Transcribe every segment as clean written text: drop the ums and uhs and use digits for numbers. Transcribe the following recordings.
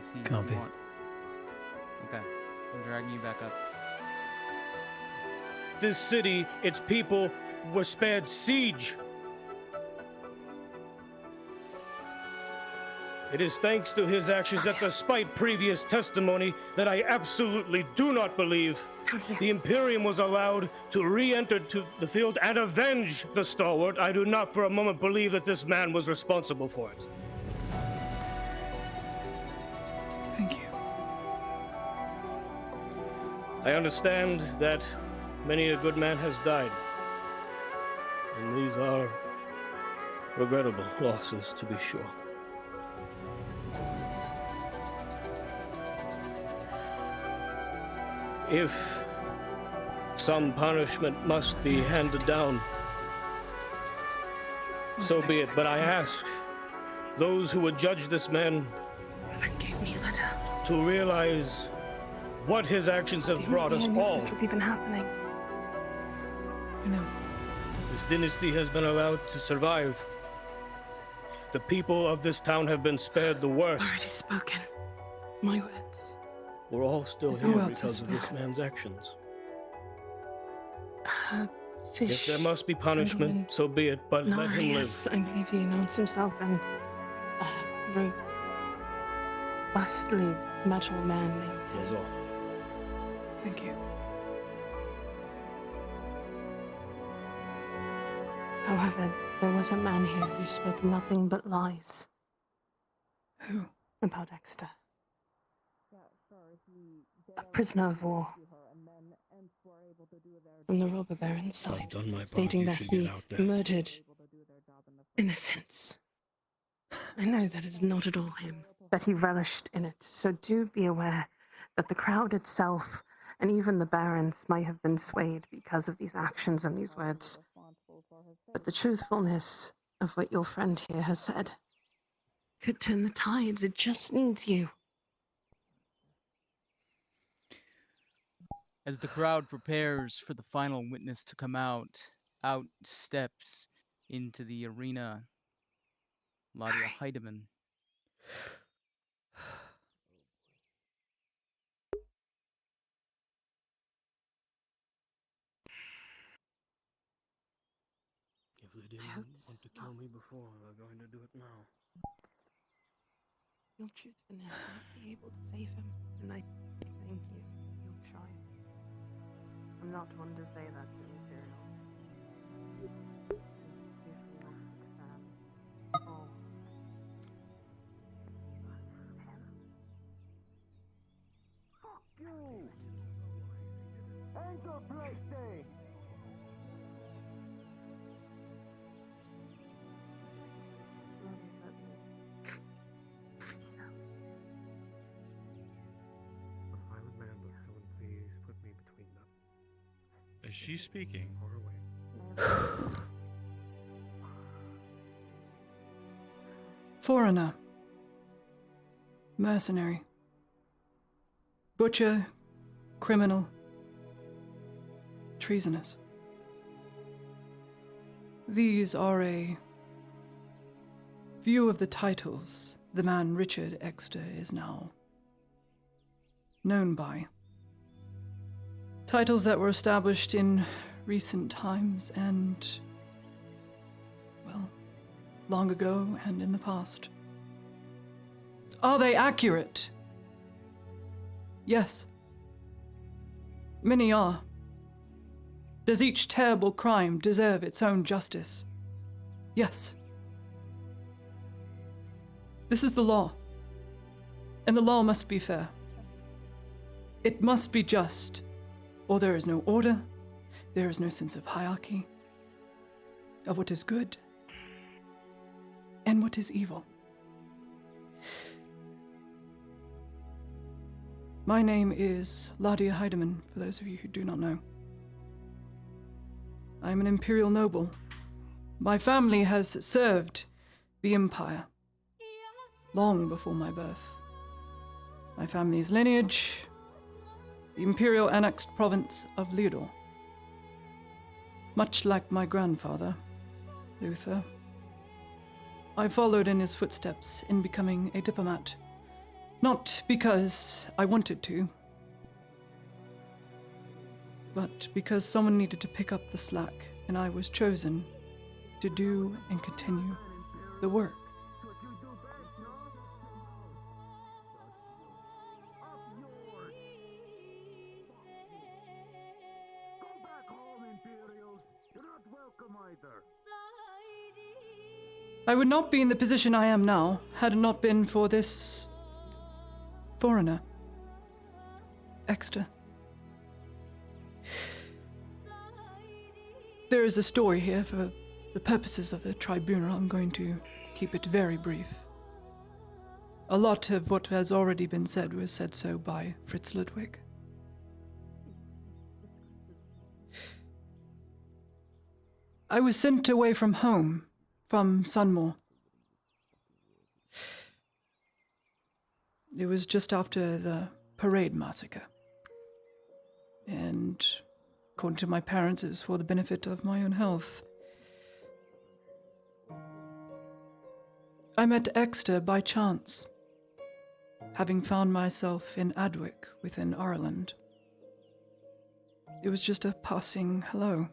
see if Can't you be. want. Okay, I'm dragging you back up. This city, its people, were spared siege. It is thanks to his actions that despite previous testimony that I absolutely do not believe, the Imperium was allowed to re-enter to the field and avenge the stalwart. I do not for a moment believe that this man was responsible for it. Thank you. I understand that many a good man has died, and these are regrettable losses, to be sure. If some punishment must be handed down, so be it. But I ask those who would judge this man Forgive me, Letta. to realize what his actions have brought us all. This was even happening. I know. This dynasty has been allowed to survive. The people of this town have been spared the worst. Already spoken. My words. We're all still Who here else has because of this spoken? man's actions. Fish. If there must be punishment, gentleman, so be it, but let him live. Narius, I believe he announced himself, and a robustly metal man named That's all. Thank you. However, there was a man here who spoke nothing but lies Who? about Exeter. A prisoner of war from the robber baron's side, I've done my part. stating You that should he get out there. murdered innocents. I know that is not at all him, that he relished in it. So do be aware that the crowd itself and even the barons might have been swayed because of these actions and these words. But the truthfulness of what your friend here has said could turn the tides. It just needs you. As the crowd prepares for the final witness to come out steps into the arena Ladia Heidemann. If they didn't want to kill me before, they're going to do it now. Your truthfulness might be able to save him, and I thank you. You'll try. I'm not one to say that to Imperial. If you want to stand, all Fuck you! Anger birthday! I remember. Someone please put me between them. Is she speaking? Far away. Foreigner. Mercenary. Butcher. Criminal. Treasonous. These are a few of the titles the man Richard Exeter is now known by. Titles that were established in recent times and, well, long ago and in the past. Are they accurate? Yes. Many are. Does each terrible crime deserve its own justice? Yes. This is the law, and the law must be fair. It must be just, or there is no order, there is no sense of hierarchy, of what is good and what is evil. My name is Ladia Heidemann, for those of you who do not know. I am an imperial noble. My family has served the Empire long before my birth. My family's lineage, the imperial annexed province of Leodor. Much like my grandfather, Luther, I followed in his footsteps in becoming a diplomat Not because I wanted to, but because someone needed to pick up the slack, and I was chosen to do and continue the work. I would not be in the position I am now had it not been for this foreigner, Exeter. There is a story here for the purposes of the Tribunal. I'm going to keep it very brief. A lot of what has already been said was said so by Fritz Ludwig. I was sent away from home, from Sunmore. It was just after the parade massacre. And according to my parents, it was for the benefit of my own health. I met Exeter by chance, having found myself in Adwick within Ireland. It was just a passing hello,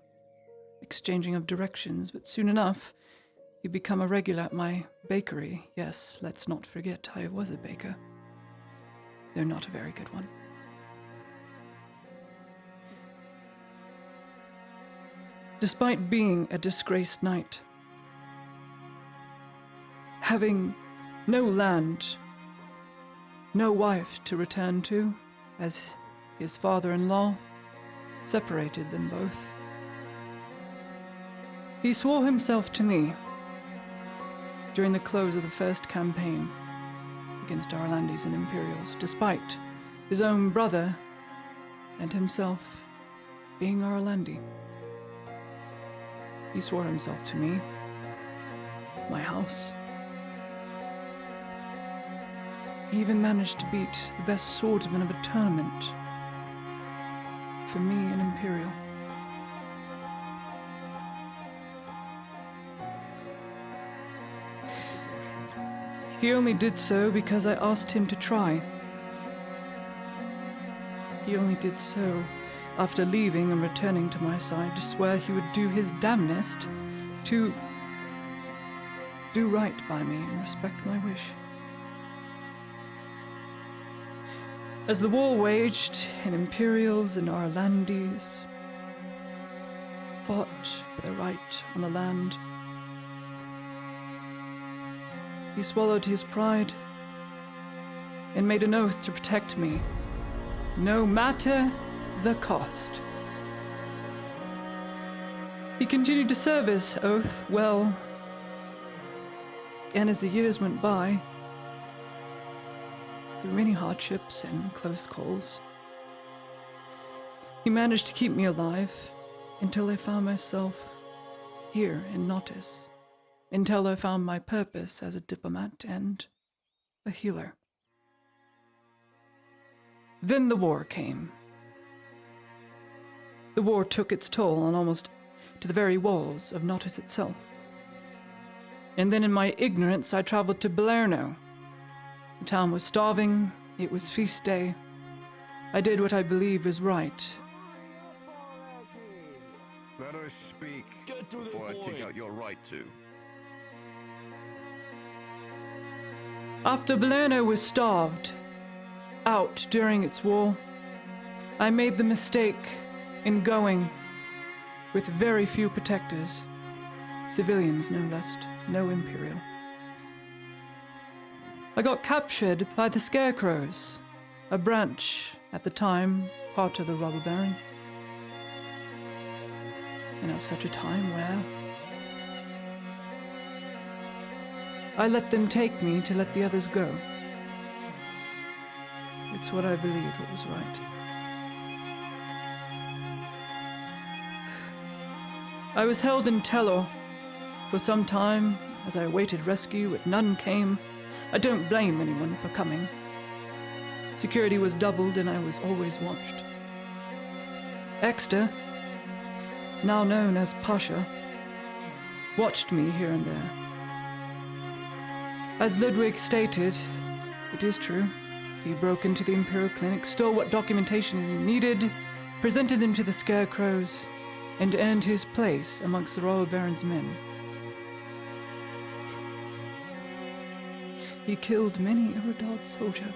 exchanging of directions, but soon enough, you become a regular at my bakery. Yes, let's not forget I was a baker, though not a very good one. Despite being a disgraced knight, having no land, no wife to return to, as his father-in-law separated them both, he swore himself to me during the close of the first campaign against Irelandis and Imperials, despite his own brother and himself being Irelandii. He swore himself to me, my house. He even managed to beat the best swordsman of a tournament for me, an Imperial. He only did so because I asked him to try. He only did so after leaving and returning to my side to swear he would do his damnedest to do right by me and respect my wish. As the war waged, and Imperials and Irelandis fought for their right on the land, he swallowed his pride and made an oath to protect me, no matter the cost. He continued to serve his oath well, and as the years went by, through many hardships and close calls, he managed to keep me alive until I found myself here in Nautis, until I found my purpose as a diplomat and a healer. Then the war came. The war took its toll on almost to the very walls of Nautis itself. And then in my ignorance, I traveled to Balerno. The town was starving, it was feast day. I did what I believed was right. Let us speak before I take out your right to. After Balerno was starved out during its war, I made the mistake in going with very few protectors, civilians no less, no Imperial. I got captured by the Scarecrows, a branch, at the time, part of the Robber Baron. And of such a time where I let them take me to let the others go. It's what I believed what was right. I was held in Telor for some time as I awaited rescue, but none came. I don't blame anyone for coming. Security was doubled and I was always watched. Exeter, now known as Pasha, watched me here and there. As Ludwig stated, it is true, He broke into the Imperial Clinic, stole what documentation he needed, presented them to the scarecrows, and earned his place amongst the robber baron's men. He killed many a redoubled soldier.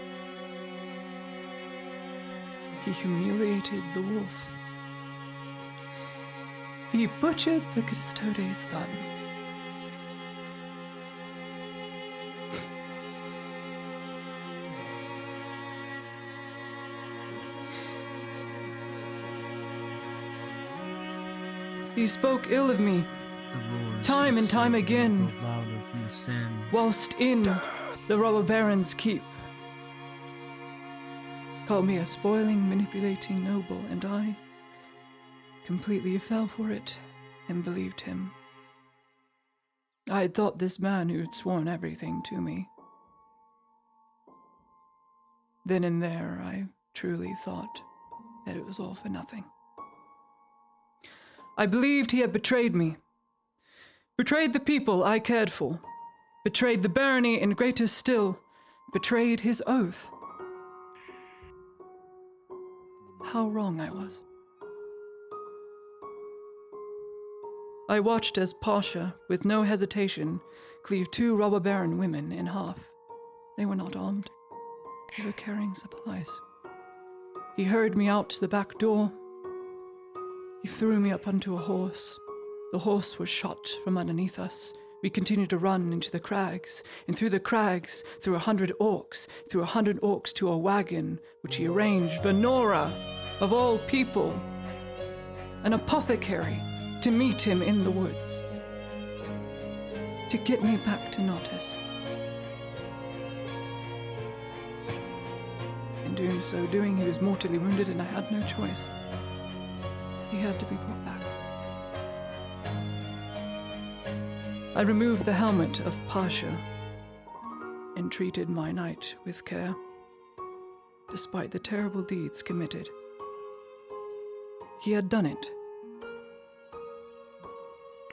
He humiliated the wolf. He butchered the custode's son. He spoke ill of me, The roars time and time outside again, echoed louder from the stands. whilst in the robber baron's keep. Called me a spoiling, manipulating noble, and I completely fell for it and believed him. I had thought this man who had sworn everything to me. Then and there, I truly thought that it was all for nothing. I believed he had betrayed me, betrayed the people I cared for, betrayed the barony, and greater still, betrayed his oath. How wrong I was. I watched as Pasha, with no hesitation, cleaved 2 robber baron women in half. They were not armed. They were carrying supplies. He hurried me out to the back door. He threw me up onto a horse. The horse was shot from underneath us. We continued to run into the crags, and through the crags, through 100 orcs, through 100 orcs to a wagon, which he arranged, Venora, of all people, an apothecary, to meet him in the woods, to get me back to Nautis. In so doing, he was mortally wounded, and I had no choice. He had to be brought back. I removed the helmet of Pasha and treated my knight with care, despite the terrible deeds committed. He had done it.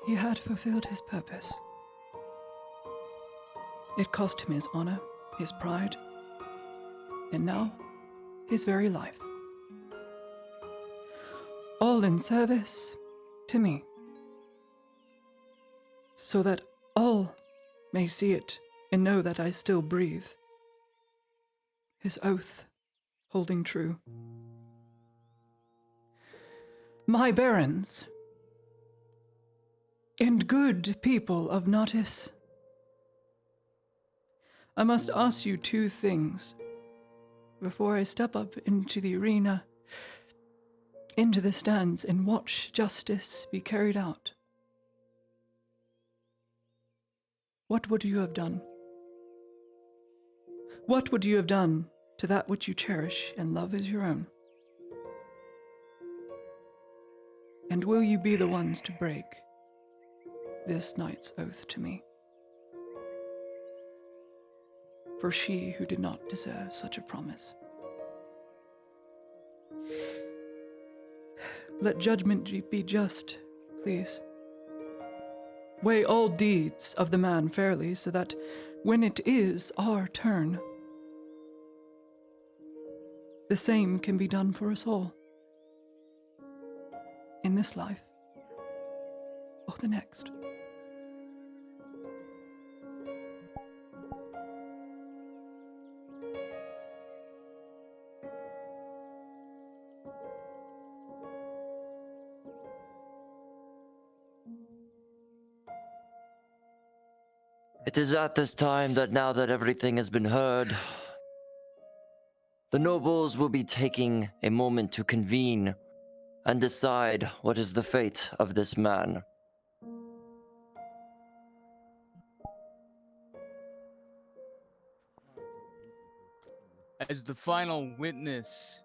He had fulfilled his purpose. It cost him his honor, his pride, and now his very life. All in service to me, so that all may see it and know that I still breathe. His oath holding true. My barons and good people of Nautis, I must ask you 2 things before I step up into the arena, into the stands, and watch justice be carried out. What would you have done? What would you have done to that which you cherish and love as your own? And will you be the ones to break this knight's oath to me? For she who did not deserve such a promise. Let judgment be just, please. Weigh all deeds of the man fairly, so that when it is our turn, the same can be done for us all. In this life, or the next. It is at this time that now that everything has been heard, the nobles will be taking a moment to convene and decide what is the fate of this man. As the final witness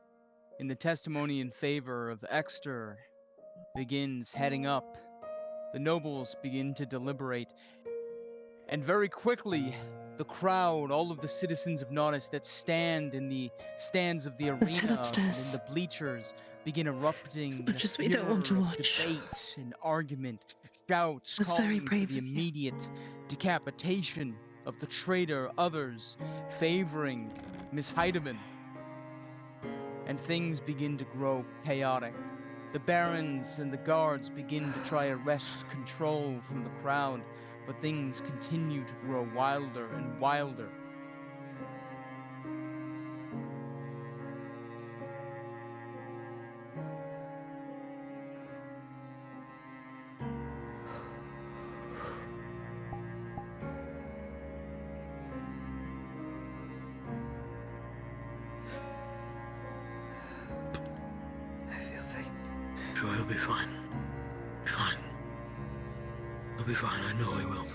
in the testimony in favor of Exeter begins heading up, the nobles begin to deliberate, and very quickly, the crowd, all of the citizens of Nautis that stand in the stands of the Let's head arena and in upstairs. the bleachers begin erupting As in much a as we don't want to furor of watch. debate and argument, shouts It was very calling for brave the of you. immediate decapitation of the traitor, others favoring Miss Heidemann. And things begin to grow chaotic. The barons and the guards begin to try to wrest control from the crowd, but things continue to grow wilder and wilder. I feel faint. Sure, he'll be fine. Fine. He'll be fine, I know he will.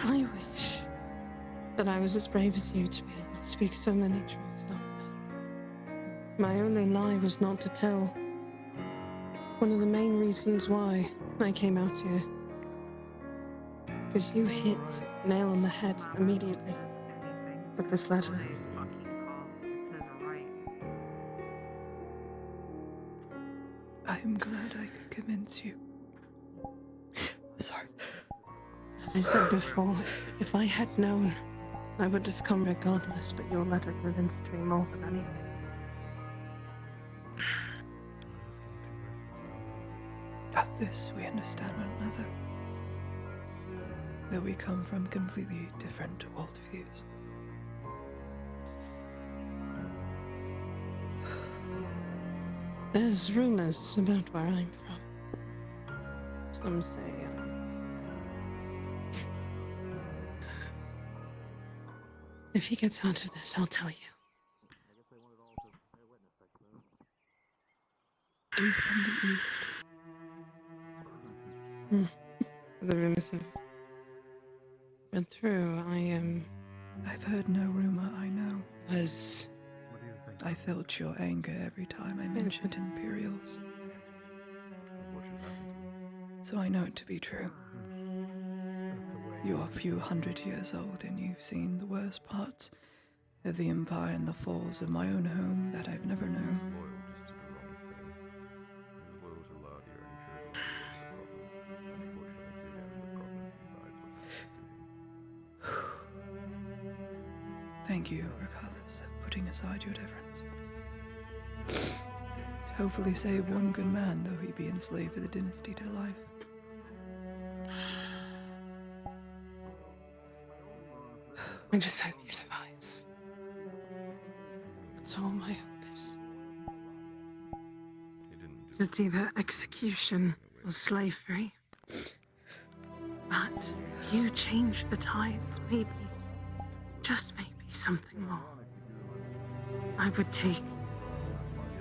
I wish that I was as brave as you to be able to speak so many truths that way. My only lie was not to tell. One of the main reasons why I came out here. Because you hit the nail on the head immediately with this letter. I am glad I could convince you. Sorry. As I said before, if I had known, I would have come regardless, but your letter convinced me more than anything. At this, we understand one another. Though we come from completely different worldviews. There's rumors about where I'm from. Some say, if he gets out of this, I'll tell you. Are you from the East? The rumors have read through. I've heard no rumor I know. Was I felt your anger every time I mentioned Imperials. So I know it to be true. You're a few hundred years old and you've seen the worst parts of the Empire and the falls of my own home that I've never known. Thank you, regardless of putting aside your difference. To hopefully save one good man, though he be enslaved for the dynasty to life. I just hope he survives. That's all my hope is. It's either execution or slavery. But if you change the tides, maybe, just maybe, something more. I would take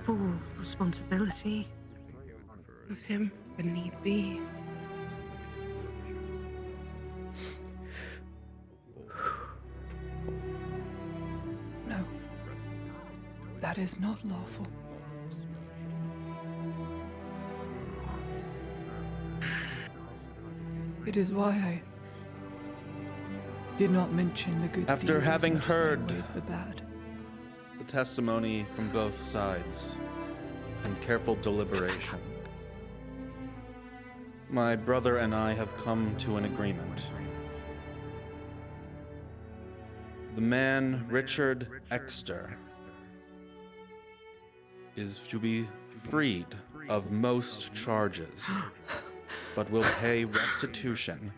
full responsibility of him if need be. No, that is not lawful. It is why I did not mention the good After deeds having as much as I heard weighed the bad. the testimony from both sides and careful deliberation, my brother and I have come to an agreement. The man, Richard Exter, is to be freed of most charges, but will pay restitution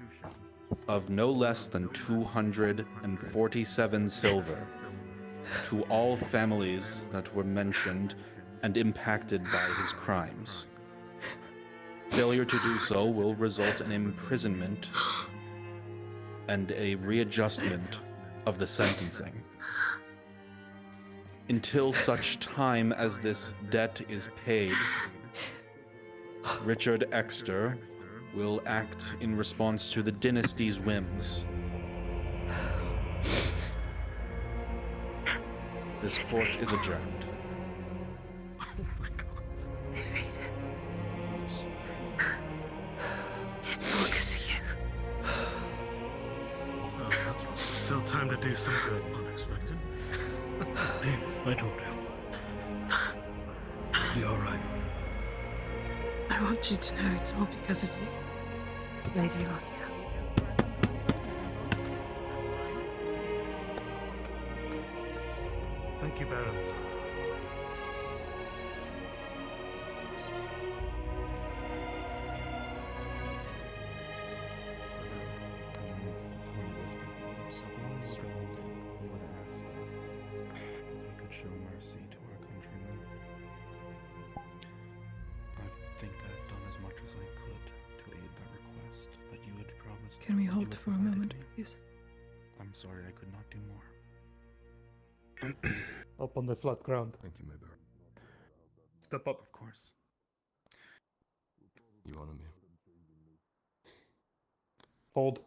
of no less than 247 silver to all families that were mentioned and impacted by his crimes. Failure to do so will result in imprisonment and a readjustment of the sentencing. Until such time as this debt is paid, Richard Exter will act in response to the dynasty's whims. This court is adjourned. Oh my God. They made it. It's all because of you. Still time to do some good. Unexpected. Hey, I told you. Be alright. I I want you to know it's all because of you, Lady Lodia. Thank you, Baron. Show mercy to our countrymen. I think I've done as much as I could to aid that request that you had promised. Can we you halt had for a provided moment, me. please? I'm sorry I could not do more. Up on the flat ground. Thank you, my baron. Step up. Of course. You honor me. Hold.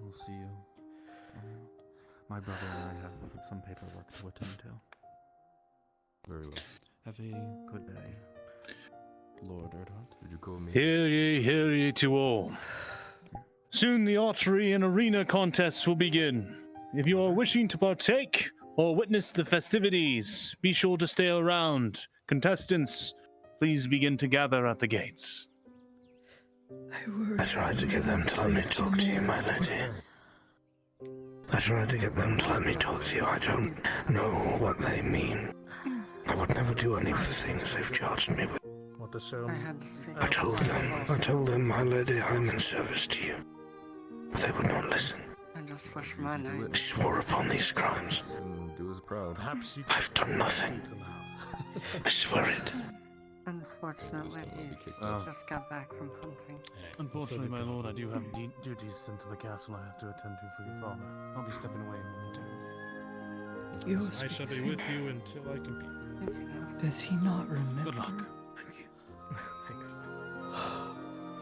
We'll see you around. My brother and I have some paperwork to attend to. Very well. Have a good day, Lord Erdhart. Did you call me? Hear ye to all. Soon the archery and arena contests will begin. If you are wishing to partake or witness the festivities, be sure to stay around. Contestants, please begin to gather at the gates. I tried to get them to let me talk to you, my lady. I tried to get them to let me talk to you. I don't know what they mean. I would never do any of the things they've charged me with. What the show? I told them, my lady, I'm in service to you. But they would not listen. I just wish my name. I swore upon these crimes. Do us proud. Perhaps you I've done nothing. I swear it. Unfortunately, he's just got back from hunting. Unfortunately, my lord, I do have duties sent to the castle I have to attend to for your father. I'll be stepping away momentarily. You I shall be with you until I compete. Does he not remember? Good luck. Thank you. Thanks.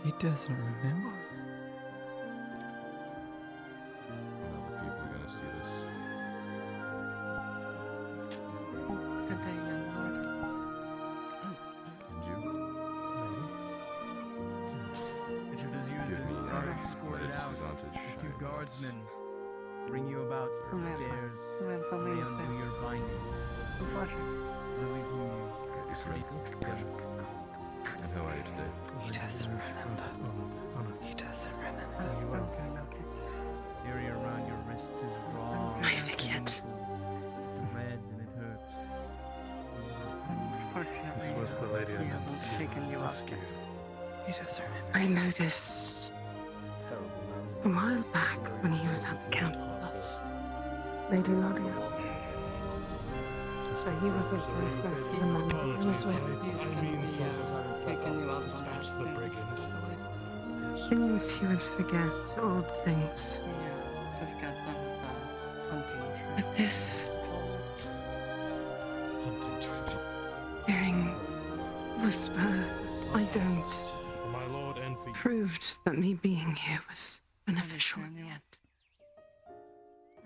He doesn't remember. Other people are gonna see this. Good day, young lord. And you? Give me a disadvantage. A few I guardsmen bring you about Samantha. stairs. Samantha Lay Lee's under there. your bindings. Unfortunately. Releasing you. Lady Samantha, pleasure. And how are you today? He doesn't remember. He doesn't remember. I'm doing okay. The area around your wrists is raw. I and forget. painful. It's red and it hurts. Unfortunately, This was the lady I he hasn't meant to taken you up rescue. yet. He doesn't remember. I know this a while back when he was at the counter with us. Lady Lodia. So he wasn't with the moment he was with. He's gonna be taking you up Dispatch the brigand. Things he would forget, old things. Yeah, just got done with the hunting trip. But this, Hunting trip. hearing whisper, I don't, For my lord and for you. proved that me being here was beneficial in the end.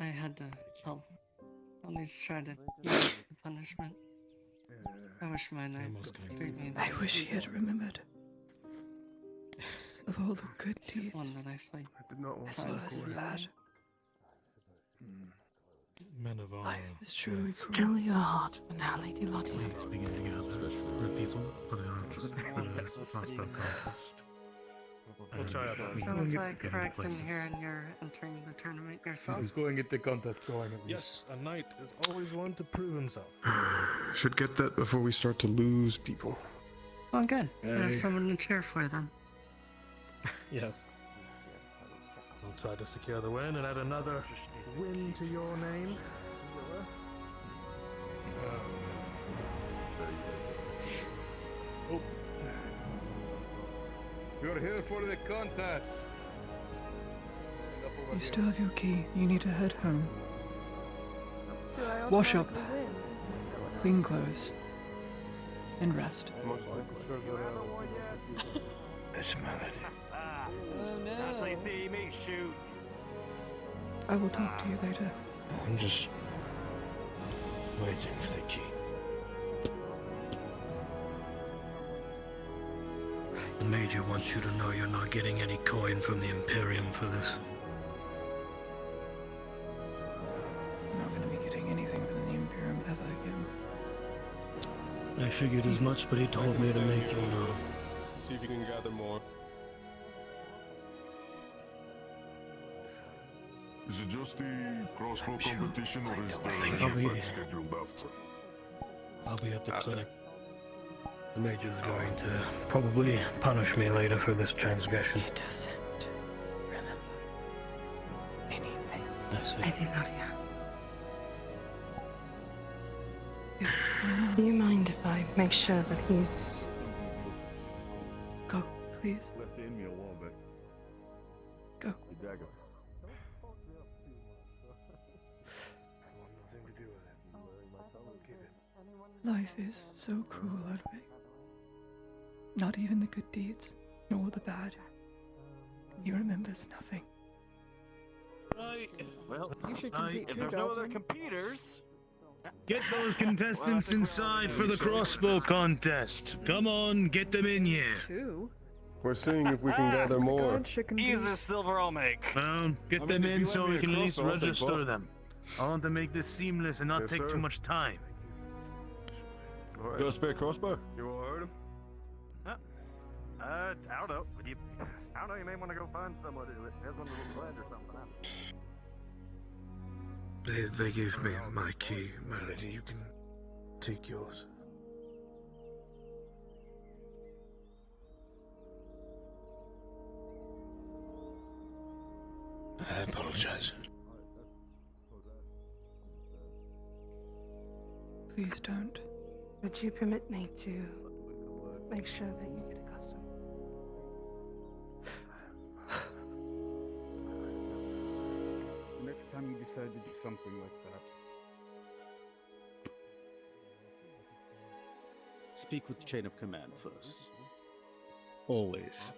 I had to help. At least try to use the punishment. I wish my name treat me I wish he had remembered. Of all the good deeds, one that actually as well as the bad. Men of honor. Life is truly cruel. Still your heart for now, Lady Lodia. Please begin to gather the people for the crossbow contest. So if I correct in here and you're entering the tournament yourself? Let's go and get the contest going at least. Yes, a knight is always one to prove himself. Should get that before we start to lose people. Oh, good. I have someone to cheer for them. Yes. We'll try to secure the win and add another win to your name. Oh. You're here for the contest. You still have your key. You need to head home. Wash up, clean clothes, and rest. This melody. I will talk to you later. I'm just waiting for the key. The Major wants you to know you're not getting any coin from the Imperium for this. I'm not going to be getting anything from the Imperium ever again. I figured as much, but he told me to make you know. See if you can gather more. Is it just the crossbow competition or is there I'll be- anything scheduled after? I'll be at the clinic. The Major's going to probably punish me later for this transgression. He doesn't remember anything. That's it. Lady Nadia, Yes, do you mind if I make sure that he's... go, please. Left in me a while back. Go. The dagger. Life is so cruel, Ludwig. Not even the good deeds, nor the bad. He remembers nothing. Right. Well, You should if compete too, there's no other Godsman. competitors, Get those contestants inside for the crossbow contest. Come on, get them in here. Two? we're seeing if we can gather more. God, chicken Easy beef. silver I'll make. Well, get I them mean, if in you so let me we can at least crossbow, I'll take register both. them. I want to make this seamless and not Yes, take sir. too much time. Got a spare crossbow? You all heard him? I don't know. I don't know, you may want to go find somebody that has one of those land or something. They gave me my key, my lady. You can take yours. I apologize. Please don't. Would you permit me to make sure that you get accustomed? Next time you decide to do something like that. Speak with the chain of command first. Always.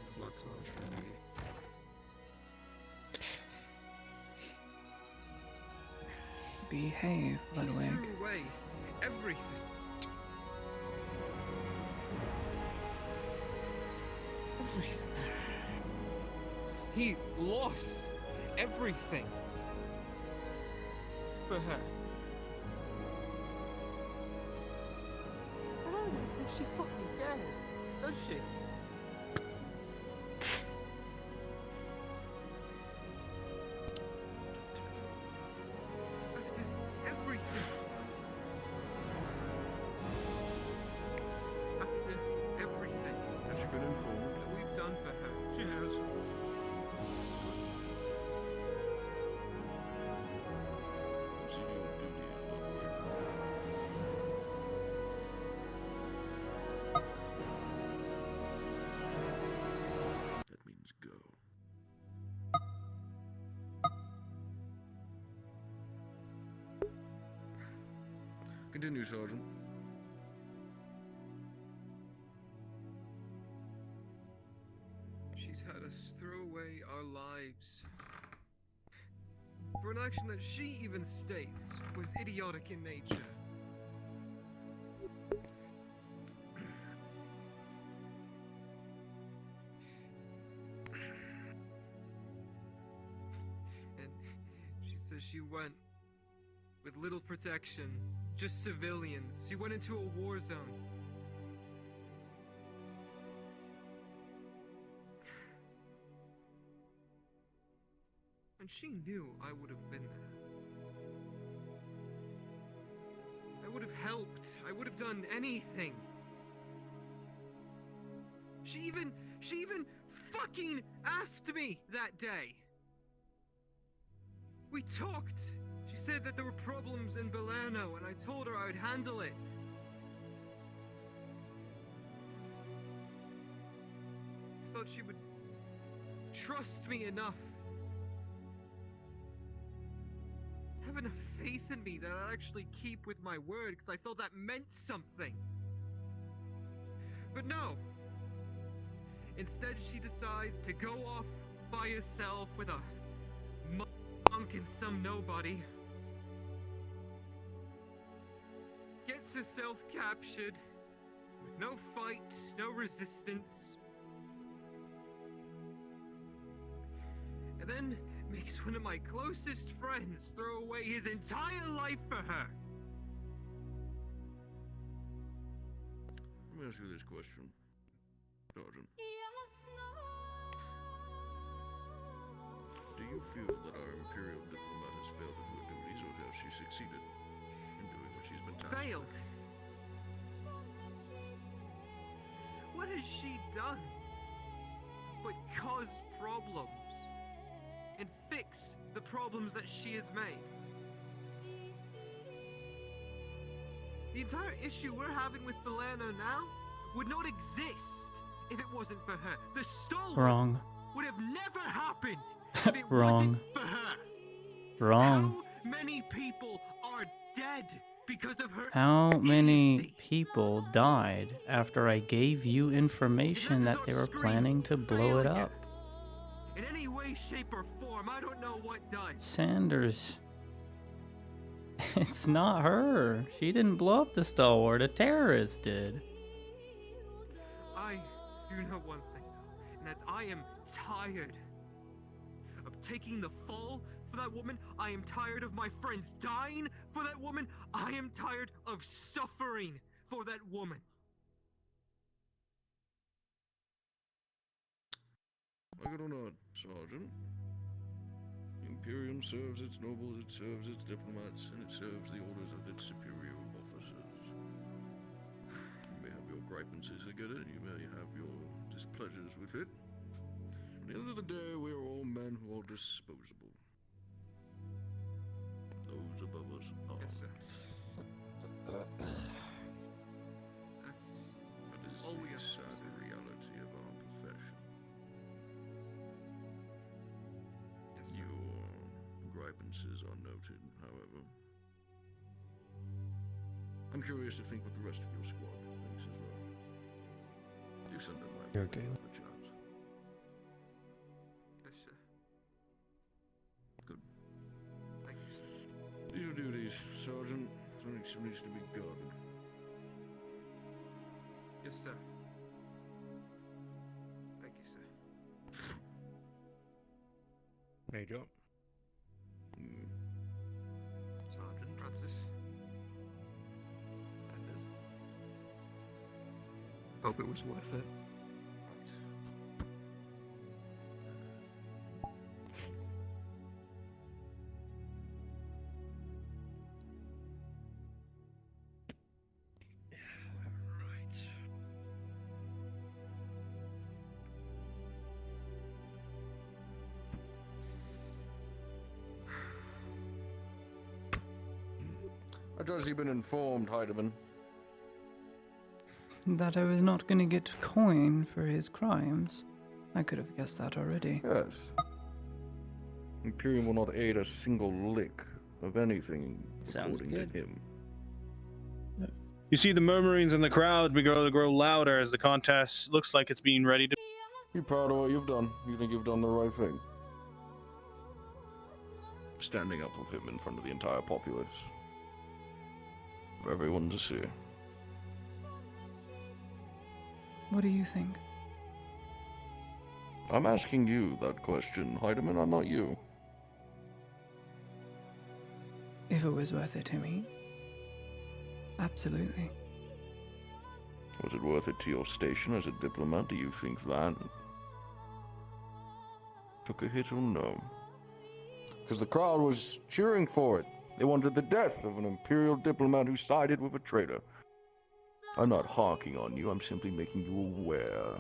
It's not so much for me. Behave, Ludwig. Threw away everything. Everything. He lost everything for her. I don't think she fucking cares, does she? Everything. After everything Has she been informed? that we've done for her. She has. See your duties, Ludwig. That means go. Continue, Sergeant. She's had us throw away our lives for an action that she even states was idiotic in nature. And she says she went with little protection, just civilians. She went into a war zone. And she knew I would have been there. I would have helped. I would have done anything. She even fucking asked me that day. We talked. She said that there were problems in Belerno, and I told her I would handle it. I thought she would trust me enough. Have enough faith in me that I'd actually keep with my word, because I thought that meant something. But no. Instead, she decides to go off by herself with a monk and some nobody. Gets herself captured with no fight, no resistance. And then makes one of my closest friends throw away his entire life for her? Let me ask you this question, Sergeant. Do you feel that our Imperial diplomat has failed in her duties, or has she succeeded in doing what she's been tasked Failed? with? What has she done but cause problems and fix the problems that she has made? The entire issue we're having with Delano now would not exist if it wasn't for her. The stolen Wrong. would have never happened if it Wrong. wasn't for her. Wrong. How many people are dead because of her How many idiocy? people died after I gave you information that they were planning to blow it up? In any way, shape, or form, I don't know what does. Sanders. It's not her. She didn't blow up the stalwart. A terrorist did. I do know one thing, though, and that's I am tired of taking the fall for that woman. I am tired of my friends dying for that woman. I am tired of suffering for that woman. Like it or not, Sergeant, the Imperium serves its nobles, it serves its diplomats, and it serves the orders of its superior officers. You may have your gripances against it, you may have your displeasures with it. At the end of the day, we are all men who are disposable. Those above us are. Yes, sir. That is all we the have to sad say. reality of our profession. Yes, sir. Your gripances are noted, however. I'm curious to think what the rest of your squad thinks as well. Do send them my You're okay. VRChat. Yes, sir. Good. Thank you, sir. These are duties, Sergeant. Something needs to be guarded. Yes, sir. Thank you, sir. Major. Sergeant Francis. Anders. Hope it was worth it. Right. I trust you've been informed, Heidemann. That I was not gonna get coin for his crimes. I could have guessed that already. Yes. Imperium will not aid a single lick of anything, Sounds according good. to him. You see the murmurings in the crowd begin to grow louder as the contest looks like it's being ready to. You proud of what you've done? You think you've done the right thing? Standing up with him in front of the entire populace. For everyone to see. What do you think? I'm asking you that question, Heidemann. I'm not you. If it was worth it to me? Absolutely. Was it worth it to your station as a diplomat? Do you think that took a hit or no? Because the crowd was cheering for it. They wanted the death of an Imperial diplomat who sided with a traitor. I'm not harking on you, I'm simply making you aware.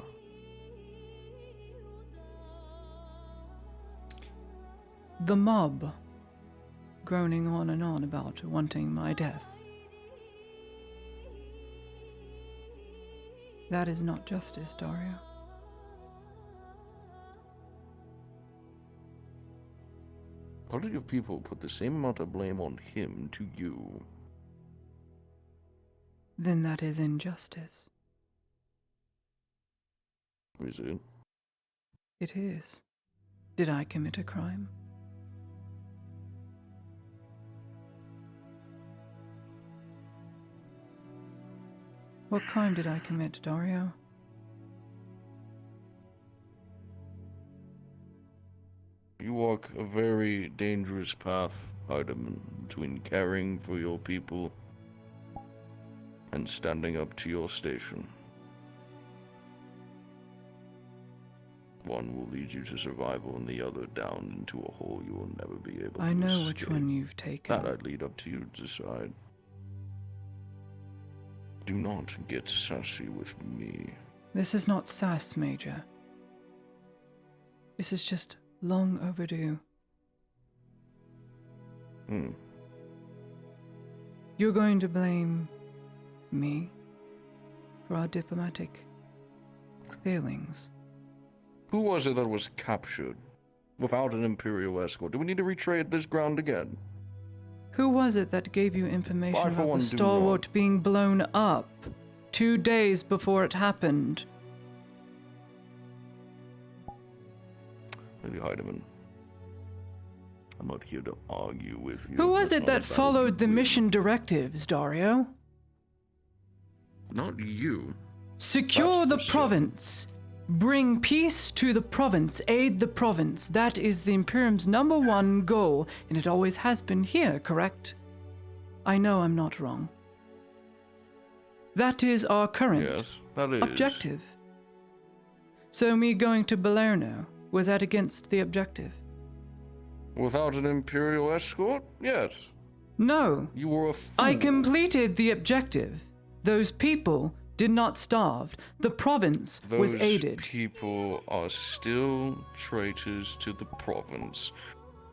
The mob, groaning on and on about wanting my death. That is not justice, Dario. Plenty of people put the same amount of blame on him to you. Then that is injustice. Is it? It is. Did I commit a crime? What crime did I commit, Dario? You walk a very dangerous path, Heidemann, between caring for your people and standing up to your station. One will lead you to survival and the other down into a hole you will never be able to I know which escape. one you've taken. That I'd lead up to you to decide. Do not get sassy with me. This is not sass, Major. This is just long overdue. You're going to blame me for our diplomatic failings. Who was it that was captured without an Imperial escort? Do we need to retrade this ground again? Who was it that gave you information I, for about one, the do Stalwart not. being blown up 2 days before it happened? Lady Heidemann, I'm not here to argue with you. Who was It's it not that about followed the you. mission directives, Dario? Not you. Secure That's the for certain. province. Bring peace to the province. Aid the province. That is the Imperium's #1 goal, and it always has been here, correct? I know I'm not wrong. That is our current Yes, that is. objective. So me going to Balerno, was that against the objective? Without an Imperial escort? Yes. No. You were a fool. I completed the objective. Those people did not starve. The province was Those aided. people are still traitors to the province.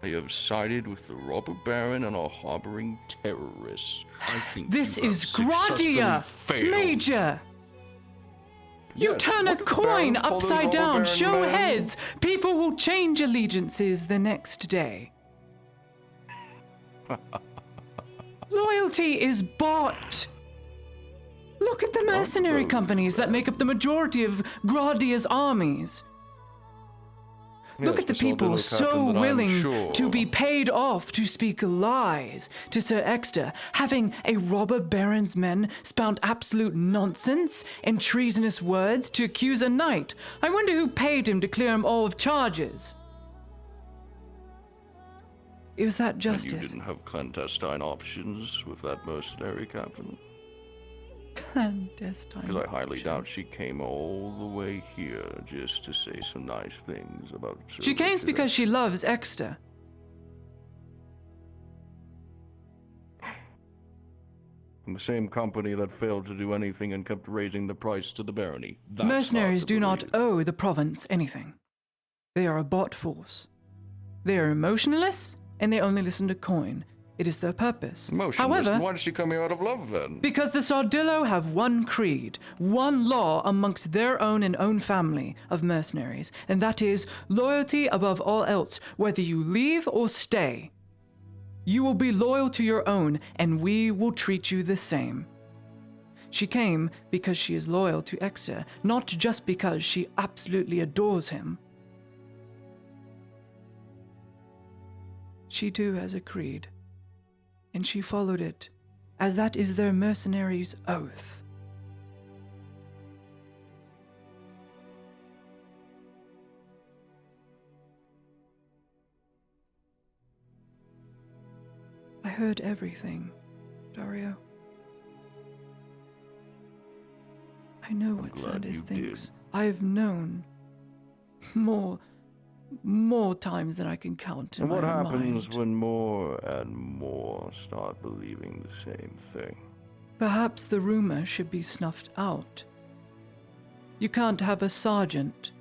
They have sided with the robber baron and are harboring terrorists. I think This you have is Gradia! successfully failed. Major! You Yes, turn a what do the coin barons call those upside robber down, baron show men? heads. People will change allegiances the next day. Loyalty is bought. Look at the mercenary companies that make up the majority of Gradia's armies. Look Yes, at the the people Saldillo so captain that I'm willing sure. to be paid off to speak lies to Sir Exeter, having a robber baron's men spout absolute nonsense and treasonous words to accuse a knight. I wonder who paid him to clear him all of charges. Is that And justice? you didn't have clandestine options with that mercenary captain? Clandestine. Because I highly doubt she came all the way here just to say some nice things about Sir She came Richard because she loves Exeter. And the same company that failed to do anything and kept raising the price to the barony. That's hard Mercenaries to do not believe. owe the province anything. They are a bought force. They are emotionless, and they only listen to coin. It is their purpose. Motionless. However, Why did she come here out of love then? because the Sardillo have one creed, one law amongst their own and own family of mercenaries, and that is loyalty above all else, whether you leave or stay. You will be loyal to your own, and we will treat you the same. She came because she is loyal to Exeter, not just because she absolutely adores him. She too has a creed, and she followed it, as that is their mercenaries' oath. I heard everything, Dario. I know what glad Sanders you thinks. did. I've known more times than I can count in And what my own happens mind. when more and more start believing the same thing? Perhaps the rumor should be snuffed out. You can't have a sergeant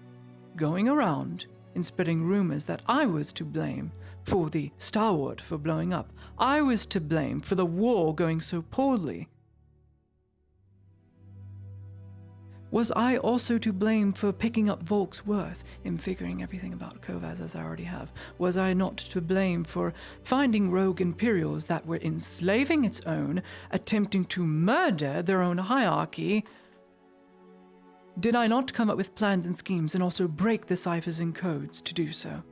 going around and spreading rumors that I was to blame for the Starward for blowing up. I was to blame for the war going so poorly. Was I also to blame for picking up Volk's worth and figuring everything about Kovaz as I already have? Was I not to blame for finding rogue Imperials that were enslaving its own, attempting to murder their own hierarchy? Did I not come up with plans and schemes and also break the ciphers and codes to do so?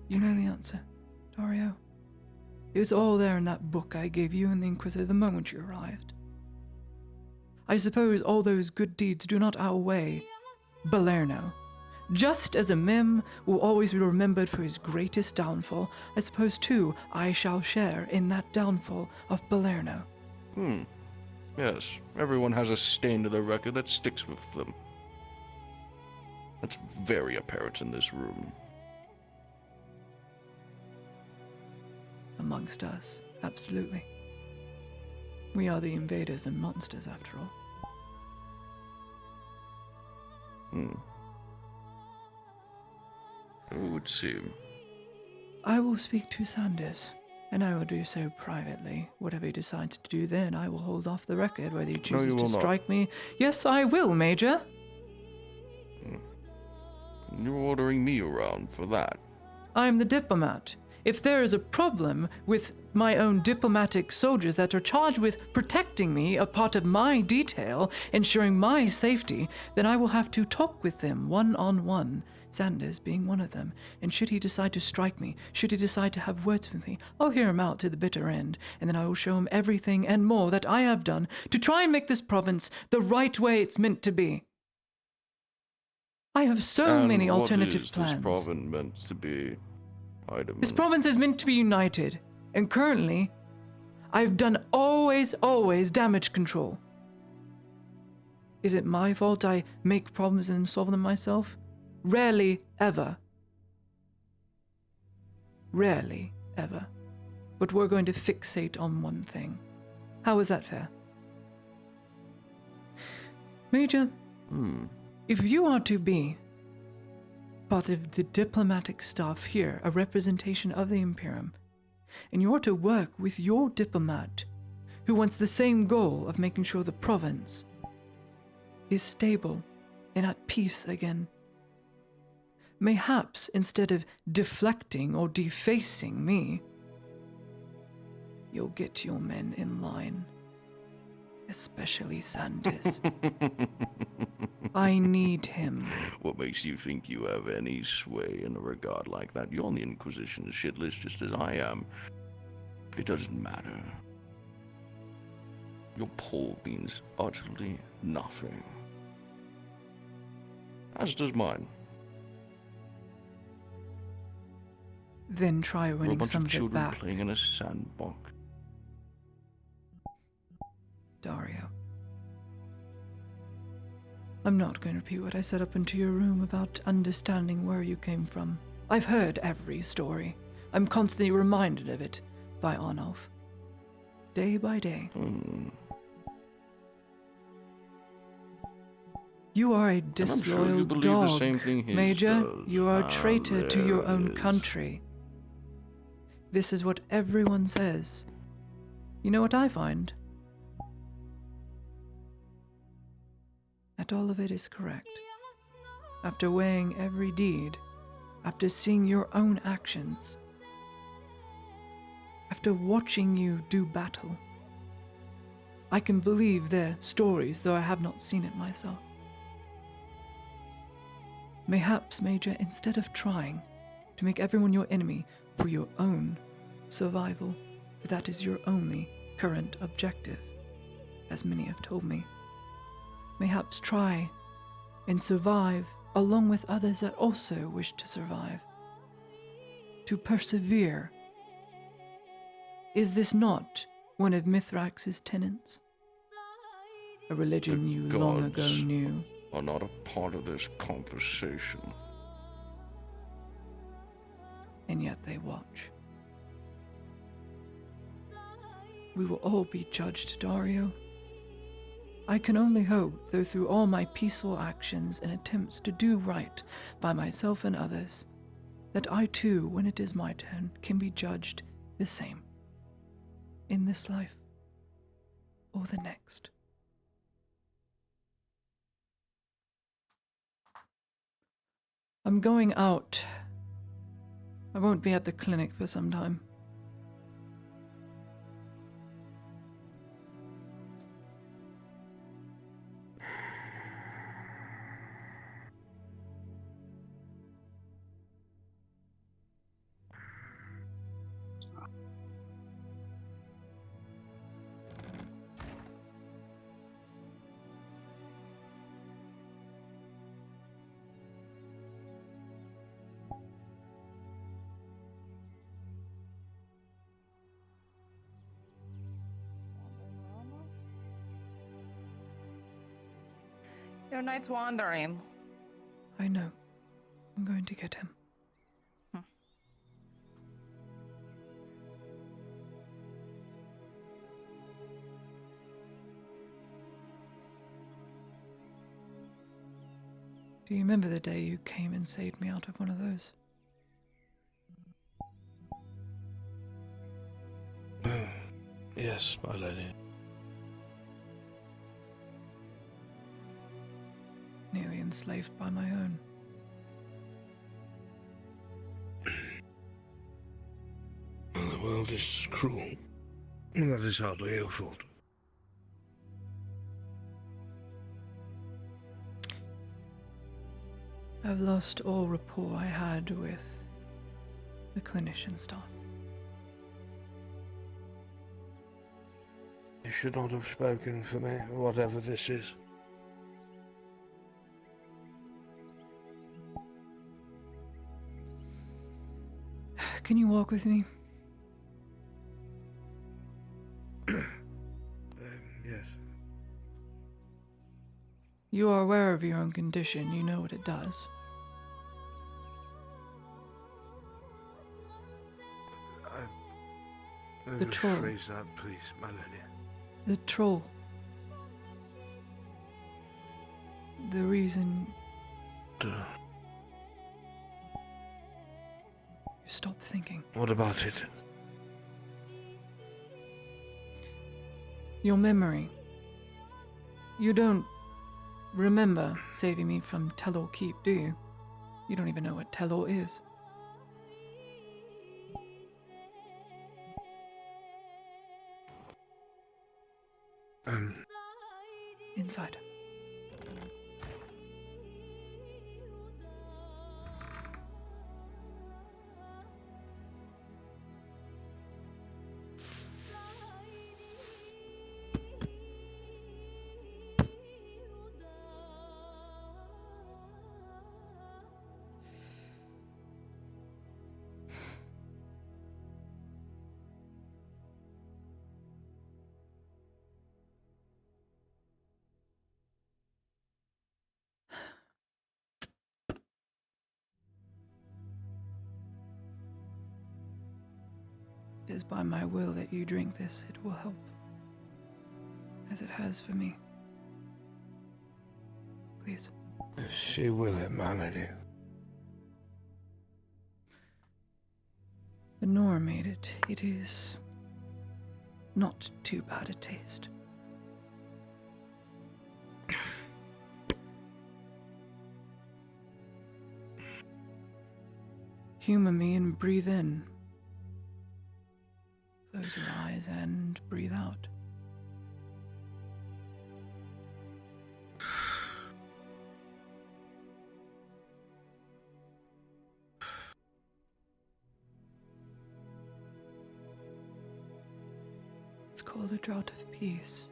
You know the answer, Dario. It was all there in that book I gave you and the Inquisitor the moment you arrived. I suppose all those good deeds do not outweigh Balerno. Just as a mem will always be remembered for his greatest downfall, I suppose too I shall share in that downfall of Palermo. Yes, everyone has a stain to their record that sticks with them. That's very apparent in this room. Amongst us, absolutely. We are the invaders and monsters, after all. It would seem. I will speak to Sanders, and I will do so privately. Whatever he decides to do then, I will hold off the record, whether he chooses you to will not. strike me. Yes, I will, Major. You're ordering me around for that. I'm the diplomat. If there is a problem with my own diplomatic soldiers that are charged with protecting me, a part of my detail, ensuring my safety, then I will have to talk with them one-on-one, Sanders being one of them. And should he decide to strike me, should he decide to have words with me, I'll hear him out to the bitter end, and then I will show him everything and more that I have done to try and make this province the right way it's meant to be. I have so many alternative plans. What is this province meant to be? This province is meant to be united, and currently, I've done always damage control. Is it my fault I make problems and solve them myself? Rarely ever. Rarely ever. But we're going to fixate on one thing. How is that fair? Major, if you are to be part of the diplomatic staff here, a representation of the Imperium, and you are to work with your diplomat who wants the same goal of making sure the province is stable and at peace again. Mayhaps instead of deflecting or defacing me, you'll get your men in line. Especially Sanders. I need him. What makes you think you have any sway in a regard like that? You're on the Inquisition's shit list just as I am. It doesn't matter. Your poll means utterly nothing. As does mine. Then try We're a winning bunch some of of it children back. playing in a sandbox. Dario. I'm not going to repeat what I said up into your room about understanding where you came from. I've heard every story. I'm constantly reminded of it by Arnulf. Day by day. You are a disloyal you believe dog, the same thing he Major. does. You are a traitor to your There it own is. country. This is what everyone says. You know what I find? That all of it is correct. After weighing every deed, after seeing your own actions, after watching you do battle, I can believe their stories, though I have not seen it myself. Mayhaps, Major, instead of trying to make everyone your enemy for your own survival, for that is your only current objective, as many have told me, mayhaps try and survive along with others that also wish to survive. To persevere. Is this not one of Mithrax's tenets? A religion you long ago knew. Are not a part of this conversation. And yet they watch. We will all be judged, Dario. I can only hope, though through all my peaceful actions and attempts to do right by myself and others, that I too, when it is my turn, can be judged the same. In this life or the next. I'm going out. I won't be at the clinic for some time. Your night's wandering. I know. I'm going to get him. Do you remember the day you came and saved me out of one of those? Yes, my lady. Nearly enslaved by my own. Well, the world is cruel. That is hardly your fault. I've lost all rapport I had with the clinician staff. You should not have spoken for me, whatever this is. Can you walk with me? Yes. You are aware of your own condition. You know what it does. The troll. Rephrase that, please, my lady. The troll. The reason you stopped thinking. What about it? Your memory. You don't remember saving me from Tellor Keep, do you? You don't even know what Tellor is. Inside. It is by my will that you drink this. It will help, as it has for me. Please. She will it, my lady. The Nora made it. It is not too bad a taste. Humor me and breathe in. Close your eyes and breathe out. It's called a draught of peace.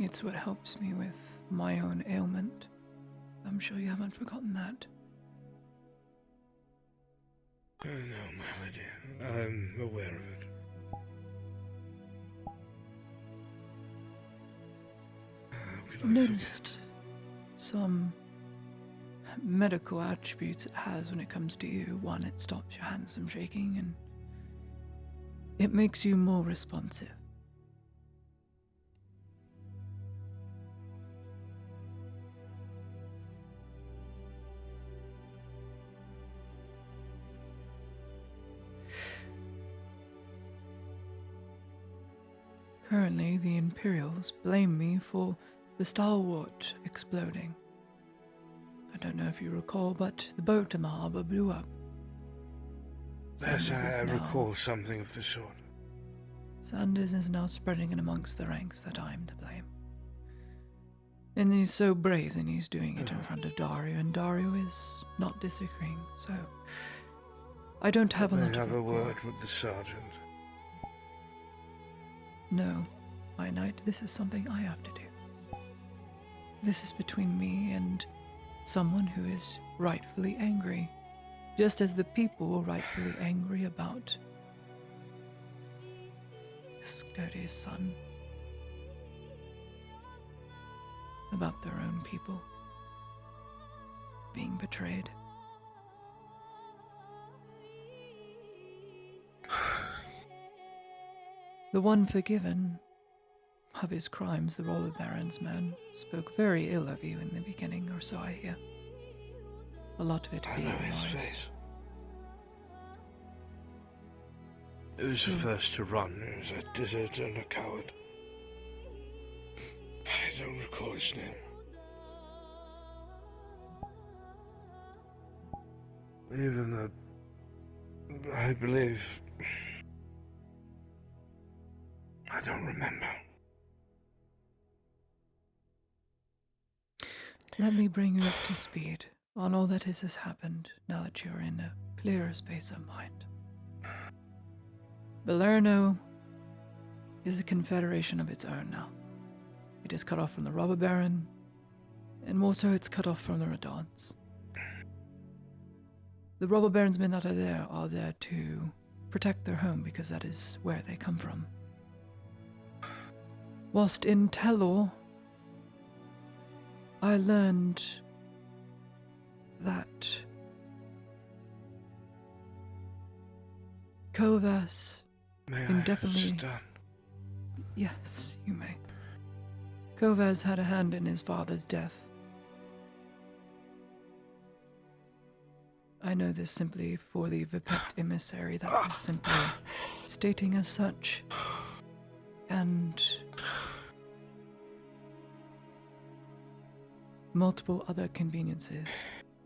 It's what helps me with my own ailment. I'm sure you haven't forgotten that. No, my lady. I'm aware of it. I've noticed some medical attributes it has when it comes to you. One, it stops your hands from shaking, and it makes you more responsive. Currently, the Imperials blame me for the Stalwart exploding. I don't know if you recall, but the boat in the harbor blew up. Yes, I recall something of the sort. Sanders is now spreading it amongst the ranks that I'm to blame. And he's so brazen he's doing it in front of Dario, and Dario is not disagreeing, so I don't have a lot of have a rapport. word with the sergeant. No, my knight, this is something I have to do. This is between me and someone who is rightfully angry, just as the people were rightfully angry about Skirdy's son. about their own people being betrayed. The one forgiven of his crimes, the robber baron's man, spoke very ill of you in the beginning, or so I hear. A lot of it I being know his lies. face. He was the first to run. He was a deserter and a coward. I don't recall his name. Even though I believe I don't remember. Let me bring you up to speed on all that has happened now that you're in a clearer space of mind. Balerno is a confederation of its own now. It is cut off from the robber baron, and more so it's cut off from the Radons. The robber baron's men that are there to protect their home because that is where they come from. Whilst in Telor, I learned that Kovas indefinitely... Yes, you may. Kovas had a hand in his father's death. I know this simply for the Vipet emissary that was simply stating as such. And multiple other conveniences.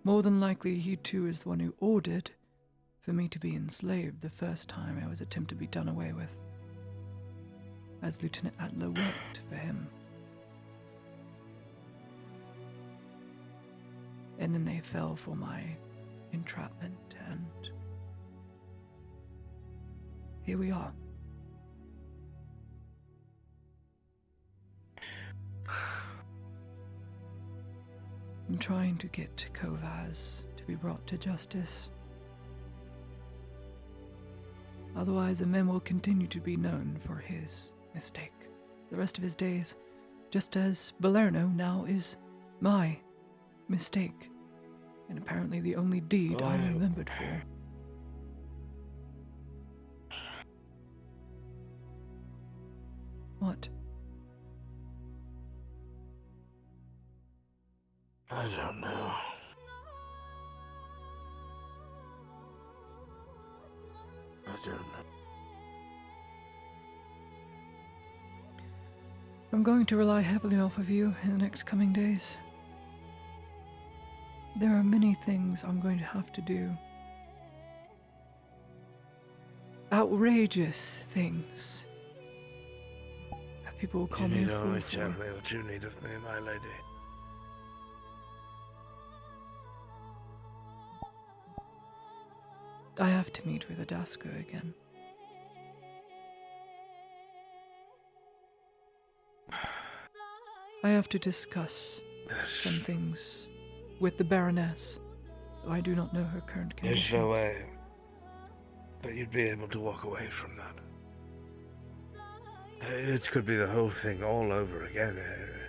More than likely, he too is the one who ordered for me to be enslaved the first time I was attempted to be done away with, as Lieutenant Adler worked for him. And then they fell for my entrapment, and here we are. I'm trying to get Kovas to be brought to justice. Otherwise, the man will continue to be known for his mistake the rest of his days, just as Balerno now is my mistake, and apparently the only deed I'm remembered for. What? I don't know. I don't know. I'm going to rely heavily off of you in the next coming days. There are many things I'm going to have to do. Outrageous things. That people will call me a fool only for. tell me what you need of me, my lady. I have to meet with Adasco again. I have to discuss some things with the Baroness, though I do not know her current There's condition. no way that you'd be able to walk away from that. It could be the whole thing all over again.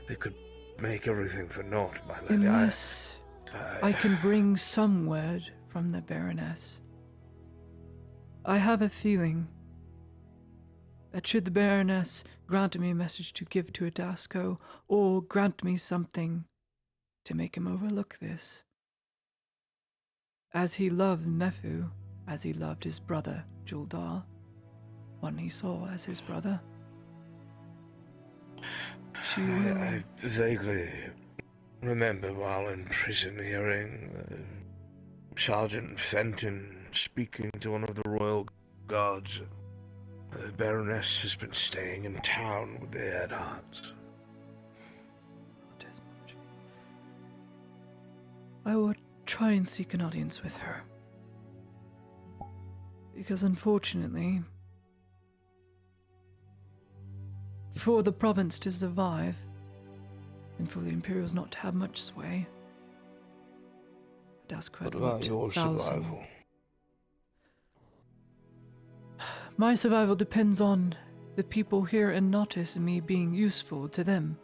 It could make everything for naught, my lady. Unless I can bring some word from the Baroness. I have a feeling that should the Baroness grant me a message to give to Adasco, or grant me something to make him overlook this, as he loved Nefu, as he loved his brother, Juldar, one he saw as his brother, she will... I vaguely remember while in prison hearing Sergeant Fenton speaking to one of the royal guards. The Baroness has been staying in town with the head hearts. Not as much. I will try and seek an audience with her. Because unfortunately, for the province to survive, and for the Imperials not to have much sway, What about your survival? My survival depends on the people here in Nautis and me being useful to them.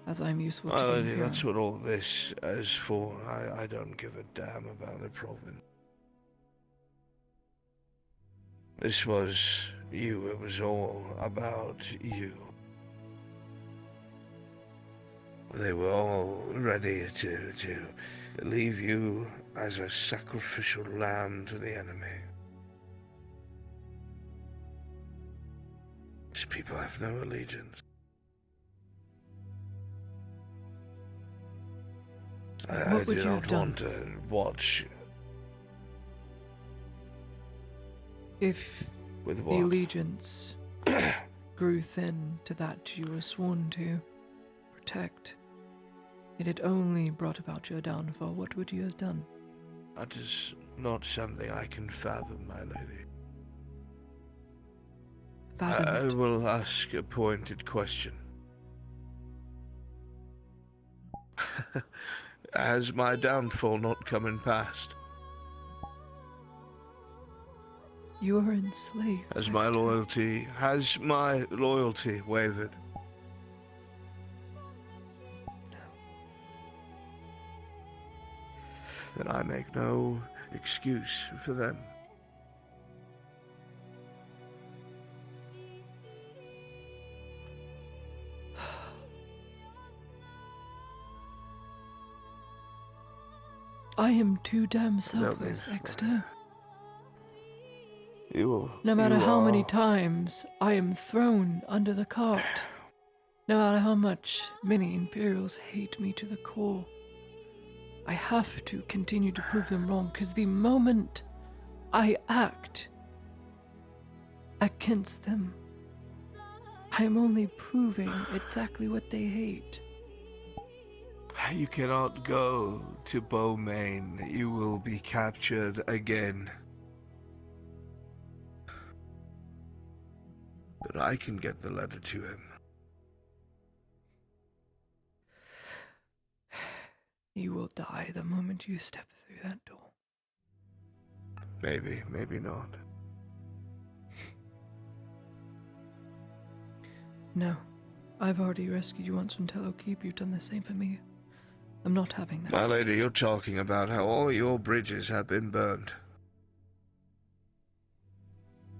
as I am useful to My the lady, Imperium. that's what all this is for. I don't give a damn about the province. This was you. It was all about you. They were all ready to leave you as a sacrificial lamb to the enemy. These people have no allegiance. I What would do you not have done? want to watch If with the what? allegiance grew thin to that you were sworn to protect, it had only brought about your downfall, what would you have done? That is not something I can fathom, my lady. Fathom I it. will ask a pointed question. Has my downfall not come and passed? You are enslaved. Has my loyalty wavered? Then I make no excuse for them. I am too damn selfless, Exeter. You No matter how many are- times I am thrown under the cart, no matter how much many Imperials hate me to the core, I have to continue to prove them wrong, because the moment I act against them, I am only proving exactly what they hate. You cannot go to Beaumain. You will be captured again. But I can get the letter to him. You will die the moment you step through that door. Maybe, maybe not. No, I've already rescued you once from Tello Keep. You've done the same for me. I'm not having that. My lady, you're talking about how all your bridges have been burned.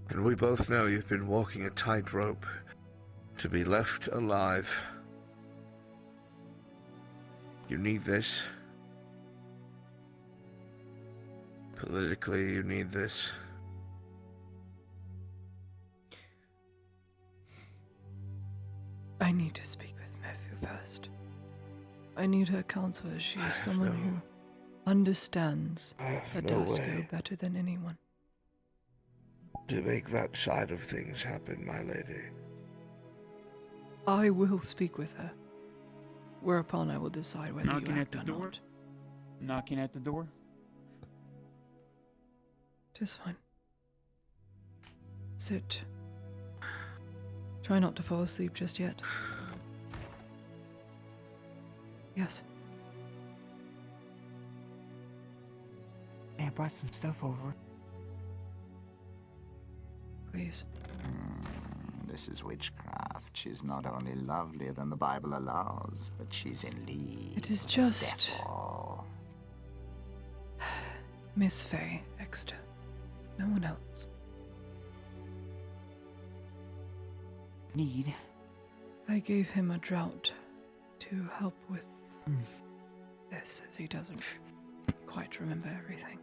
And we both know you've been walking a tightrope to be left alive. You need this. Politically, you need this. I need to speak with Mephu first. I need her counsel, as she is someone who understands Adasco better than anyone. To make that side of things happen, my lady. I will speak with her, whereupon I will decide whether Knocking you at act the or door? not. Knocking at the door? Just fine. Sit. Try not to fall asleep just yet. Yes. Hey, I brought some stuff over. Please. This is witchcraft. She's not only lovelier than the Bible allows, but she's in league. It is with the just devil. Miss Faye, Exeter. No one else. Need. I gave him a drought to help with this, as he doesn't quite remember everything.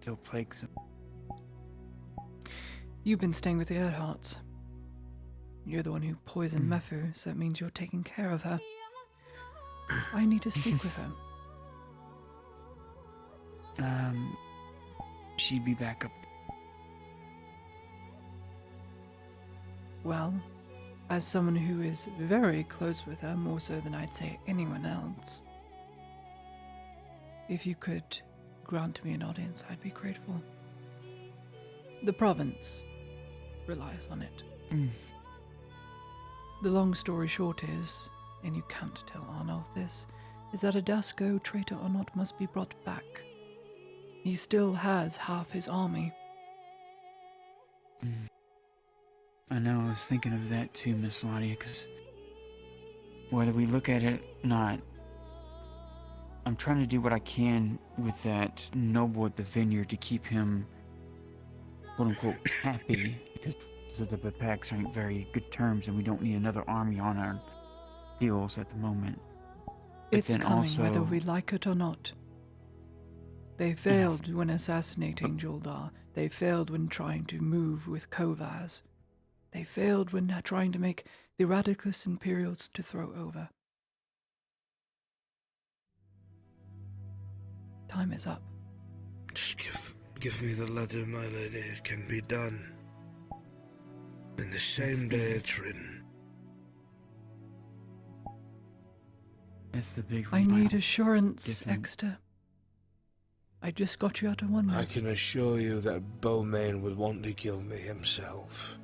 Still plagues him. You've been staying with the Earharts. You're the one who poisoned Mephu, so that means you're taking care of her. I need to speak with her. She'd be back up. Well, as someone who is very close with her, more so than I'd say anyone else, if you could grant me an audience, I'd be grateful. The province relies on it. The long story short is, and you can't tell Arnulf this, is that Adasco, traitor or not, must be brought back. He still has half his army. I know, I was thinking of that too, Miss Lottie, because whether we look at it or not, I'm trying to do what I can with that noble at the vineyard to keep him, quote-unquote, happy, because the Bapaks aren't very good terms and we don't need another army on our heels at the moment. But It's then coming also, whether we like it or not. They failed when assassinating Juldar. They failed when trying to move with Kovaz. They failed when trying to make the Radicalist Imperials to throw over. Time is up. Just give me the letter, my lady. It can be done. In the same day it's written. that's the big I need final assurance, difference. Exter. I just got you out of one I mess. can assure you that Beaumain would want to kill me himself.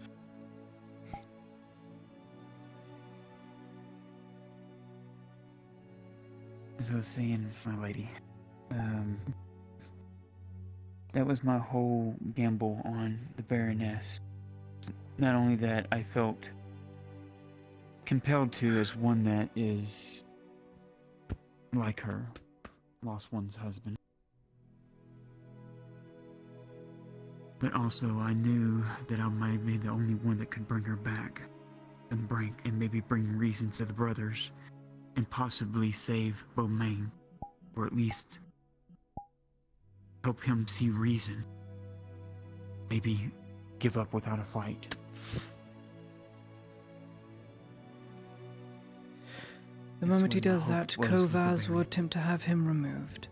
As I was saying, my lady, that was my whole gamble on the Baroness. Not only that, I felt compelled to as one that is like her, lost one's husband. But also, I knew that I might be the only one that could bring her back from the brink and maybe bring reason to the brothers and possibly save Beaumain, or at least help him see reason. Maybe give up without a fight. The That's moment he what my does hope that, was with the Kovaz will Baron. attempt to have him removed.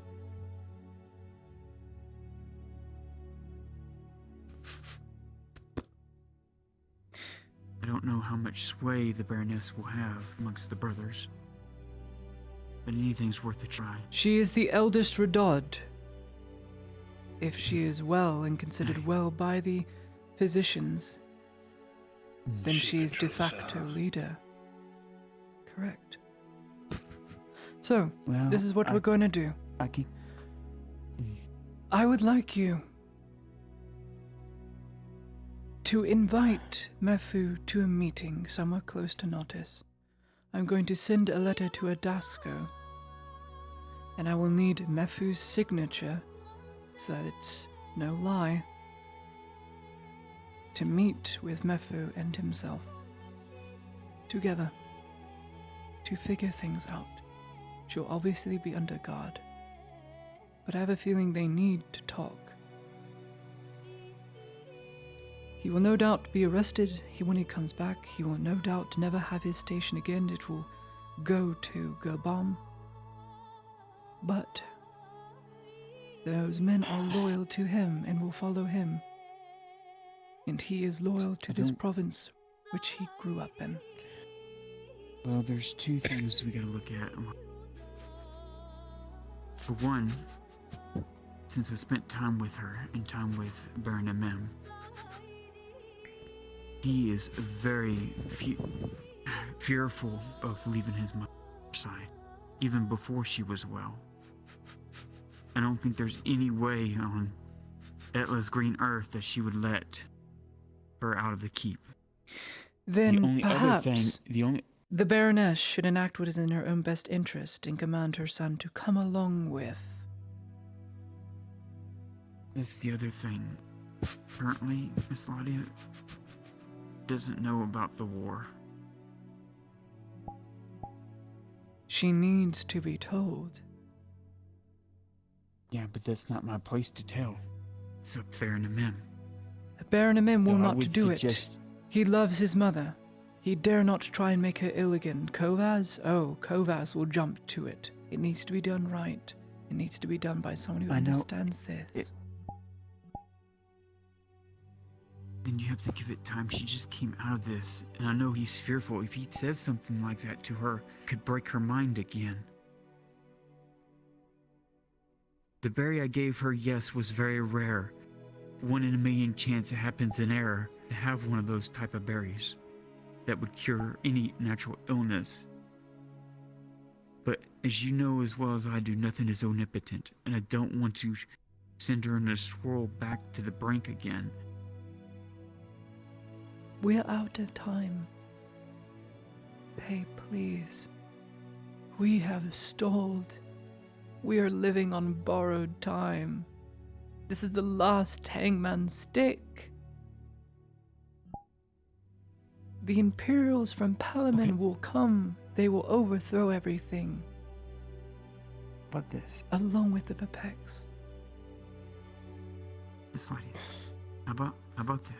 I don't know how much sway the Baroness will have amongst the brothers, but anything's worth a try. She is the eldest Redod. If she is well and considered well by the physicians, then she is de facto leader. Correct. So, Well, this is what we're going to do. I can... I would like you to invite Mefu to a meeting somewhere close to Notis. I'm going to send a letter to Adasco, and I will need Mefu's signature so that it's no lie, to meet with Mefu and himself together to figure things out. She'll obviously be under guard, but I have a feeling they need to talk. He will no doubt be arrested. When he comes back, he will no doubt never have his station again. It will go to Gerbam. But those men are loyal to him and will follow him. And he is loyal to this province which he grew up in. Well, there's two things we gotta look at. For one, since I spent time with her and time with Baron Amem, he is very fearful of leaving his mother's side, even before she was well. I don't think there's any way on Etla's green earth that she would let her out of the keep. Then perhaps the Baroness should enact what is in her own best interest and command her son to come along with. That's the other thing. Currently, Miss Ladia doesn't know about the war. She needs to be told. Yeah, but that's not my place to tell. It's up to Baron Amem. The Baron Amem will Though I not would do suggest- it. He loves his mother. He dare not try and make her ill again. Kovaz? Oh, Kovaz will jump to it. It needs to be done right. It needs to be done by someone who I know understands this. Then you have to give it time. She just came out of this, and I know he's fearful. If he says something like that to her, it could break her mind again. The berry I gave her, yes, was very rare. 1 in a million chance it happens in error to have one of those type of berries that would cure any natural illness. But as you know as well as I do, nothing is omnipotent, and I don't want to send her in a swirl back to the brink again. We're out of time. Hey, please. We have stalled. We are living on borrowed time. This is the last hangman's stick. The Imperials from Palamin will come. They will overthrow everything. About this? Along with the Vipex. Miss Lady, how about this?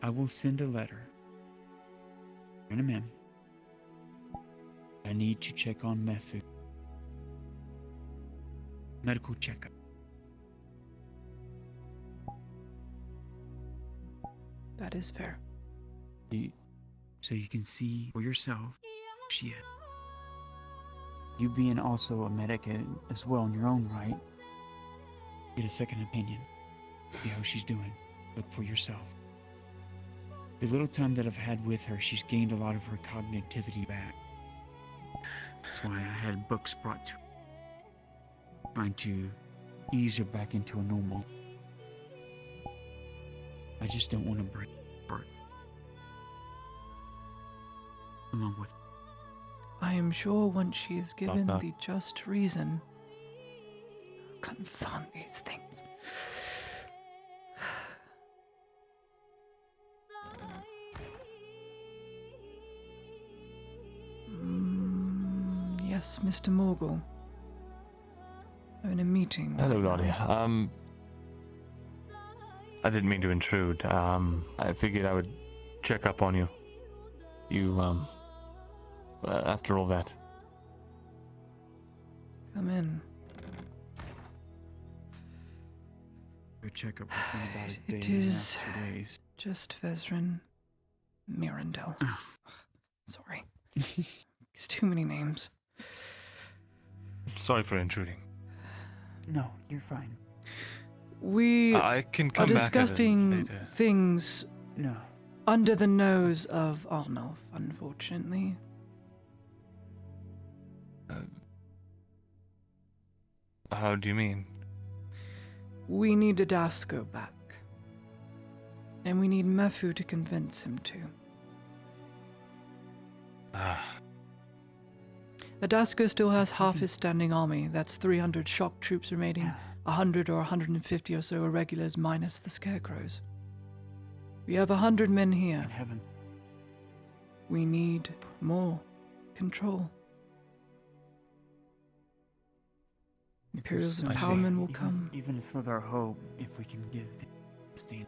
I will send a letter. In a minute. I need to check on Mefu. Medical checkup. That is fair. So you can see for yourself she is. You being also a medic as well in your own right, get a second opinion. See how she's doing. Look for yourself. The little time that I've had with her, she's gained a lot of her cognitivity back. That's why I had books brought to her, trying to ease her back into a normal. I just don't want to break her along with. I am sure once she is given the just reason. Confound these things. Yes, Mr. Morgul. I'm in a meeting. Hello, Lottie. I didn't mean to intrude. I figured I would check up on you. After all that. Come in. Your checkup has been about a day It and a is half, 2 days. just Vezrin Mirandel. Sorry. It's too many names. Sorry for intruding. No, you're fine. We I can come are back at it discussing later. things No. under the nose of Arnulf, unfortunately. How do you mean? We need Adasco back. And we need Mefu to convince him to. Adasco still has half his standing army. That's 300 shock troops remaining, 100 or 150 or so irregulars minus the scarecrows. We have 100 men here. In heaven. We need more control. Imperial's empowerment will come. Even it's with our hope, if we can give the state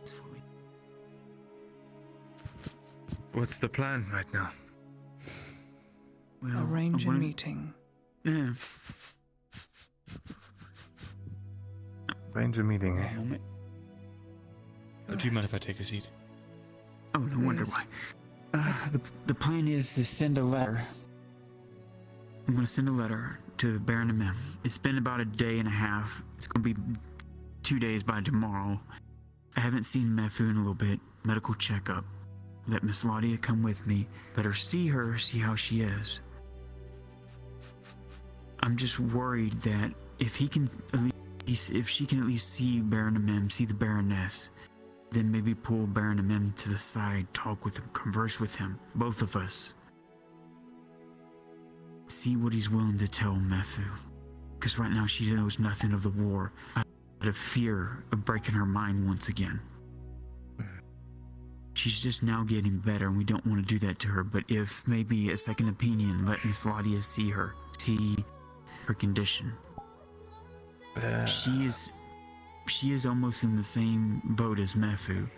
fully. What's the plan right now? Well, Arrange a meeting. Yeah. Arrange a meeting, eh? Do you mind if I take a seat? Oh, no wonder why. The plan is to send a letter. I'm going to send a letter to Baron Amem. It's been about a day and a half. It's going to be 2 days by tomorrow. I haven't seen Mefu in a little bit. Medical checkup. Let Miss Ladia come with me. Let her, see how she is. I'm just worried that if he can if she can at least see Baron Amem, see the Baroness, then maybe pull Baron Amem to the side, talk with him, converse with him, both of us. See what he's willing to tell Mefu. Because right now she knows nothing of the war. Out of fear of breaking her mind once again. She's just now getting better and we don't want to do that to her, but if maybe a second opinion, let Miss Ladia see her her condition. She is almost in the same boat as Mefu.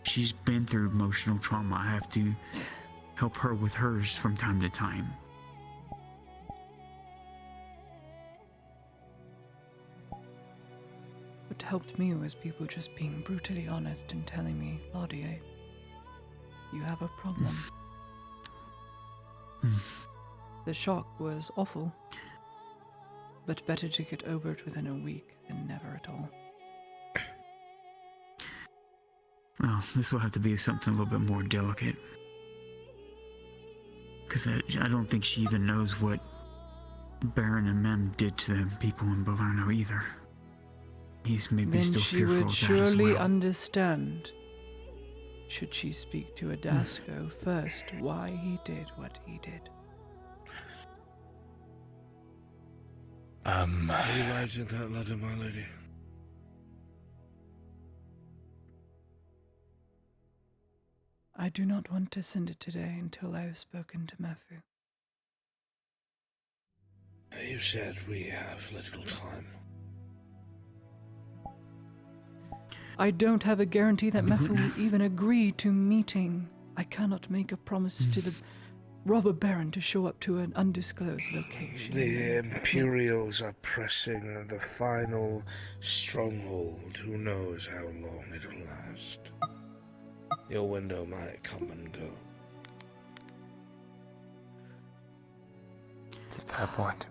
She's been through emotional trauma. I have to help her with hers from time to time. What helped me was people just being brutally honest and telling me, Laudie, you have a problem. The shock was awful, but better to get over it within a week than never at all. Well, this will have to be something a little bit more delicate. Because I don't think she even knows what Baron Amem did to the people in Balerno either. He's maybe Then still she fearful would of that as surely well. understand should she speak to Adasco first why he did what he did. Are you writing that letter, my lady? I do not want to send it today until I have spoken to Mafu. You said we have little time. I don't have a guarantee that Mafu will even agree to meeting. I cannot make a promise to the robber baron to show up to an undisclosed location. The Imperials are pressing the final stronghold. Who knows how long it'll last? Your window might come and go. It's a fair point.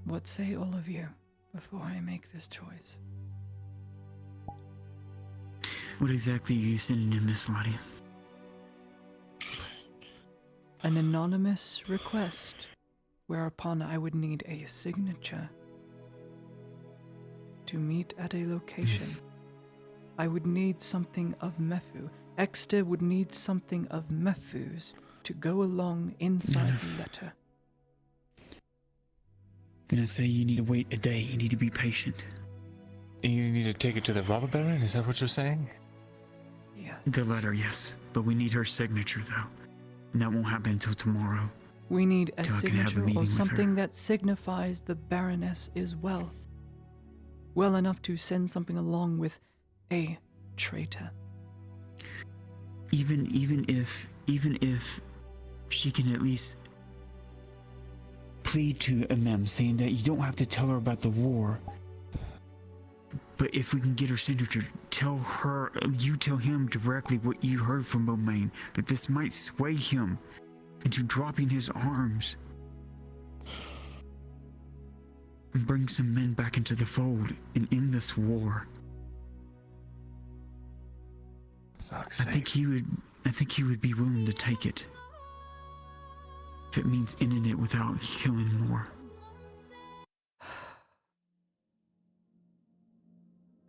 What say all of you before I make this choice? What exactly are you sending in, Miss Lottie? An anonymous request, whereupon I would need a signature to meet at a location. I would need something of Mefu. Exter would need something of Mefu's to go along inside the letter. Then I say you need to wait a day. You need to be patient. You need to take it to the robber baron? Is that what you're saying? Yes. The letter, yes. But we need her signature, though. And that won't happen until tomorrow. We need a till I can have a signature meeting or with something her. that signifies the Baroness is well. Well enough to send something along with a traitor. Even if she can at least plead to Amem, saying that you don't have to tell her about the war. But if we can get her signature, you tell him directly what you heard from Romaine, that this might sway him into dropping his arms and bring some men back into the fold and end this war. I think he would be willing to take it. If it means ending it without killing more.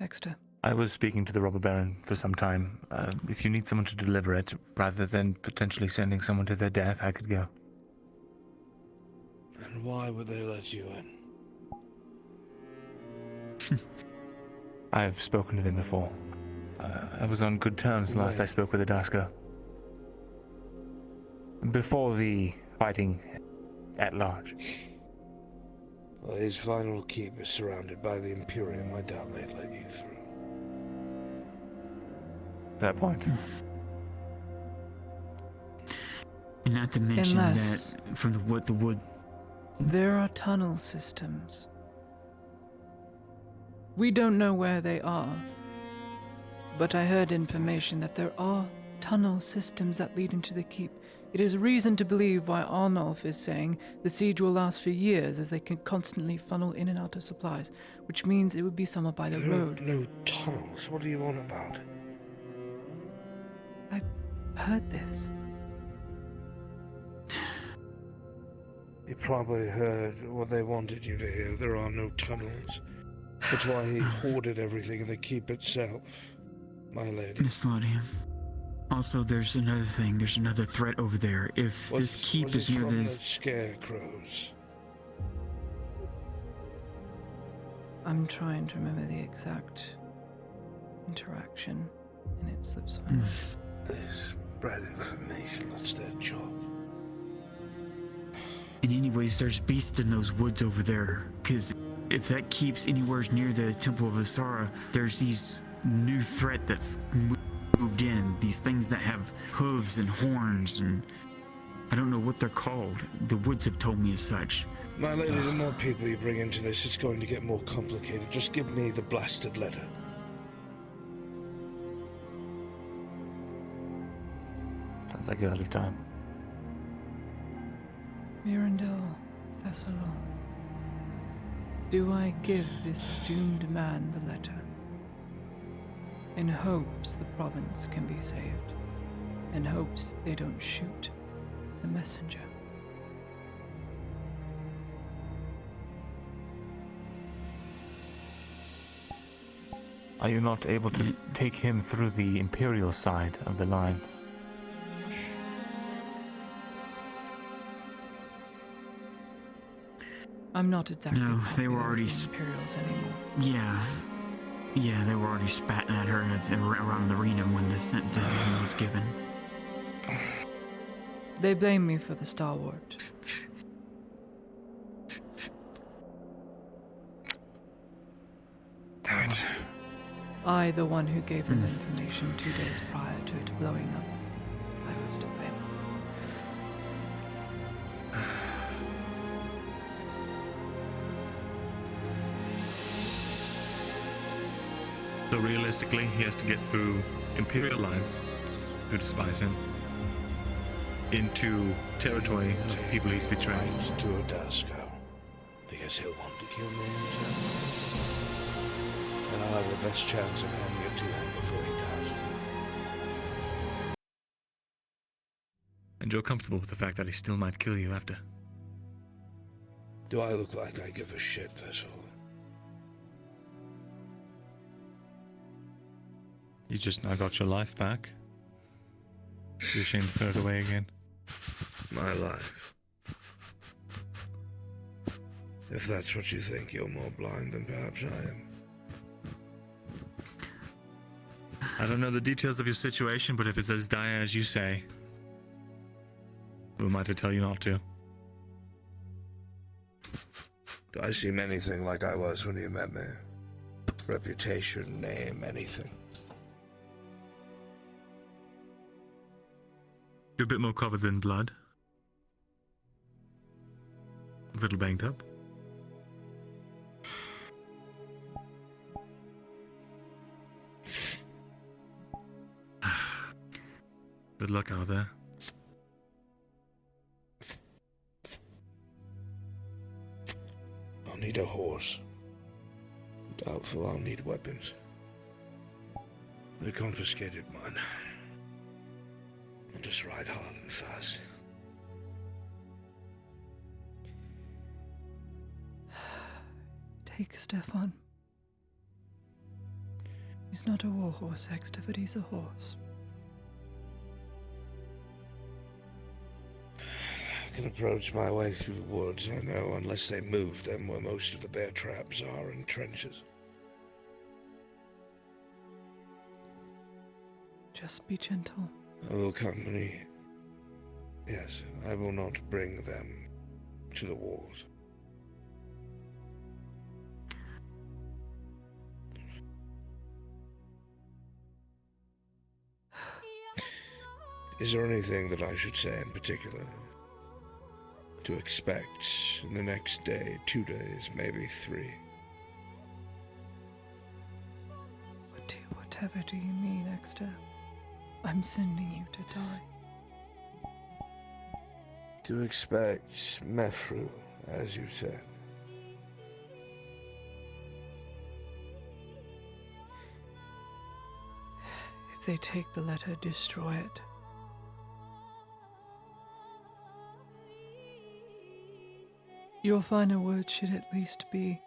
Exter. I was speaking to the robber baron for some time. If you need someone to deliver it, rather than potentially sending someone to their death, I could go. And why would they let you in? I've spoken to them before. I was on good terms last I spoke with Adasco. Before the fighting at large. Well, his final keep is surrounded by the Imperium. I doubt they'd let you through. That point. And not to mention Unless that from the wood. There are tunnel systems. We don't know where they are, but I heard information that there are tunnel systems that lead into the keep. It is reason to believe why Arnulf is saying the siege will last for years, as they can constantly funnel in and out of supplies, which means it would be somewhere by the road. No tunnels. What are you on about? I heard this. You probably heard what they wanted you to hear. There are no tunnels. That's why he hoarded everything in the keep itself, my lady. Miss Lottie. Also, there's another thing. There's another threat over there. If this keep is near from this... the scarecrows. I'm trying to remember the exact interaction, and it slips my mind. They spread information. That's their job. And anyways, there's beasts in those woods over there. Because if that keeps anywhere near the Temple of Asara, there's these new threat that's moved in. These things that have hooves and horns, and I don't know what they're called. The woods have told me as such. My lady, the more people you bring into this, it's going to get more complicated. Just give me the blasted letter. Sounds like you're out of time. Mirandel, Thessalon. Do I give this doomed man the letter? In hopes the province can be saved. In hopes they don't shoot the messenger. Are you not able to take him through the Imperial side of the line? I'm not exactly. No, they were popular already. with the Imperials anymore. Yeah, they were already spatting at her around the arena when the sentence was given. They blame me for the Star Wars. Damn it. I, the one who gave them information 2 days prior to it blowing up. I was to blame. So realistically, he has to get through Imperial lines, who despise him, into territory of people he's betrayed. Right to Odasco, because he'll want to kill me himself. And I'll have the best chance of handing it to him before he does. And you're comfortable with the fact that he still might kill you after? Do I look like I give a shit, Vessel? You just now got your life back. You're ashamed to throw it away again. My life. If that's what you think, you're more blind than perhaps I am. I don't know the details of your situation, but if it's as dire as you say, who am I to tell you not to? Do I seem anything like I was when you met me? Reputation, name, anything? You're a bit more covered than blood. A little banged up. Good luck out there. I'll need a horse. Doubtful I'll need weapons. They confiscated mine. I'll just ride hard and fast. Take Stefan. He's not a warhorse, Exter, but he's a horse. I can approach my way through the woods, I know, unless they move them where most of the bear traps are in trenches. Just be gentle. I will accompany. Yes, I will not bring them to the wars. Is there anything that I should say in particular? To expect in the next day, 2 days, maybe 3? Whatever do you mean, Exter? I'm sending you to die. To expect Mefru, as you said. If they take the letter, destroy it. Your final word should at least be,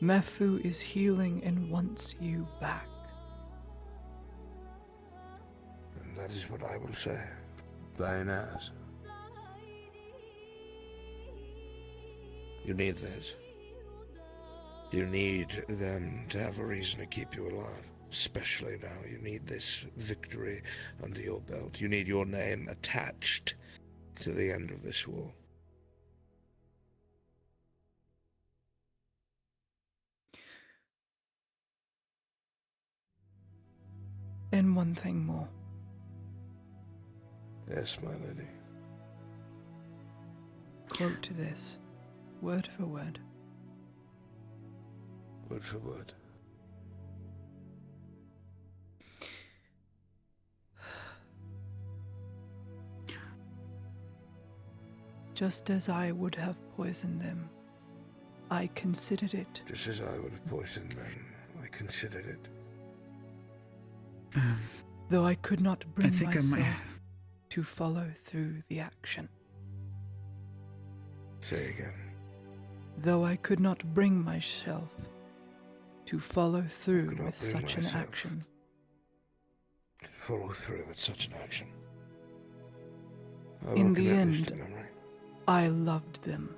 Mefru is healing and wants you back. And that is what I will say. Plain as. You need this. You need them to have a reason to keep you alive. Especially now, you need this victory under your belt. You need your name attached to the end of this war. And one thing more. Yes, my lady. Quote to this, word for word. Word for word. Just as I would have poisoned them, I considered it. Just as I would have poisoned them, I considered it. Though I could not bring I myself might... to follow through the action. Say again. though I could not bring myself to follow through with such an action. Follow through with such an action. I In will the commit this end, to memory. I loved them.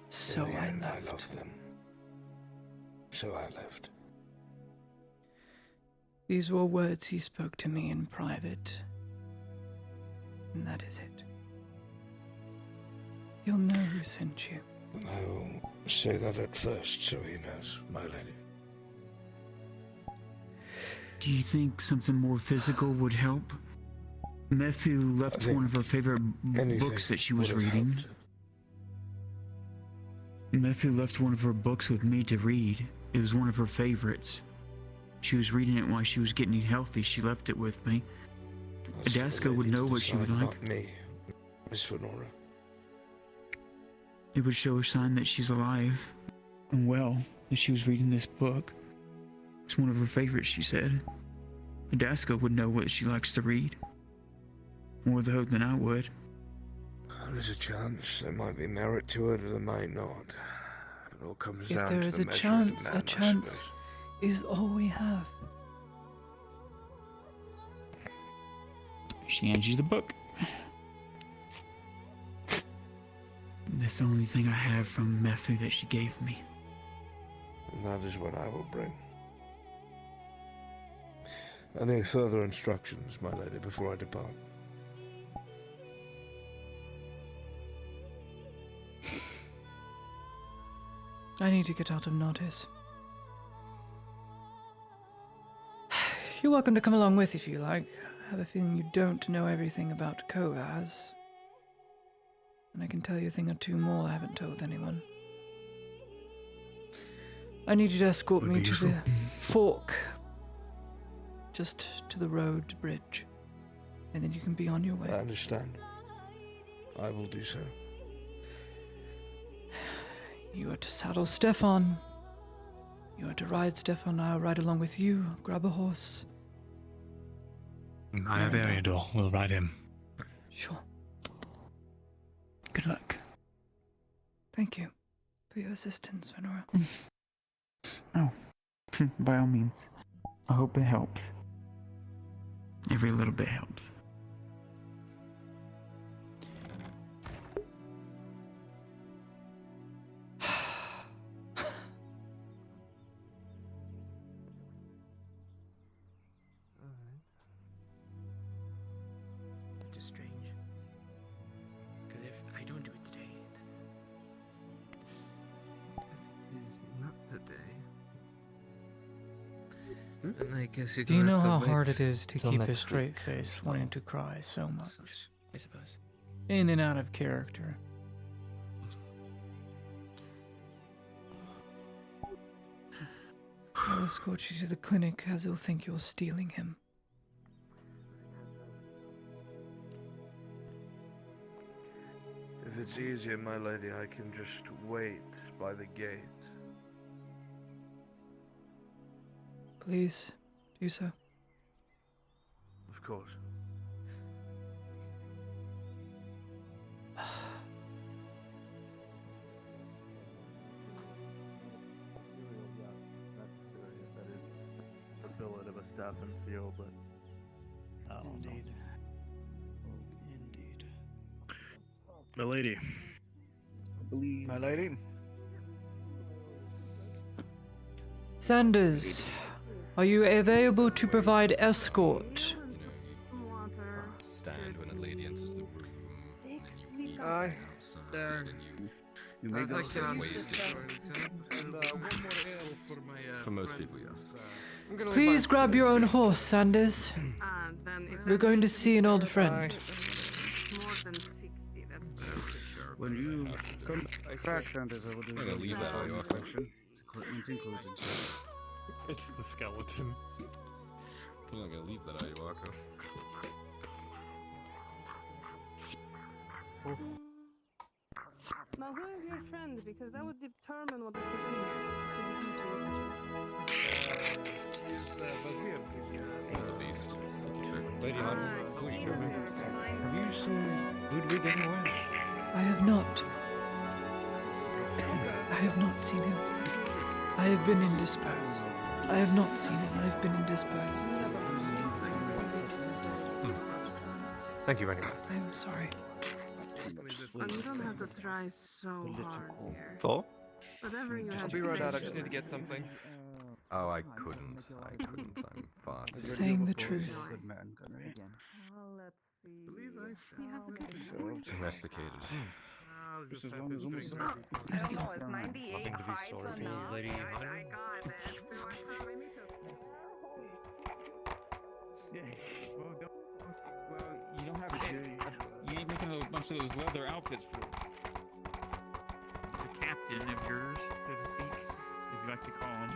So In the I end, left. I loved them. So I left. These were words he spoke to me in private. And that is it. You'll know who sent you. And I will say that at first, so he knows, my lady. Do you think something more physical would help? Matthew left one of her favorite books that she was reading. Matthew left one of her books with me to read. It was one of her favorites. She was reading it while she was getting healthy. She left it with me. Adaska would know what she would like. Not me, Miss Fenora. It would show a sign that she's alive and well, that she was reading this book. It's one of her favorites, she said. Adaska would know what she likes to read. More though than I would. There's a chance there might be merit to it, or there might not. It all comes If down there to is the a measure chance, of man, a chance is all we have. She hands you the book. That's the only thing I have from Matthew that she gave me. And that is what I will bring. Any further instructions, my lady, before I depart? I need to get out of Nardis. You're welcome to come along with if you like. I have a feeling you don't know everything about Kovaz. And I can tell you a thing or two more I haven't told anyone. I need you to escort Would me be to useful. the fork. Just to the road bridge. And then you can be on your way. I understand. I will do so. You are to saddle Stefan. You are to ride Stefan. I'll ride along with you. Grab a horse. I have Ariador. We'll ride him. Sure. Good luck. Thank you for your assistance, Fenora. Oh, by all means. I hope it helps. Every little bit helps. That is strange. Because if I don't do it today, It is not the day. And I guess you're Do you gonna know have how to hard wait it is to till keep a next straight week. face wanting to cry so much? I suppose. In and out of character. I'll escort you to the clinic as they'll think you're stealing him. If it's easier, my lady, I can just wait by the gate. Please, do so. Of course. A billet of a staff and seal, but I don't know. Indeed. My lady. I believe. My lady? Sanders, are you available to provide escort? Stand when a lady enters the room. Aye. There. You may go For most people, yes. Please grab your own horse, Sanders. We're going to see an old friend. When you come back, Sanders, I will do I'm gonna leave that on your function. Equipment included. It's the skeleton. I'm not gonna leave that Ayahuasca. Now, who is your friend? Because that would determine what the decision The beast. Lady, have you seen Ludwig anywhere? I have not. have not seen him. I have been indisposed. I have not seen him. I have been indisposed. Thank you anyway. I am sorry. Well, you don't have to try so hard here. For? Whatever you I'll had be to right say out. I should just need to let get you something. know. Oh, I couldn't. I'm far too Saying the truth. domesticated. That is all. Nothing to be sorry for, Lady Hunter. Well, you don't have to. You ain't making a bunch of those leather outfits for the captain of yours, so to speak, as you like to call him.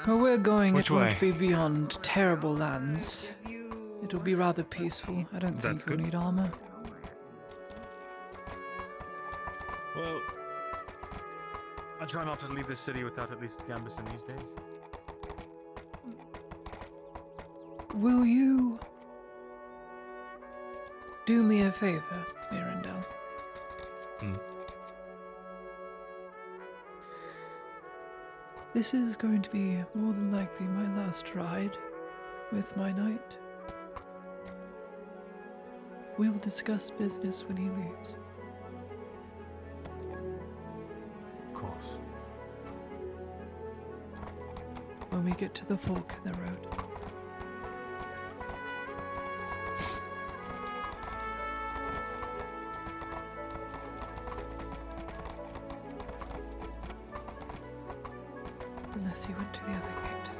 Where we're going, Which it won't way? be beyond terrible lands. It'll be rather peaceful. I don't That's think we'll good. need armor. Well, I try not to leave the city without at least gambusing these days. Will you do me a favor, Mirandel? This is going to be more than likely my last ride with my knight. We will discuss business when he leaves. Of course. When we get to the fork in the road. Unless he went to the other gate.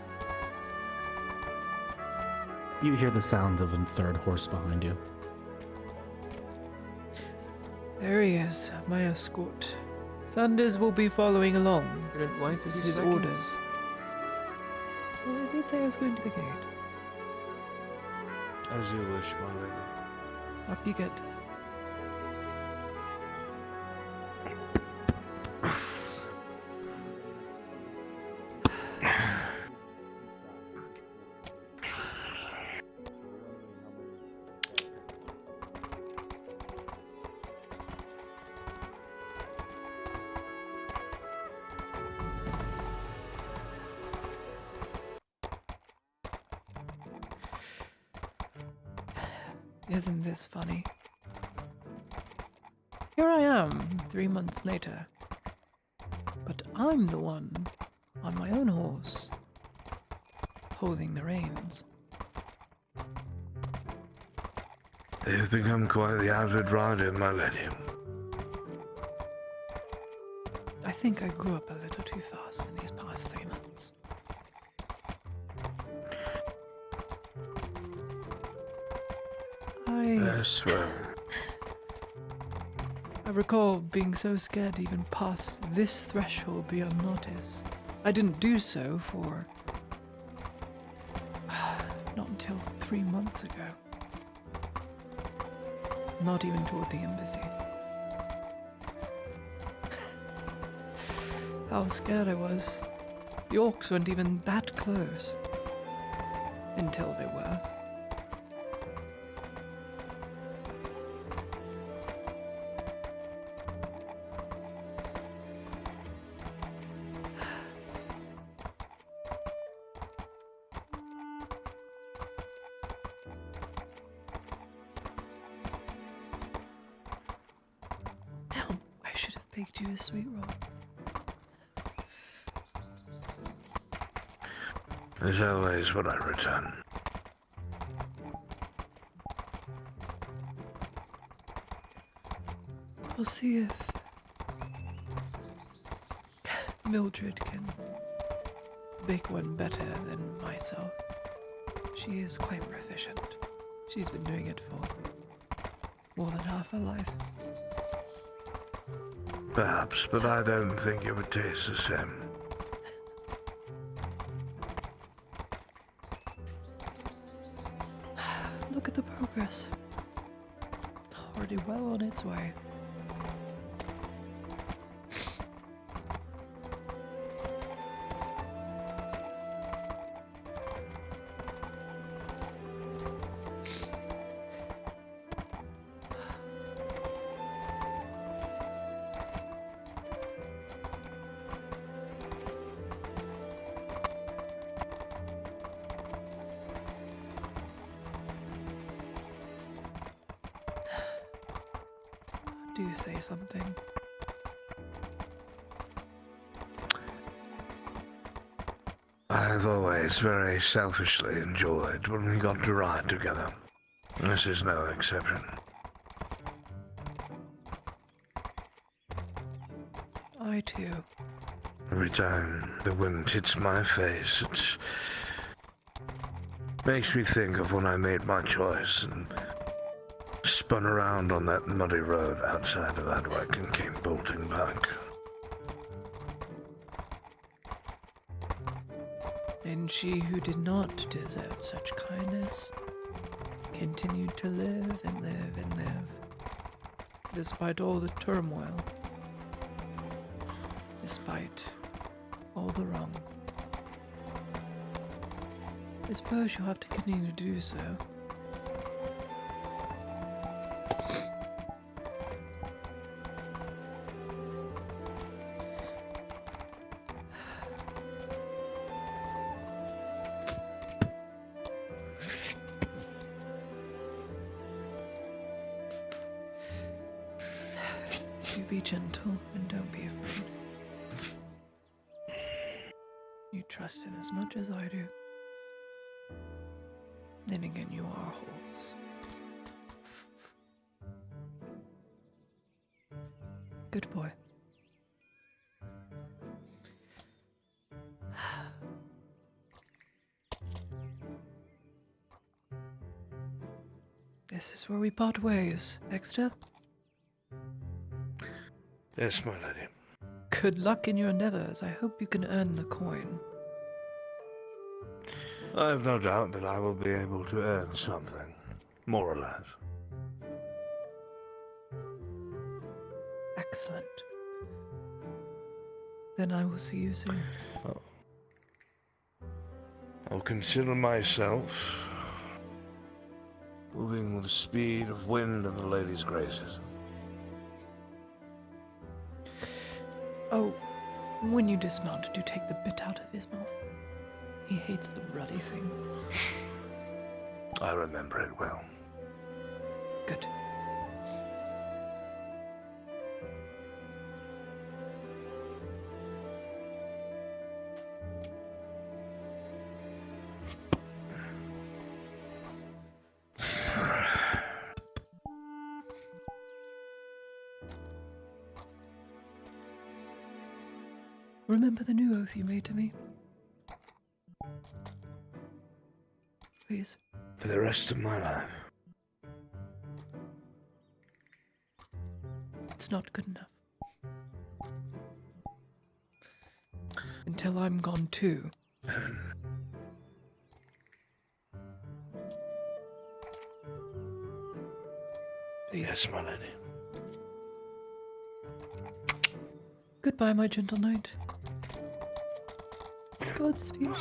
You hear the sound of a third horse behind you. There he is, my escort. Sanders will be following along. This is his orders. Well, I did say I was going to the gate. As you wish, my lady. Up you get. Isn't this funny? Here I am, 3 months later. But I'm the one on my own horse, holding the reins. You've become quite the avid rider, my lady. I think I grew up a little too fast in these past 3 months. Yes, well. I recall being so scared to even pass this threshold beyond notice. I didn't do so for not until 3 months ago. Not even toward the embassy. How scared I was. The orcs weren't even that close. Until they were. Damn, I should have baked you a sweet roll. As always, when I return. We'll see if Mildred can bake one better than myself. She is quite proficient. She's been doing it for more than half her life. Perhaps, but I don't think it would taste the same. Look at the progress. Already well on its way. Do say something. I've always very selfishly enjoyed when we got to ride together. This is no exception. I too. Every time the wind hits my face, it makes me think of when I made my choice and spun around on that muddy road outside of Adwick and came bolting back. And she who did not deserve such kindness continued to live and live and live, despite all the turmoil, despite all the wrong. I suppose you'll have to continue to do so. You be gentle and don't be afraid. You trust in as much as I do. Then again, you are a horse. Good boy. This is where we part ways, Exeter. Yes, my lady. Good luck in your endeavors. I hope you can earn the coin. I have no doubt that I will be able to earn something, more or less. Excellent. Then I will see you soon. I'll consider myself moving with the speed of wind and the lady's graces. Oh, when you dismount, do take the bit out of his mouth. He hates the ruddy thing. I remember it well. Good. Remember the new oath you made to me? Please. For the rest of my life. It's not good enough. Until I'm gone too. Please. Yes, my lady. Goodbye, my gentle knight. Godspeed.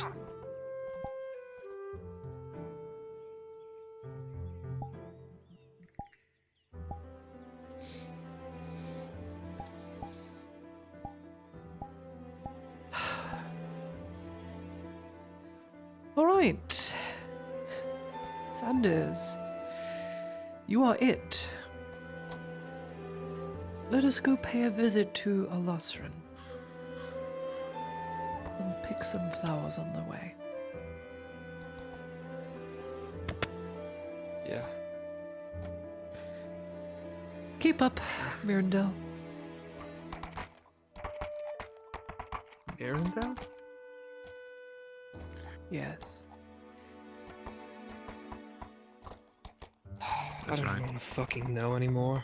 All right. Sanders, you are it. Let us go pay a visit to Alosran. And pick some flowers on the way. Yeah. Keep up, Mirandel. Arendelle? Yes. I don't want to fucking know anymore.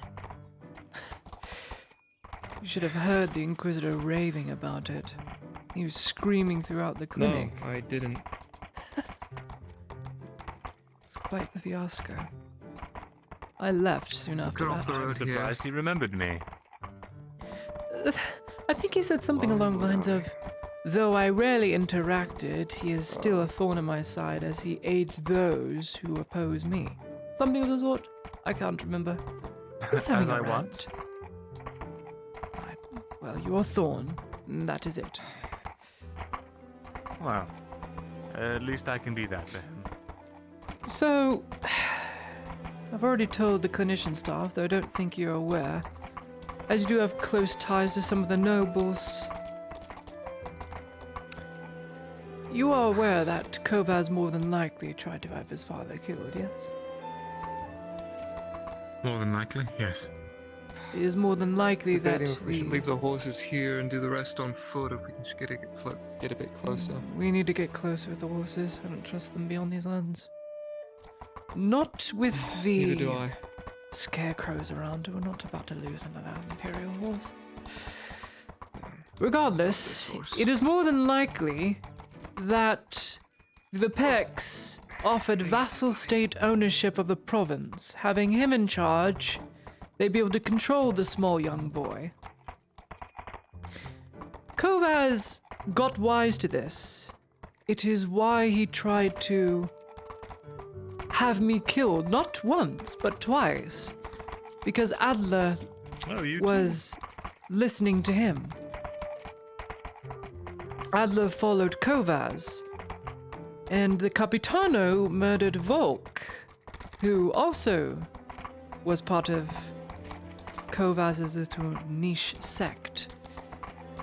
You should have heard the Inquisitor raving about it. He was screaming throughout the clinic. No, I didn't. It's quite the fiasco. I left soon after that. I'm surprised he remembered me. I think he said something along the lines of, though I rarely interacted, he is still a thorn in my side as he aids those who oppose me. Something of the sort. I can't remember. Who's having As a I rant? Well, you're a thorn. And that is it. Well, at least I can be that for him. So, I've already told the clinician staff, though I don't think you're aware, as you do have close ties to some of the nobles, you are aware that Kovaz more than likely tried to have his father killed, yes? More than likely, yes. It is more than likely Debating that if we should leave the horses here and do the rest on foot, or if we can just get a bit closer. We need to get closer with the horses. I don't trust them beyond these lands. Not with the Neither do I. scarecrows around. We're not about to lose another Imperial horse. Regardless, it is more than likely that the Pex offered vassal state ownership of the province. Having him in charge, they'd be able to control the small young boy. Kovaz got wise to this. It is why he tried to have me killed, not once, but twice. Because Adler was listening to him. Adler followed Kovaz, and the Capitano murdered Volk, who also was part of Kovaz's little niche sect.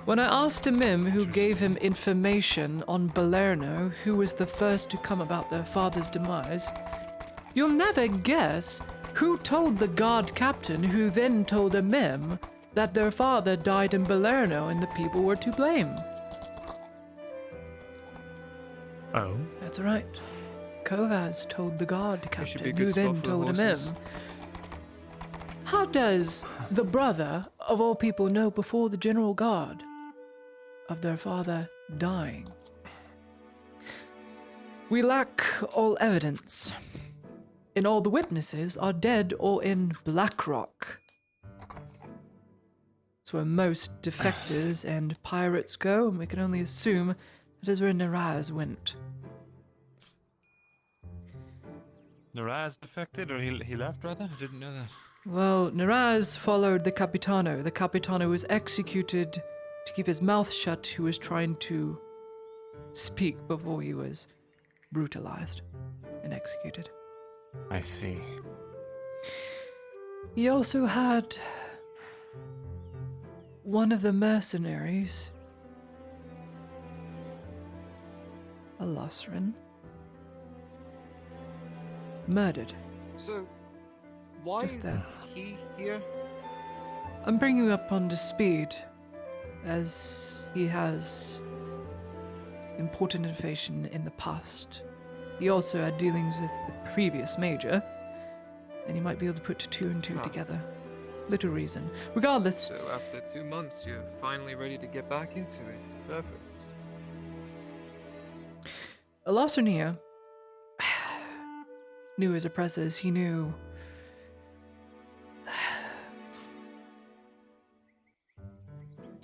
When I asked Amim, who gave him information on Balerno, who was the first to come about their father's demise, you'll never guess who told the guard captain, who then told Amim that their father died in Balerno and the people were to blame. Oh? That's right. Kovaz told the guard should be captain, a good who spot then for the told horses. Amim. How does the brother of all people know before the general guard of their father dying? We lack all evidence, and all the witnesses are dead or in Blackrock. It's where most defectors and pirates go, and we can only assume that is where Naraz went. Naraz defected, or he left, rather? I didn't know that. Well, Naraz followed the Capitano. The Capitano was executed to keep his mouth shut, who was trying to speak before he was brutalized and executed. I see. He also had one of the mercenaries, a Lusran, murdered. So, why Just is there. he here? I'm bringing you up onto speed, as he has important information in the past. He also had dealings with the previous major, and he might be able to put two and two together. Little reason. Regardless, So after 2 months, you're finally ready to get back into it. Perfect. Lasern here knew his oppressors. He knew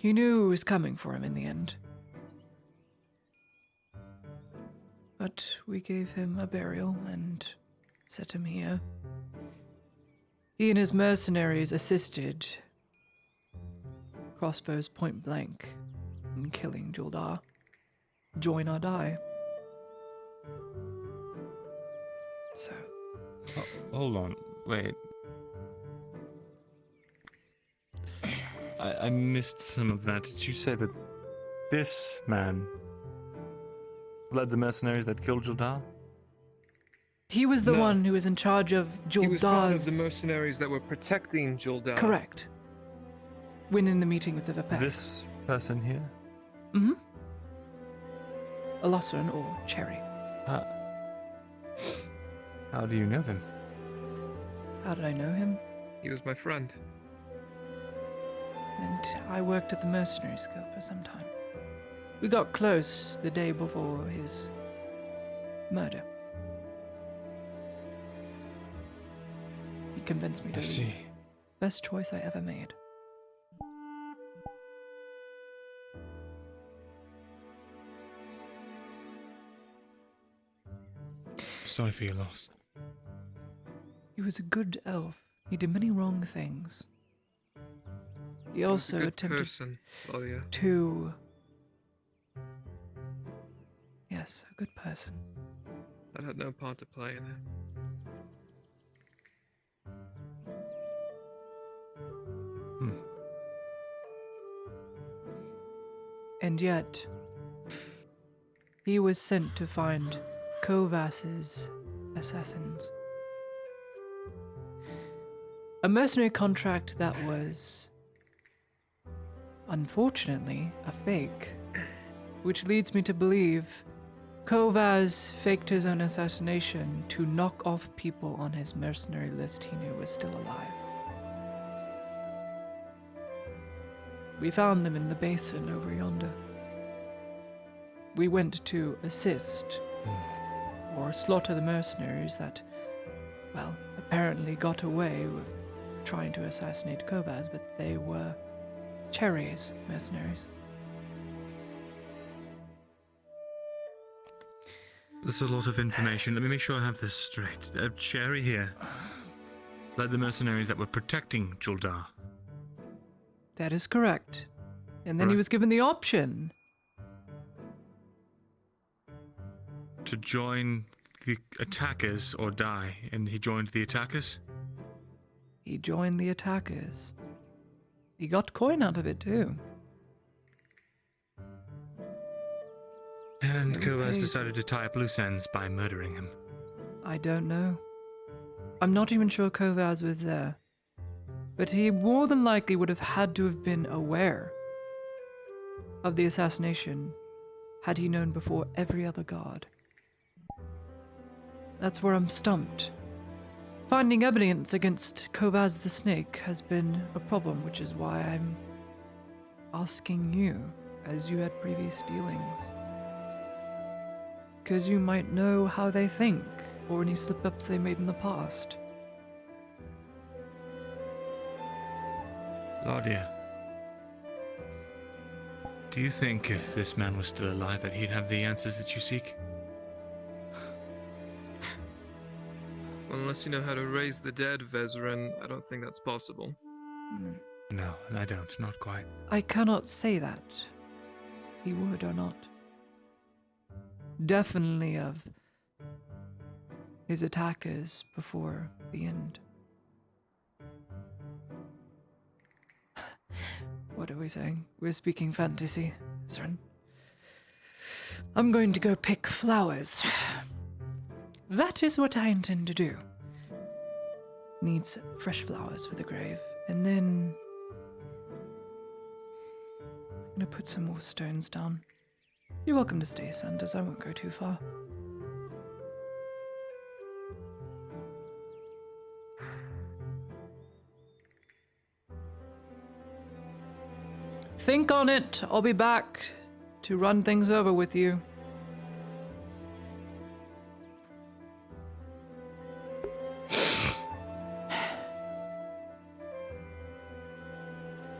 who was coming for him in the end. But we gave him a burial and set him here. He and his mercenaries assisted crossbows point blank in killing Juldar. Join or die. So. Hold on, wait. I missed some of that. Did you say that this man led the mercenaries that killed Juldar? He was the No. one who was in charge of Juldar's... He was part of the mercenaries that were protecting Juldar. Correct. When in the meeting with the Vapex. This person here? Mm-hmm. A Lusran or Cherry. How do you know them? How did I know him? He was my friend. And I worked at the Mercenaries Guild for some time. We got close the day before his murder. He convinced me to I leave. see. Best choice I ever made. Sorry for your loss. He was a good elf. He did many wrong things. He also a good attempted person. Oh yeah. to... Yes, a good person. That had no part to play in it. And yet, he was sent to find Kovas's assassins. A mercenary contract that was, unfortunately, a fake, which leads me to believe Kovas faked his own assassination to knock off people on his mercenary list he knew was still alive. We found them in the basin over yonder. We went to assist or slaughter the mercenaries that, well, apparently got away with trying to assassinate Kovas, but they were Cherry's mercenaries. That's a lot of information. Let me make sure I have this straight. Cherry here led the mercenaries that were protecting Juldar. That is correct. And then he was given the option To join the attackers or die, and he joined the attackers? He joined the attackers. He got coin out of it too. And Very Kovas paid. decided to tie up loose ends by murdering him. I don't know. I'm not even sure Kovas was there. But he more than likely would have had to have been aware of the assassination had he known before every other guard. That's where I'm stumped. Finding evidence against Kovas the Snake has been a problem, which is why I'm asking you, as you had previous dealings. Because you might know how they think, or any slip-ups they made in the past. Laudia, do you think if this man was still alive that he'd have the answers that you seek? Well, unless you know how to raise the dead, Vezran, I don't think that's possible. No, I don't. Not quite. I cannot say that. He would or not. Definitely of his attackers before the end. What are we saying? We're speaking fantasy, Ezran. I'm going to go pick flowers. That is what I intend to do. Needs fresh flowers for the grave. And then I'm gonna put some more stones down. You're welcome to stay, Sanders. I won't go too far. Think on it. I'll be back to run things over with you.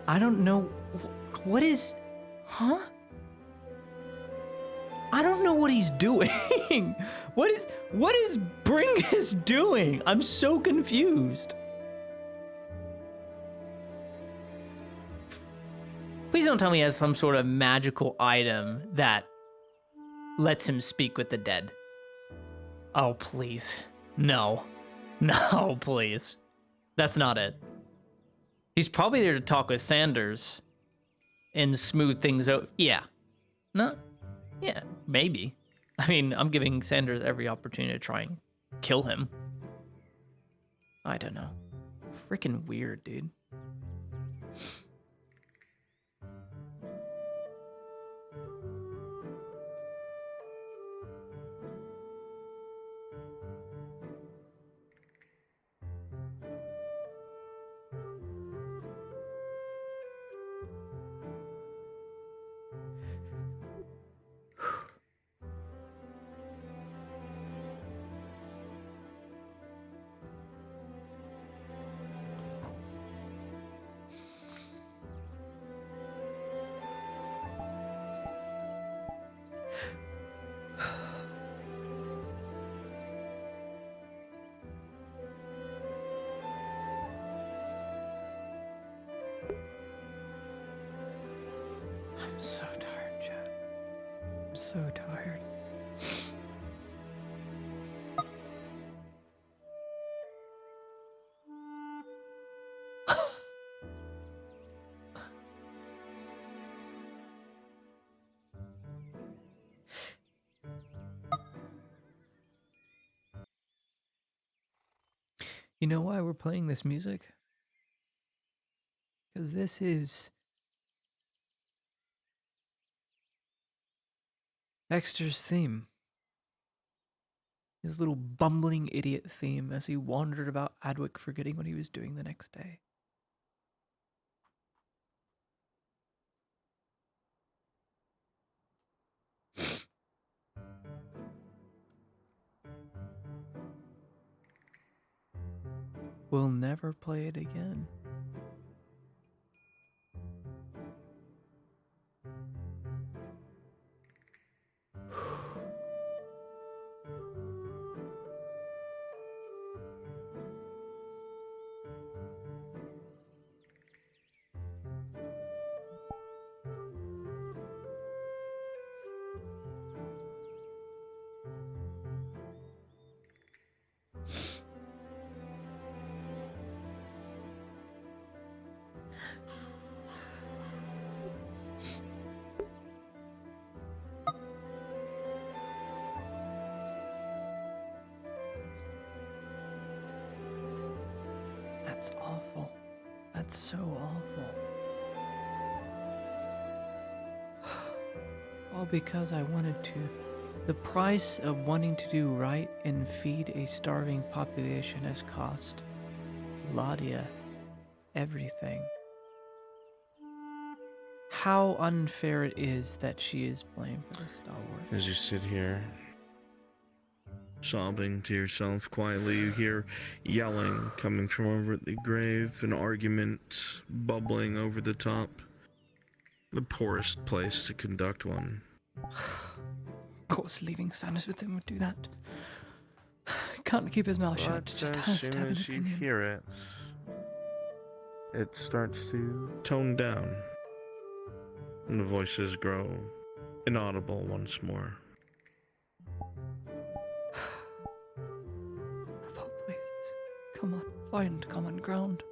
I don't know. What is. Huh? I don't know what he's doing. What is Bringus doing? I'm so confused. Please don't tell me he has some sort of magical item that lets him speak with the dead. Oh, please. No. No, please. That's not it. He's probably there to talk with Sanders and smooth things out. Yeah. No? Yeah, maybe. I mean, I'm giving Sanders every opportunity to try and kill him. I don't know. Freaking weird, dude. I'm so tired, Chad. I'm so tired. You know why we're playing this music? Because this is Exter's theme. His little bumbling idiot theme as he wandered about Adwick, forgetting what he was doing the next day. We'll never play it again. That's awful. That's so awful. All because I wanted to. The price of wanting to do right and feed a starving population has cost Ladia everything. How unfair it is that she is blamed for the stalwart. As you sit here, sobbing to yourself quietly, you hear yelling coming from over at the grave, an argument bubbling over the top. The poorest place to conduct one. Of course, leaving Sanders with him would do that. Can't keep his mouth shut. Just has to have an As you opinion. hear it, it starts to tone down, and the voices grow inaudible once more. Of all places. Come on, find common ground.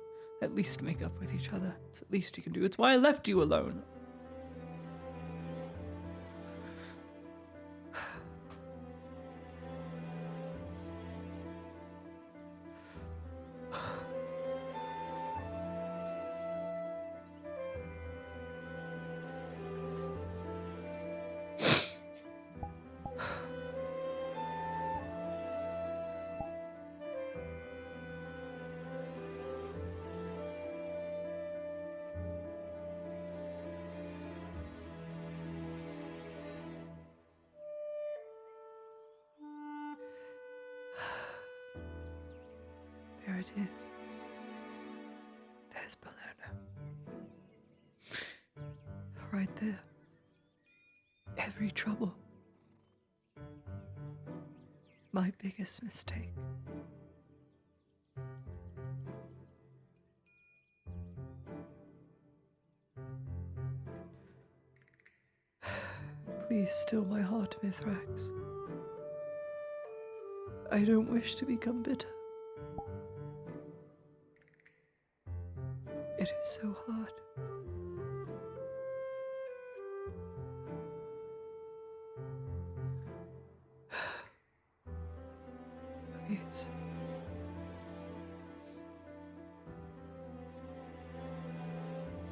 At least make up with each other. It's the least you can do. It's why I left you alone. There it is. There's Palermo. Right there. Every trouble. My biggest mistake. Please still my heart, Mithrax. I don't wish to become bitter. It is so hard. Please.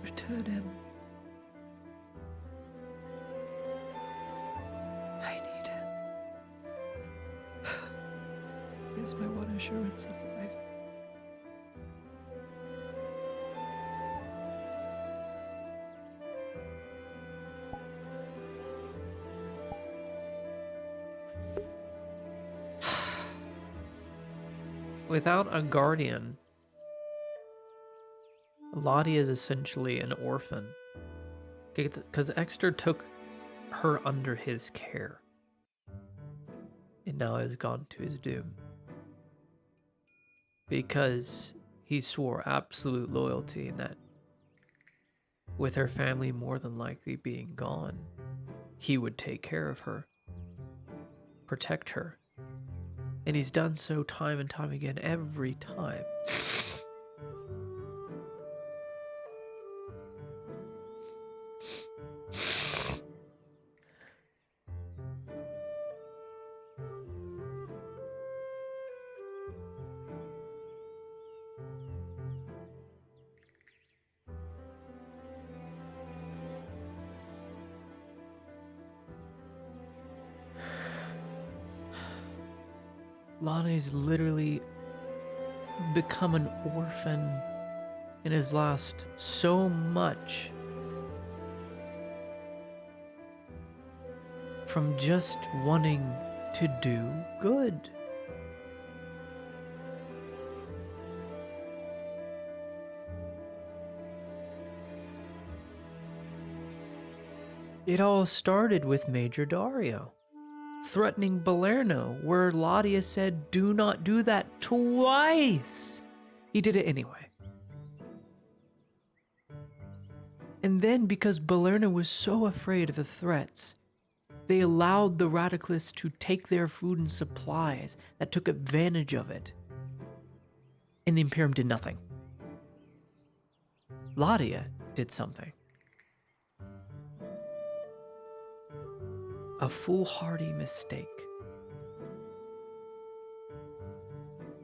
Return him. I need him. He is my one assurance of life. Without a guardian, Lottie is essentially an orphan. Because Exter took her under his care. And now has gone to his doom. Because he swore absolute loyalty in that, with her family more than likely being gone, he would take care of her, protect her. And he's done so time and time again, every time. Lonnie's literally become an orphan and has lost so much from just wanting to do good. It all started with Major Dario threatening Balerno, where Ladia said, "Do not do that," twice. He did it anyway. And then, because Balerno was so afraid of the threats, they allowed the radicalists to take their food and supplies that took advantage of it. And the Imperium did nothing. Ladia did something. A foolhardy mistake.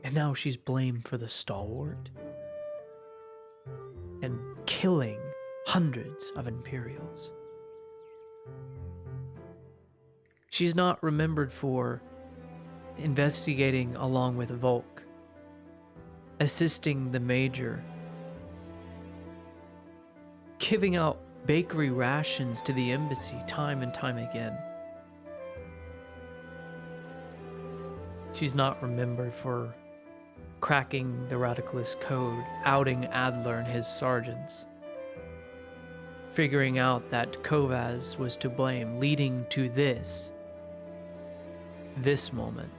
And now she's blamed for the stalwart and killing hundreds of Imperials. She's not remembered for investigating along with Volk, assisting the Major, giving out bakery rations to the embassy time and time again. She's not remembered for cracking the radicalist code, outing Adler and his sergeants, figuring out that Kovaz was to blame, leading to this moment.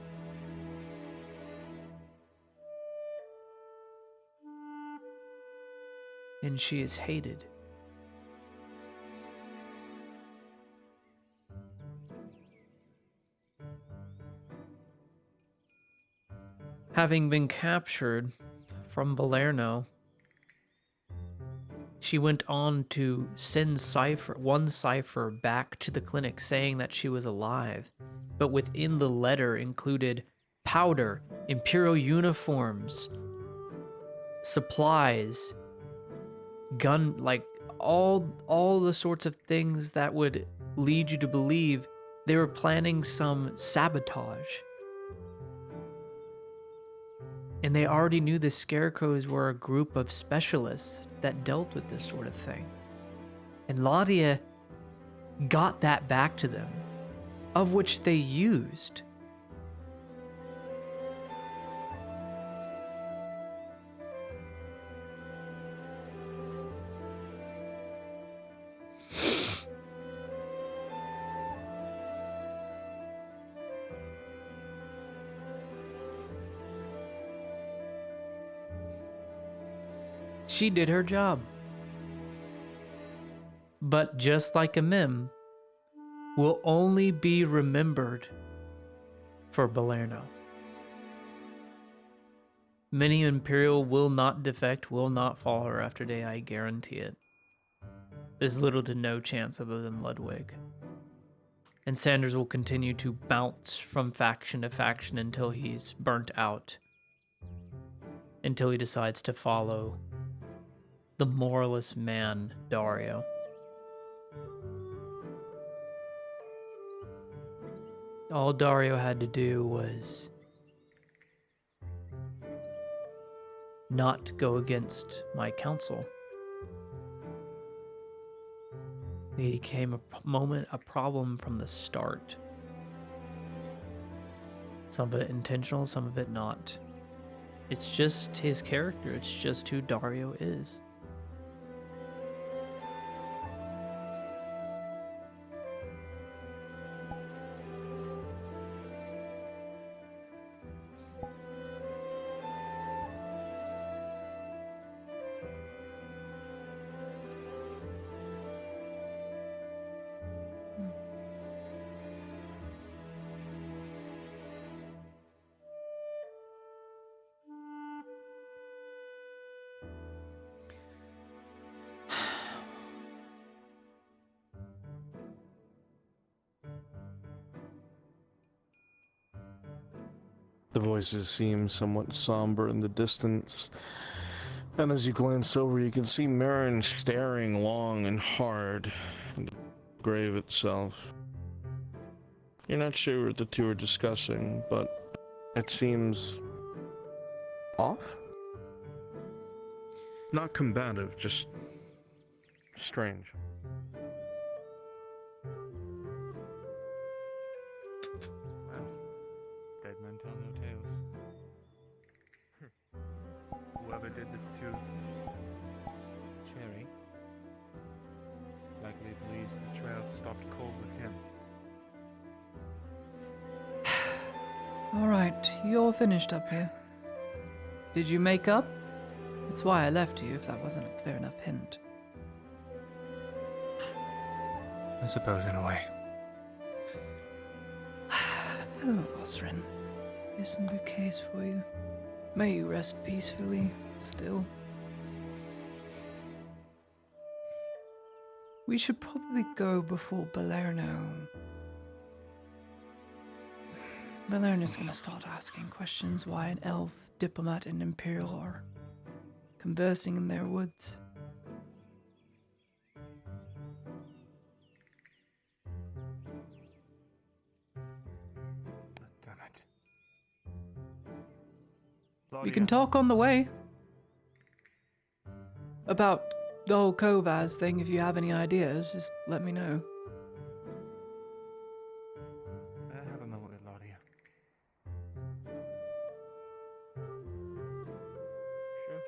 And she is hated. Having been captured from Balerno, she went on to send one cipher back to the clinic saying that she was alive, but within the letter included powder, Imperial uniforms, supplies, gun, like all the sorts of things that would lead you to believe they were planning some sabotage. And they already knew the Scarecrows were a group of specialists that dealt with this sort of thing. And Ladia got that back to them, of which they used. She did her job. But just like a Mim, will only be remembered for Balerno. Many Imperial will not defect, will not follow her after day, I guarantee it. There's little to no chance other than Ludwig. And Sanders will continue to bounce from faction to faction until he's burnt out. Until he decides to follow the moralist man, Dario. All Dario had to do was not go against my counsel. It became a problem from the start. Some of it intentional, some of it not. It's just his character, it's just who Dario is. The voices seem somewhat somber in the distance, and as you glance over, you can see Marin staring long and hard at the grave itself. You're not sure what the two are discussing, but It seems off? Not combative, just strange. Well, dead men tell no tales. Whoever did this to Cherry likely believes the trail stopped cold with him. All right, you're finished up here. Did you make up? That's why I left you, if that wasn't a clear enough hint. I suppose, in a way. Hello, Osrin. Here's some bouquets for you. May you rest peacefully, still. We should probably go before Balerno. Balerno's gonna start asking questions why an elf, diplomat, and imperial are conversing in their woods. Damn it. We can talk on the way. About the whole Kovaz thing, if you have any ideas, just let me know. I have a moment with Claudia. Sure.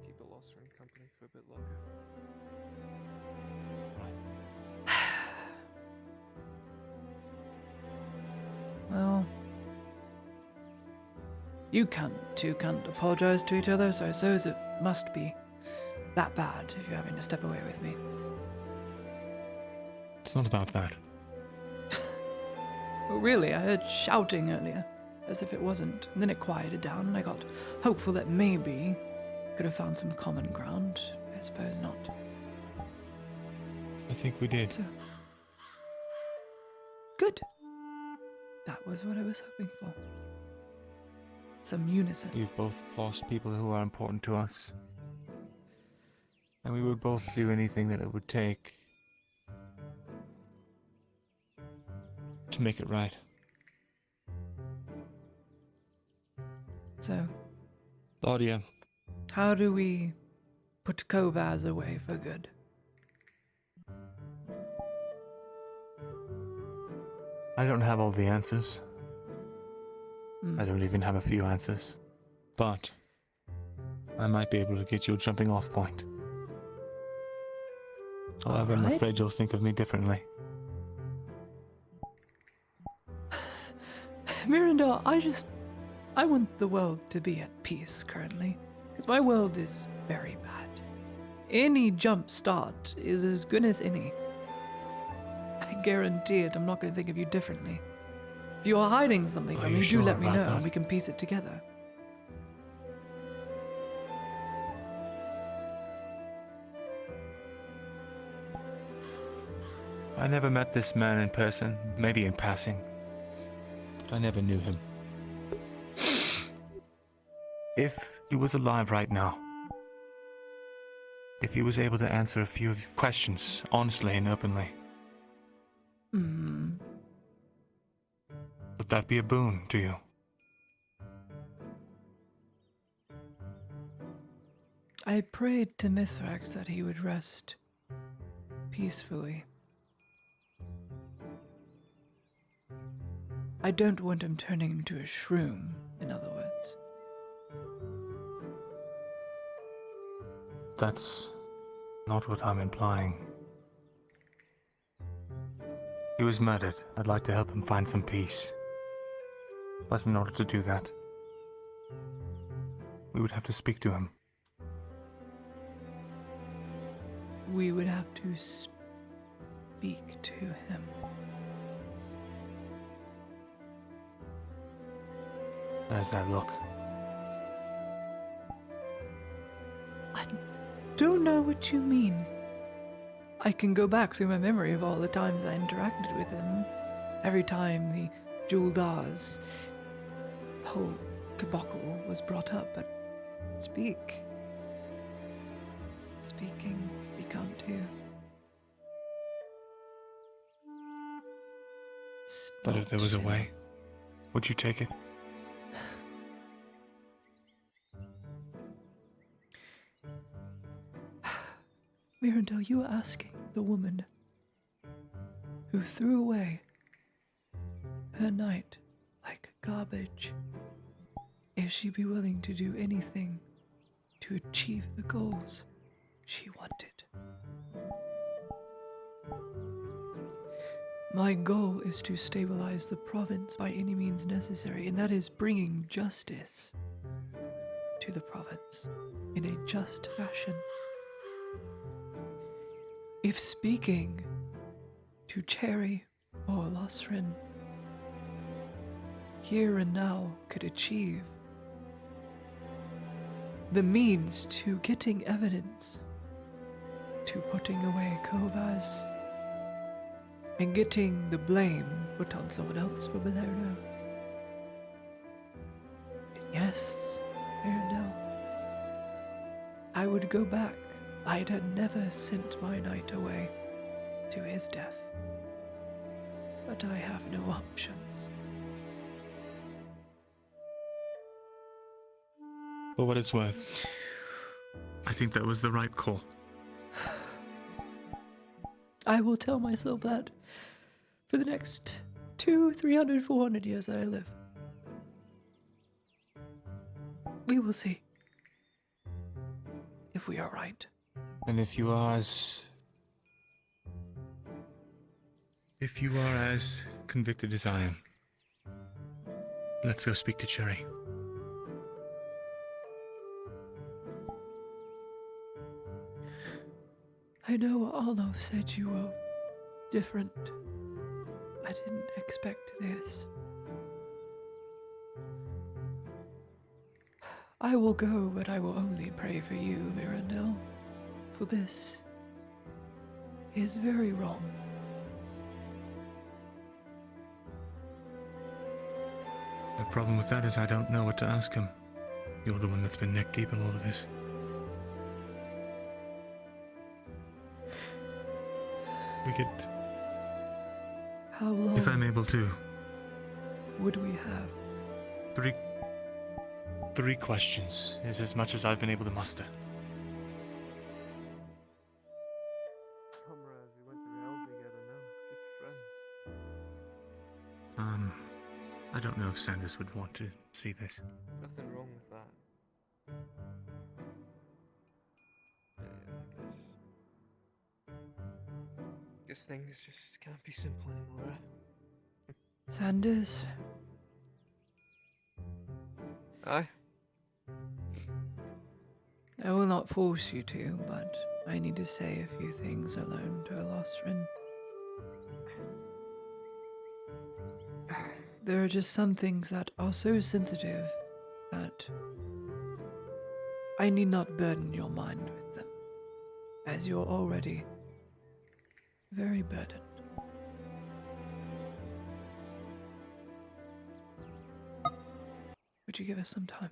Keep a lost friend company for a bit longer. Well, you two can't apologize to each other, so I suppose it must be that bad if you're having to step away with me. It's not about that. Well, really, I heard shouting earlier, as if it wasn't, and then it quieted down, and I got hopeful that maybe could have found some common ground. I suppose not. I think we did. So, good. That was what I was hoping for. Some unison. We've both lost people who are important to us. And we would both do anything that it would take to make it right. So, Claudia, how do we put Kovaz away for good? I don't have all the answers. I don't even have a few answers. But I might be able to get you a jumping off point. However, I'm Alright. afraid you'll think of me differently. Miranda, I want the world to be at peace currently, because my world is very bad. Any jump start is as good as any. I guarantee it, I'm not going to think of you differently. If you are hiding something Are from you me, do sure let me about know that? and we can piece it together. I never met this man in person, maybe in passing. But I never knew him. If he was alive right now, if he was able to answer a few of your questions honestly and openly, would that be a boon to you? I prayed to Mithrax that he would rest peacefully. I don't want him turning into a shroom, in other words. That's not what I'm implying. He was murdered. I'd like to help him find some peace. But in order to do that, we would have to speak to him. We would have to speak to him. How's that look? I don't know what you mean. I can go back through my memory of all the times I interacted with him. Every time the Juldars whole debacle was brought up, but speaking we can't do. It's But if there was a way, would you take it? Mirandel, you are asking the woman who threw away her night like garbage if she be willing to do anything to achieve the goals she wanted. My goal is to stabilize the province by any means necessary, and that is bringing justice to the province in a just fashion. If speaking to Cherry or Losrin here and now could achieve the means to getting evidence, to putting away Kovas, and getting the blame put on someone else for Belerno. Yes, Mirandel, I would go back. I'd had never sent my knight away to his death. But I have no options. For what it's worth, I think that was the right call. I will tell myself that for the next 200, 300, 400 years that I live. We will see if we are right. And if you are as convicted as I am, let's go speak to Cherry. I know Arlov said you were different. I didn't expect this. I will go, but I will only pray for you, Mirandel. For this is very wrong. The problem with that is I don't know what to ask him. You're the one that's been neck deep in all of this. We could... How long If I'm able to... would we have? Three questions is as much as I've been able to muster. Comrades, we went through hell together, no? Just friends. I don't know if Sanders would want to see this. Nothing wrong with that. I guess things just can't be simple anymore. Sanders? Aye? I will not force you to, but I need to say a few things alone to Losrin. There are just some things that are so sensitive that I need not burden your mind with them, as you're already very burdened. Would you give us some time?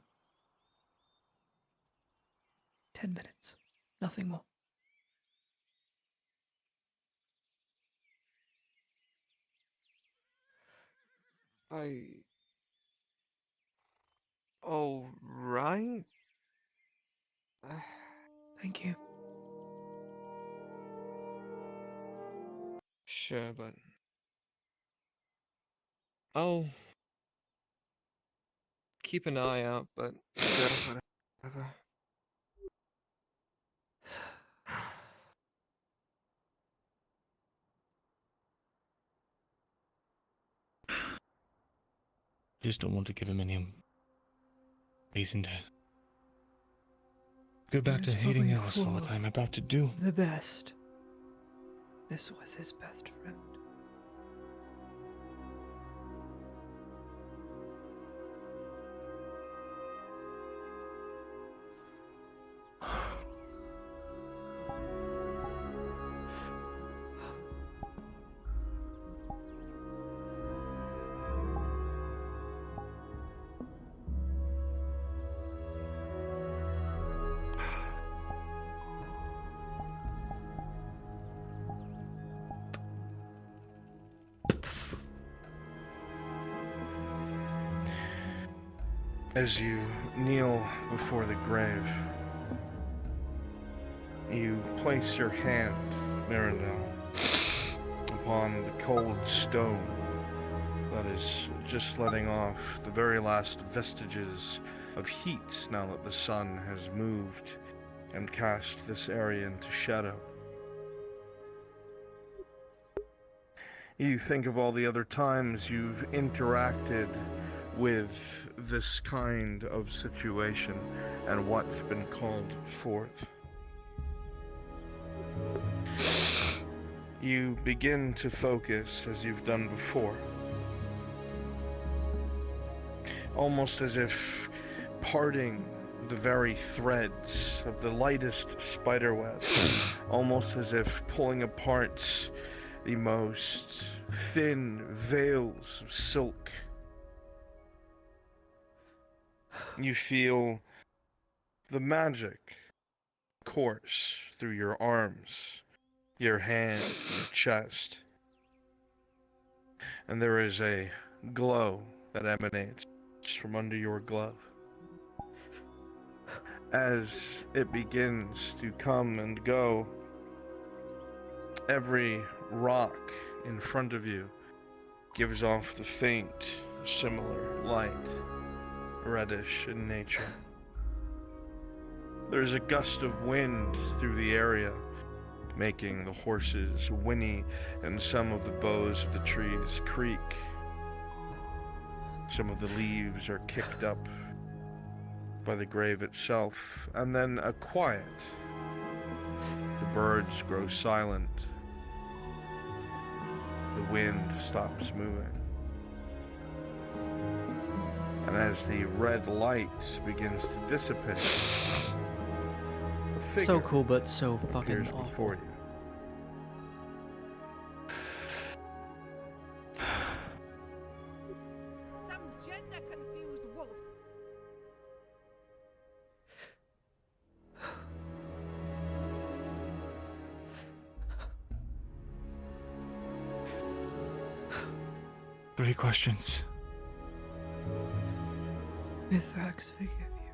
10 minutes, nothing more. All right. Thank you. Sure, but I'll keep an eye out, but whatever. Just don't want to give him any reason to go back to hating us for what I'm about to do. The best. This was his best friend. As you kneel before the grave, you place your hand, Mirandel, upon the cold stone that is just letting off the very last vestiges of heat now that the sun has moved and cast this area into shadow. You think of all the other times you've interacted with this kind of situation and what's been called forth. You begin to focus as you've done before, almost as if parting the very threads of the lightest spiderweb, almost as if pulling apart the most thin veils of silk. You feel the magic course through your arms, your hands, your chest, and there is a glow that emanates from under your glove. As it begins to come and go, every rock in front of you gives off the faint, similar light, reddish in nature. There's a gust of wind through the area, making the horses whinny and some of the boughs of the trees creak. Some of the leaves are kicked up by the grave itself, and then a quiet. The birds grow silent. The wind stops moving. And as the red light begins to dissipate, a figure So cool, but so fucking appears awful. before you. Some gender-confused wolf. Three questions. Mithrax, forgive you.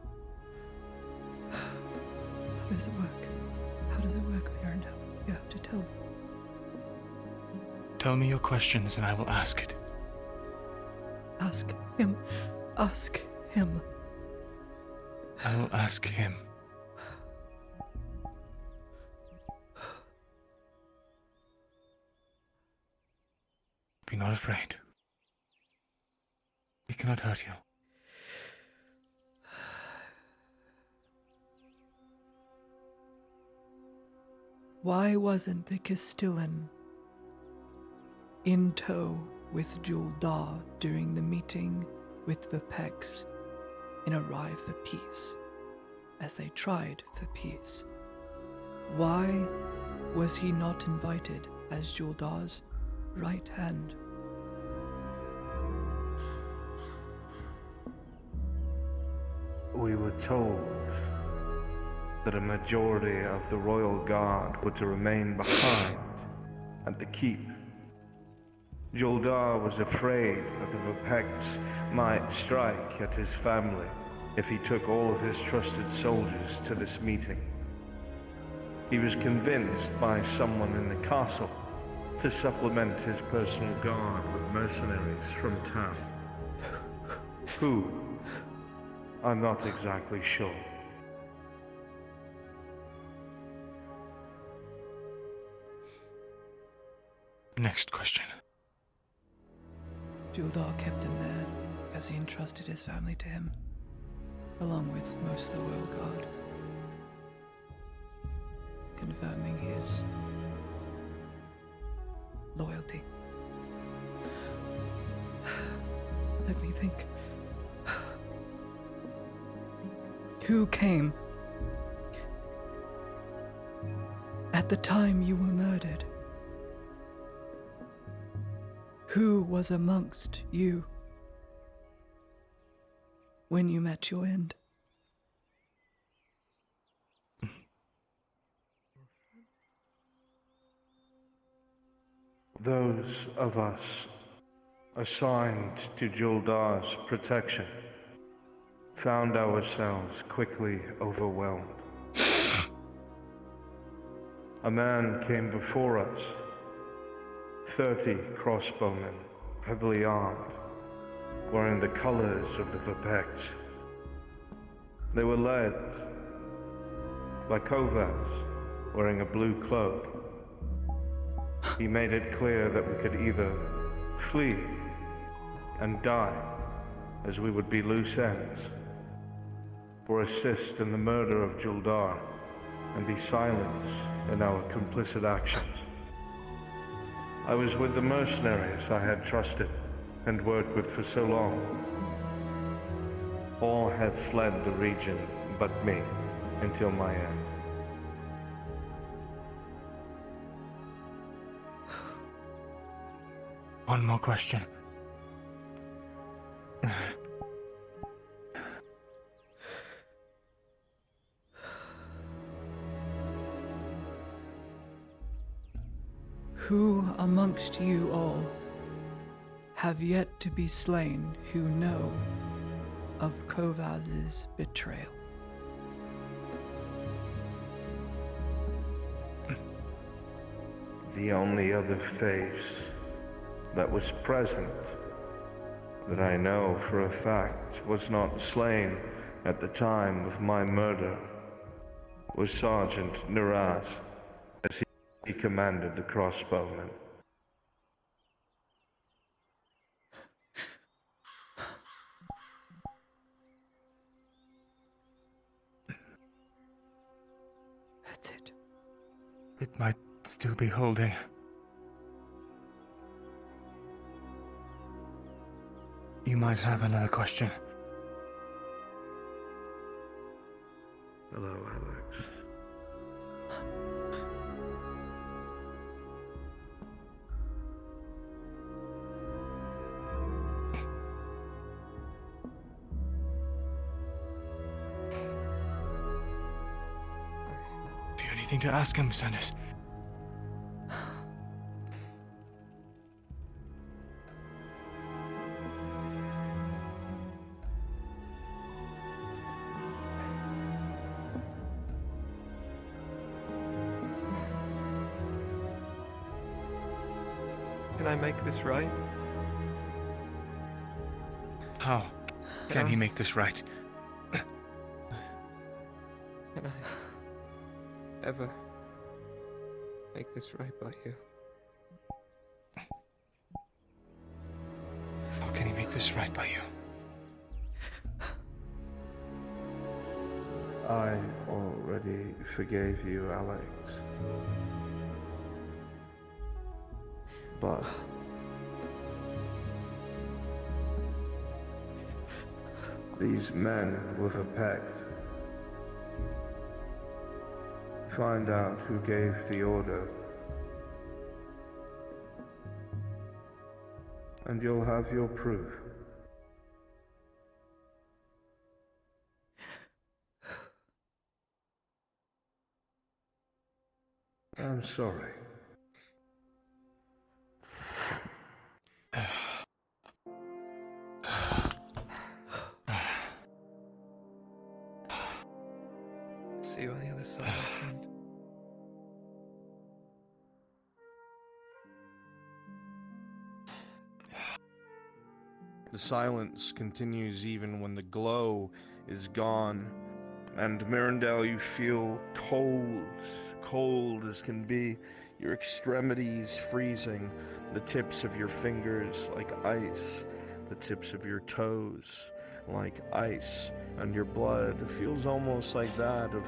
How does it work? How does it work, Miranda? You have to tell me. Tell me your questions and I will ask it. Ask him. Ask him. I will ask him. Be not afraid. We cannot hurt you. Why wasn't the Castellan in tow with Juldar during the meeting with the Pegs in a Rye for Peace, as they tried for peace? Why was he not invited as Juldar's right hand? We were told that a majority of the royal guard were to remain behind at the keep. Juldar was afraid that the Vapeks might strike at his family if he took all of his trusted soldiers to this meeting. He was convinced by someone in the castle to supplement his personal guard with mercenaries from town. Who? I'm not exactly sure. Next question. Juldar kept him there because he entrusted his family to him, along with most of the royal guard, confirming his loyalty. Let me think. Who came at the time you were murdered? Who was amongst you when you met your end? Those of us assigned to Juldar's protection. found ourselves quickly overwhelmed. A man came before us, 30 crossbowmen, heavily armed, wearing the colors of the Verpects. They were led by Kovas, wearing a blue cloak. He made it clear that we could either flee and die, as we would be loose ends, or assist in the murder of Juldar and be silent in our complicit actions. I was with the mercenaries I had trusted and worked with for so long. All have fled the region but me until my end. One more question. Who amongst you all have yet to be slain who know of Kovas's betrayal? The only other face that was present, that I know for a fact was not slain at the time of my murder, was Sergeant Niraz, as he commanded the crossbowmen. That's it. It might still be holding. You might have another question. Hello, Alex. Have you anything to ask him, Sanders? Can I make this right? How can he make this right? Can I ever make this right by you? How can he make this right by you? I already forgave you, Alex. But these men with a pact. Find out who gave the order, and you'll have your proof. I'm sorry. See you on the other side, my friend. The silence continues even when the glow is gone, and Mirandel, you feel cold as can be, your extremities freezing, the tips of your fingers like ice, the tips of your toes like ice, and your blood feels almost like that of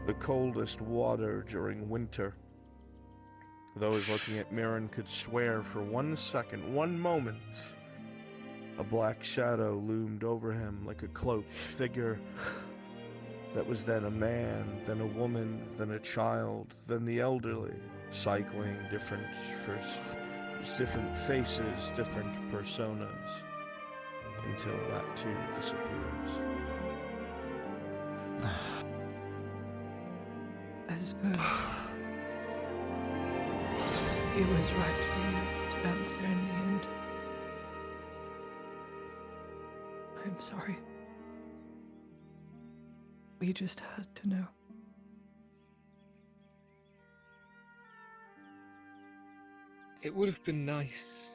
the coldest water during winter. Those looking at Mirren could swear for 1 second, 1 moment, a black shadow loomed over him like a cloaked figure that was then a man, then a woman, then a child, then the elderly, cycling different faces, different personas, until that too disappears. I suppose it was right for you to answer in the end. I'm sorry. We just had to know. It would have been nice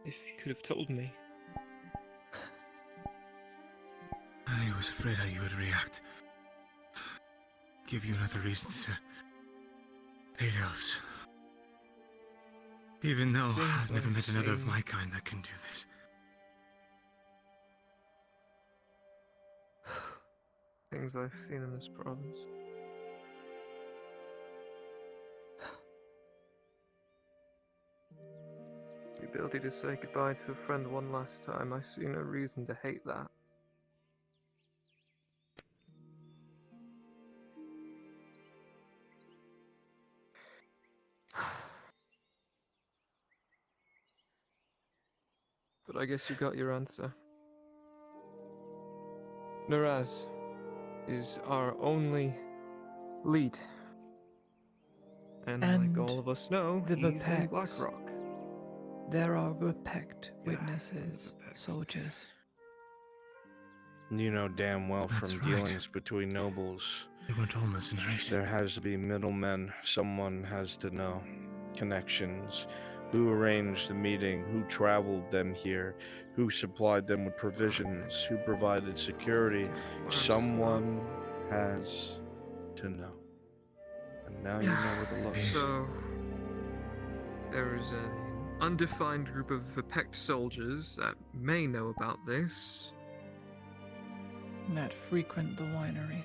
if you could have told me. I was afraid how you would react. Give you another reason to hate elves. Even though I've never met another of my kind that can do this. Things I've seen in this province. The ability to say goodbye to a friend one last time, I see no reason to hate that. But I guess you got your answer. Naraz is our only lead. And like all of us know, the he's in Verpex. Blackrock. There are Verpecked witnesses, soldiers. You know damn well That's from right. dealings between nobles, They weren't all mercenaries. there has to be middlemen. Someone has to know. Connections. Who arranged the meeting? Who traveled them here? Who supplied them with provisions? Who provided security? Someone has to know. And now you know where the love is. So, there is an undefined group of Verpecked soldiers that may know about this. That frequent the winery.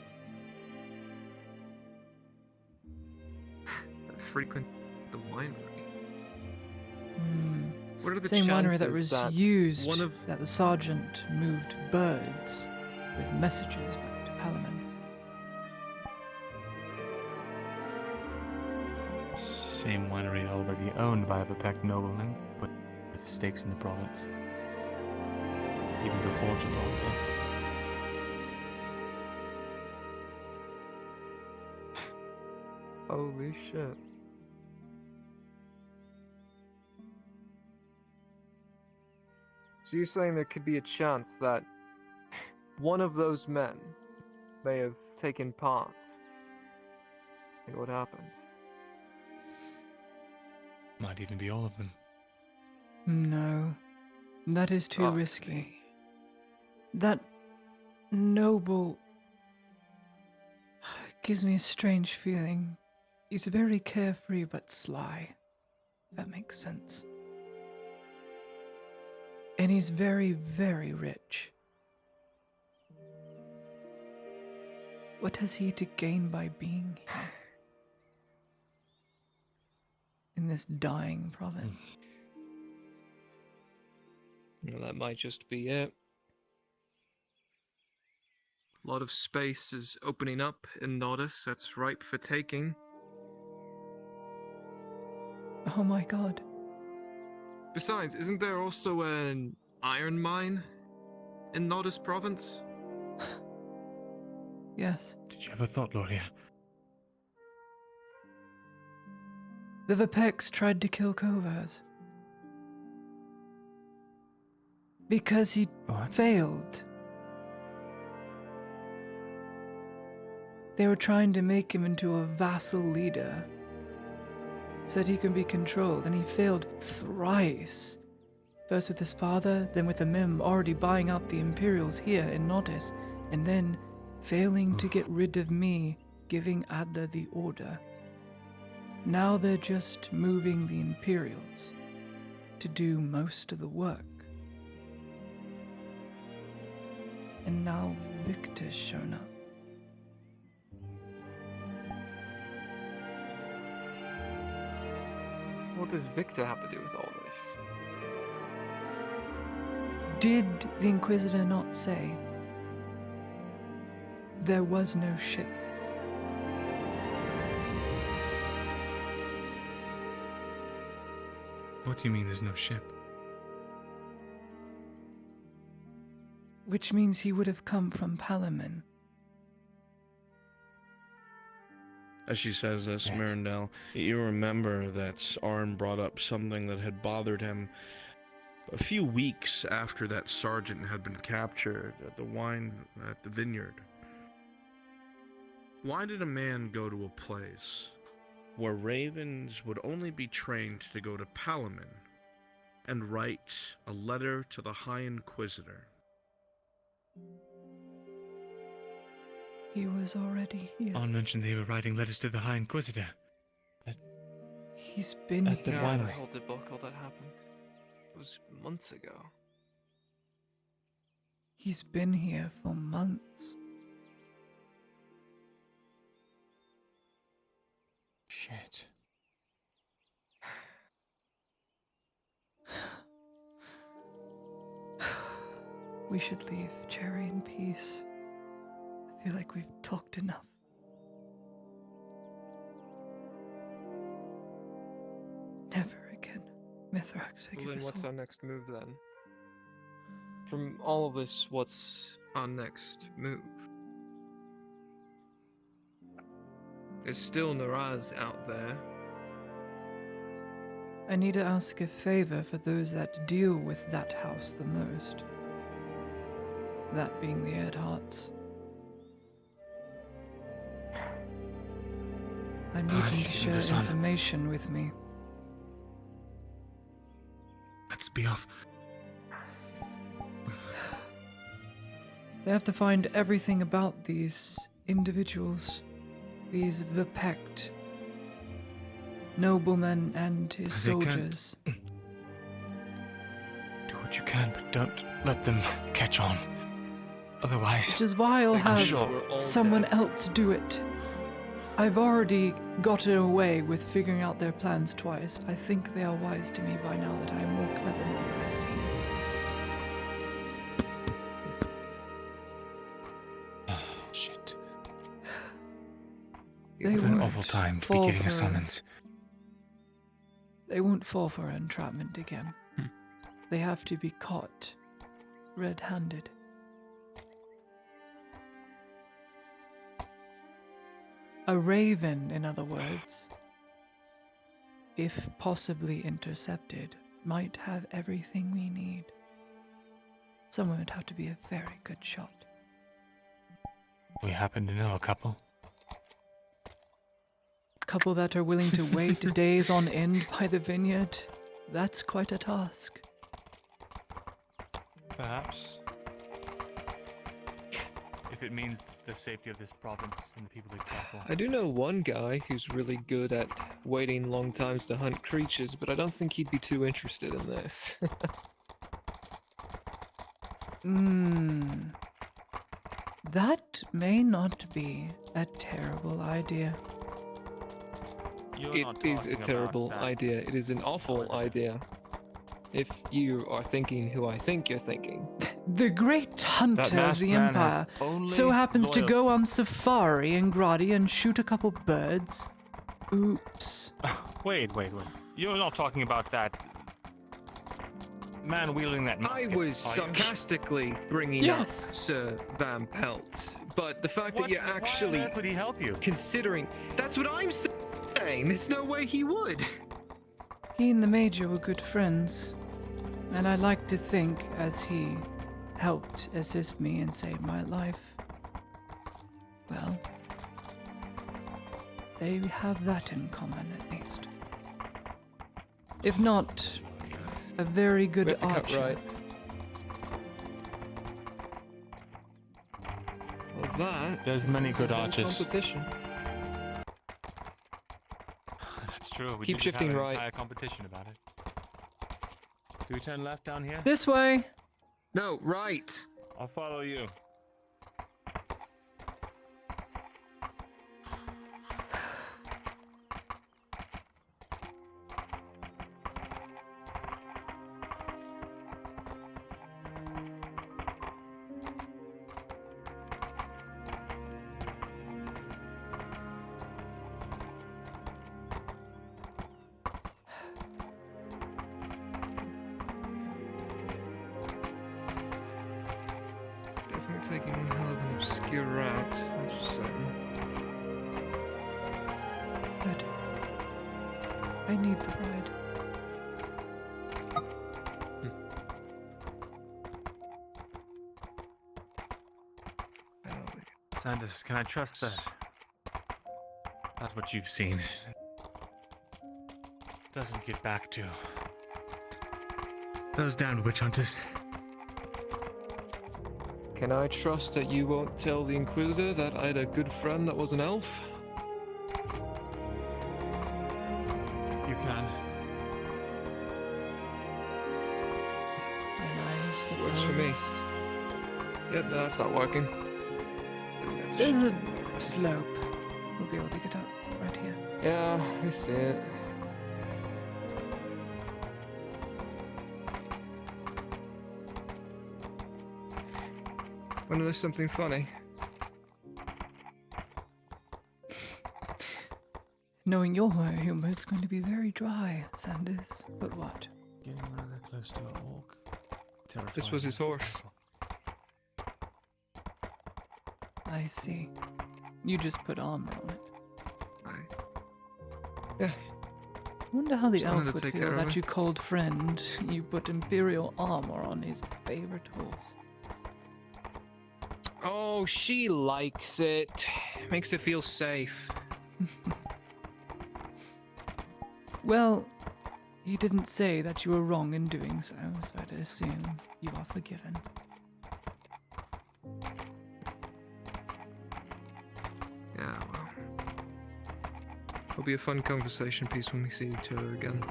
That frequent the winery. Hmm. What are the Same winery that chances was that used one of that the sergeant moved birds with messages back to Palamon. Same winery already owned by a Verpecked nobleman, but with stakes in the province. Even before Jabal's death. Holy shit. So you're saying there could be a chance that one of those men may have taken part in what happened? Might even be all of them. No, that is too risky. That noble gives me a strange feeling. He's very carefree but sly, if that makes sense. And he's very, very rich. What has he to gain by being here? In this dying province? Well, that might just be it. A lot of space is opening up in Nordis that's ripe for taking. Oh my god. Besides, isn't there also an iron mine in Nordis province? Yes. Did you ever thought, Loria? The Verpecks tried to kill Kovaz. Because he failed. They were trying to make him into a vassal leader, so that he can be controlled, and he failed thrice. First with his father, then with the Mim already buying out the Imperials here in Nordis, and then failing to get rid of me, giving Adler the order. Now they're just moving the Imperials to do most of the work. And now Victor's shown up. What does Victor have to do with all this? Did the Inquisitor not say there was no ship? What do you mean there's no ship? Which means he would have come from Palamon. As she says this, Mirandel, you remember that Arn brought up something that had bothered him a few weeks after that sergeant had been captured at the vineyard. Why did a man go to a place where ravens would only be trained to go to Palamon and write a letter to the High Inquisitor? He was already here. On mentioned they were writing letters to the High Inquisitor. He's been At the here. Yeah, the winery. whole debacle that happened. It was months ago. He's been here for months. Shit. We should leave Cherry in peace. I feel like we've talked enough. Never again. Mithrax, forgive Well, then us what's all. our next move then? From all of this, what's our next move? There's still Naraz out there. I need to ask a favor for those that deal with that house the most. That being the Earharts. I need them to share information with me. Let's be off. They have to find everything about these individuals, these Vipect nobleman and his They can't- soldiers. Do what you can, but don't let them catch on. Otherwise, Which is why I'll I'm have sure. someone else do it. I've already gotten away with figuring out their plans twice. I think they are wise to me by now that I am more clever than I seem. Shit. They What an won't awful time to be fall getting a for- summons. They won't fall for entrapment again. Hmm. They have to be caught red-handed. A raven, in other words, if possibly intercepted, might have everything we need. Someone would have to be a very good shot. We happen to know a couple. A couple that are willing to wait days on end by the vineyard, that's quite a task. Perhaps. If it means the safety of this province and the people they care for. I do know one guy who's really good at waiting long times to hunt creatures, but I don't think he'd be too interested in this. That may not be a terrible idea. It is a terrible idea. It is an awful idea. If you are thinking who I think you're thinking. The great hunter of masked the man has Empire only so happens to loyalty. go on safari in Gradi and shoot a couple birds. Oops. Wait. You're not talking about that man wielding that musket, I was are you? sarcastically bringing Yes. up Sir Van Pelt, but the fact that you're actually Why would he help you? considering... That's what I'm saying! There's no way he would! He and the Major were good friends, and I like to think as he helped assist me and save my life, well, they have that in common at least. If not, a very good We have to cut archer. right. Well, that... There's many is good a no archers. competition. That's true. We Keep did shifting have an right. entire competition about it. Do we turn left down here? This way! No, right! I'll follow you. Definitely taking one hell of an obscure route, that's for certain. Good. I need the ride. Sanders, can I trust that That's what you've seen. Doesn't get back to those damned witch hunters. Can I trust that you won't tell the Inquisitor that I had a good friend that was an elf? You can. Works for me. Yep, no, that's not working. There's a slope. We'll be able to get up right here. Yeah, I see it. Wanna know something funny? Knowing your humor, it's going to be very dry, Sanders. But what? Getting rather close to an orc. This was his horse. I see. You just put armor on it. Yeah. Wonder how the Just wanted elf to would take feel care of that him. you called friend. You put imperial armor on his favorite horse. Oh, she likes it. Makes her feel safe. Well, he didn't say that you were wrong in doing so, so I'd assume you are forgiven. Yeah, well. It'll be a fun conversation piece when we see each other again.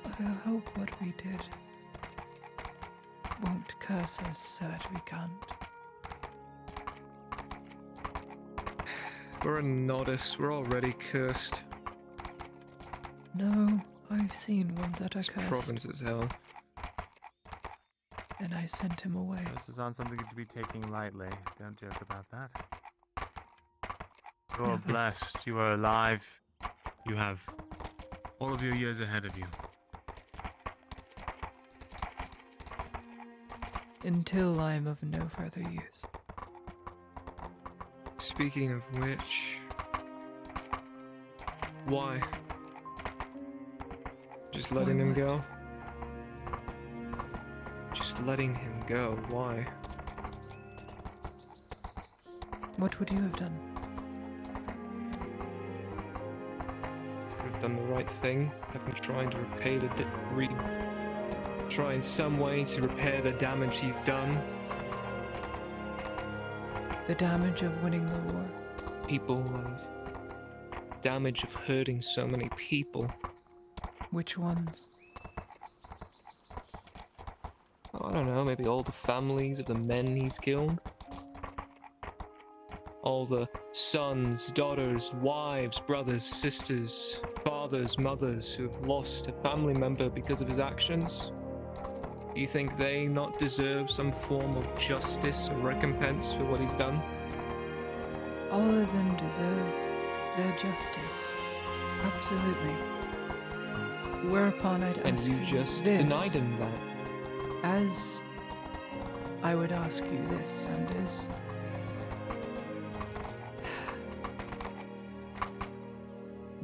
I hope what we did won't curse us so that we can't. We're a novice. We're already cursed. No, I've seen ones that are This cursed, province is hell. and I sent him away. This is not something to be taking lightly. Don't joke about that. You are Never. blessed. You are alive. You have all of your years ahead of you. Until I'm of no further use. Speaking of which... Why? Just letting him go? Just letting him go, why? What would you have done? Would have done the right thing. I've been trying to repay the try in some way to repair the damage he's done. The damage of winning the war? People, damage of hurting so many people. Which ones? Oh, I don't know, maybe all the families of the men he's killed. All the sons, daughters, wives, brothers, sisters, fathers, mothers who have lost a family member because of his actions. Do you think they not deserve some form of justice or recompense for what he's done? All of them deserve their justice. Absolutely. Whereupon I'd And ask you you just this, denied him that. as I would ask you this, Sanders.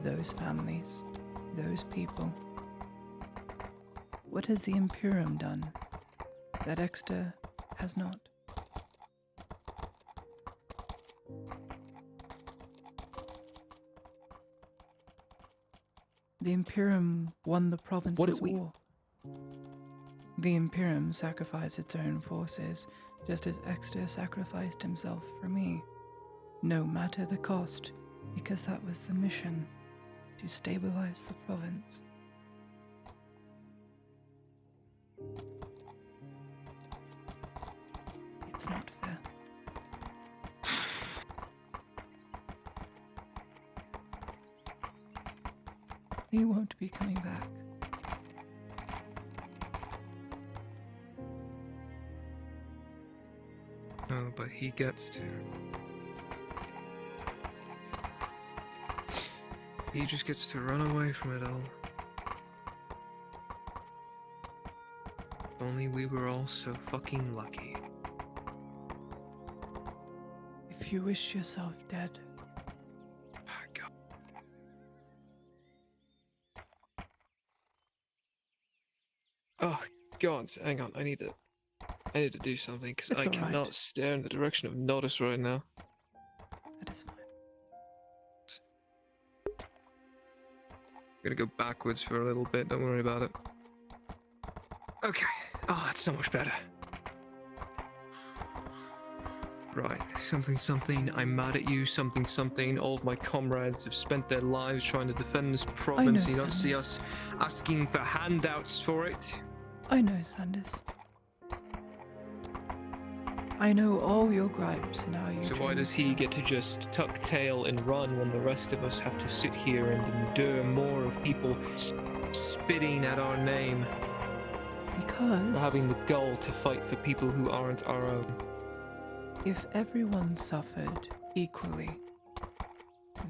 Those families, those people. What has the Imperium done that Exeter has not? The Imperium won the province's war. The Imperium sacrificed its own forces, just as Exeter sacrificed himself for me. No matter the cost, because that was the mission, to stabilize the province. It's not fair. He won't be coming back. Oh, but he gets to. He just gets to run away from it all. If only we were all so fucking lucky. If you wish yourself dead, Oh, God, hang on, I need to do something, because It's I all right. cannot stare in the direction of Nodus right now. That is fine. I'm gonna go backwards for a little bit, don't worry about it. Okay. Oh, that's so much better. Right, something, I'm mad at you, something. All of my comrades have spent their lives trying to defend this province. You don't see us asking for handouts for it. I know, Sanders. I know all your gripes and how you. So why does he get to just tuck tail and run when the rest of us have to sit here and endure more of people spitting at our name? Because we're having the gall to fight for people who aren't our own. If everyone suffered equally,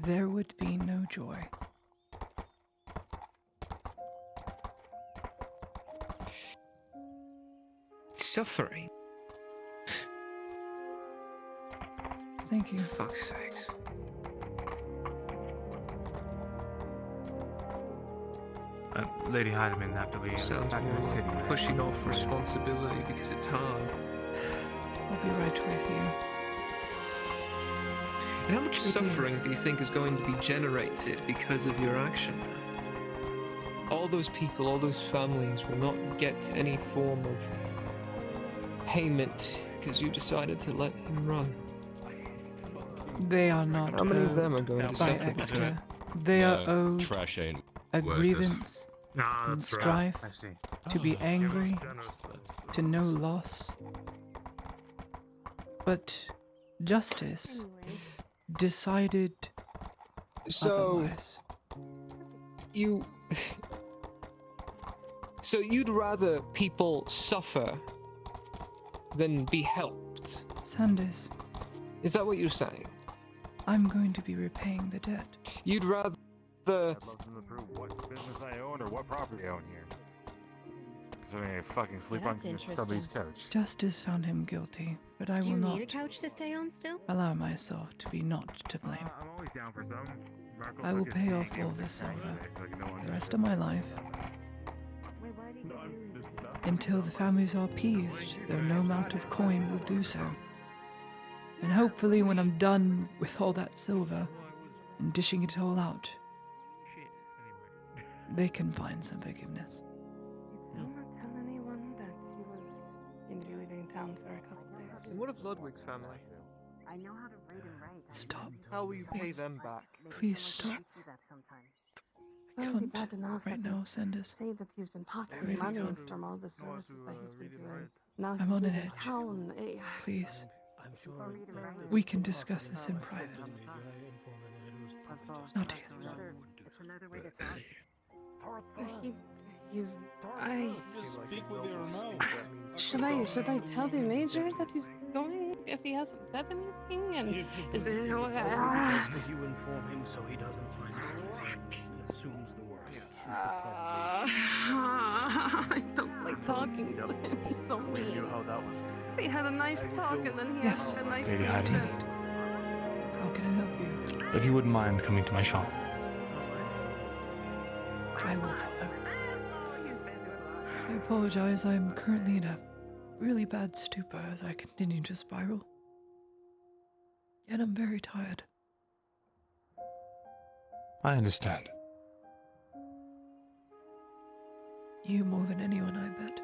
there would be no joy. Suffering? Thank you. For fuck's sakes. Lady Heidemann, after we Sounds back in the city. more pushing off responsibility because it's hard. I'll be right with you. And how much suffering do you think is going to be generated because of your action? All those people, all those families will not get any form of payment because you decided to let him run. They are not. How many of them are going to by suffer? extra. They are owed trash ain't a worth it. grievance and strife, to be angry, to know loss. But justice decided otherwise. So you'd rather people suffer than be helped? Sanders. Is that what you're saying? I'm going to be repaying the debt. You'd rather... I'd love them to prove what business I own or what property I own here. Considering I fucking sleep on somebody's couch. Justice found him guilty, but I Do will you not need a couch to stay on still? allow myself to be not to blame. I'm always down for some. Marco I will Bucket pay off speaking all of the silver, like no one the rest of my life, No, I'm just until the families are appeased, though no amount of coin will do so. And hopefully when I'm done with all that silver and dishing it all out, they can find some forgiveness. Did not tell anyone that he was going to be leaving town for a couple of days. And what of Ludwig's family? I know how to read and write. Stop. How will you pay them back? Please stop. I Can't can't right now, Sanders. Say that he's been I pocketing really money can't. from all the services that he's been doing. Now I'm he's on an leaving edge. town. Please. We can discuss this in private. Not here. He's. I. speak with her now. Should I tell the major that he's going if he hasn't said anything? And is it? Best if you inform him so he doesn't find out and assumes the worst. I don't like talking to him. He's so mean. We had a nice talk and then he Yes. had a nice Lady talk. Heidemann, How can I help you? if you wouldn't mind coming to my shop. I will follow. I apologize. I am currently in a really bad stupor as I continue to spiral. And I'm very tired. I understand. You more than anyone, I bet.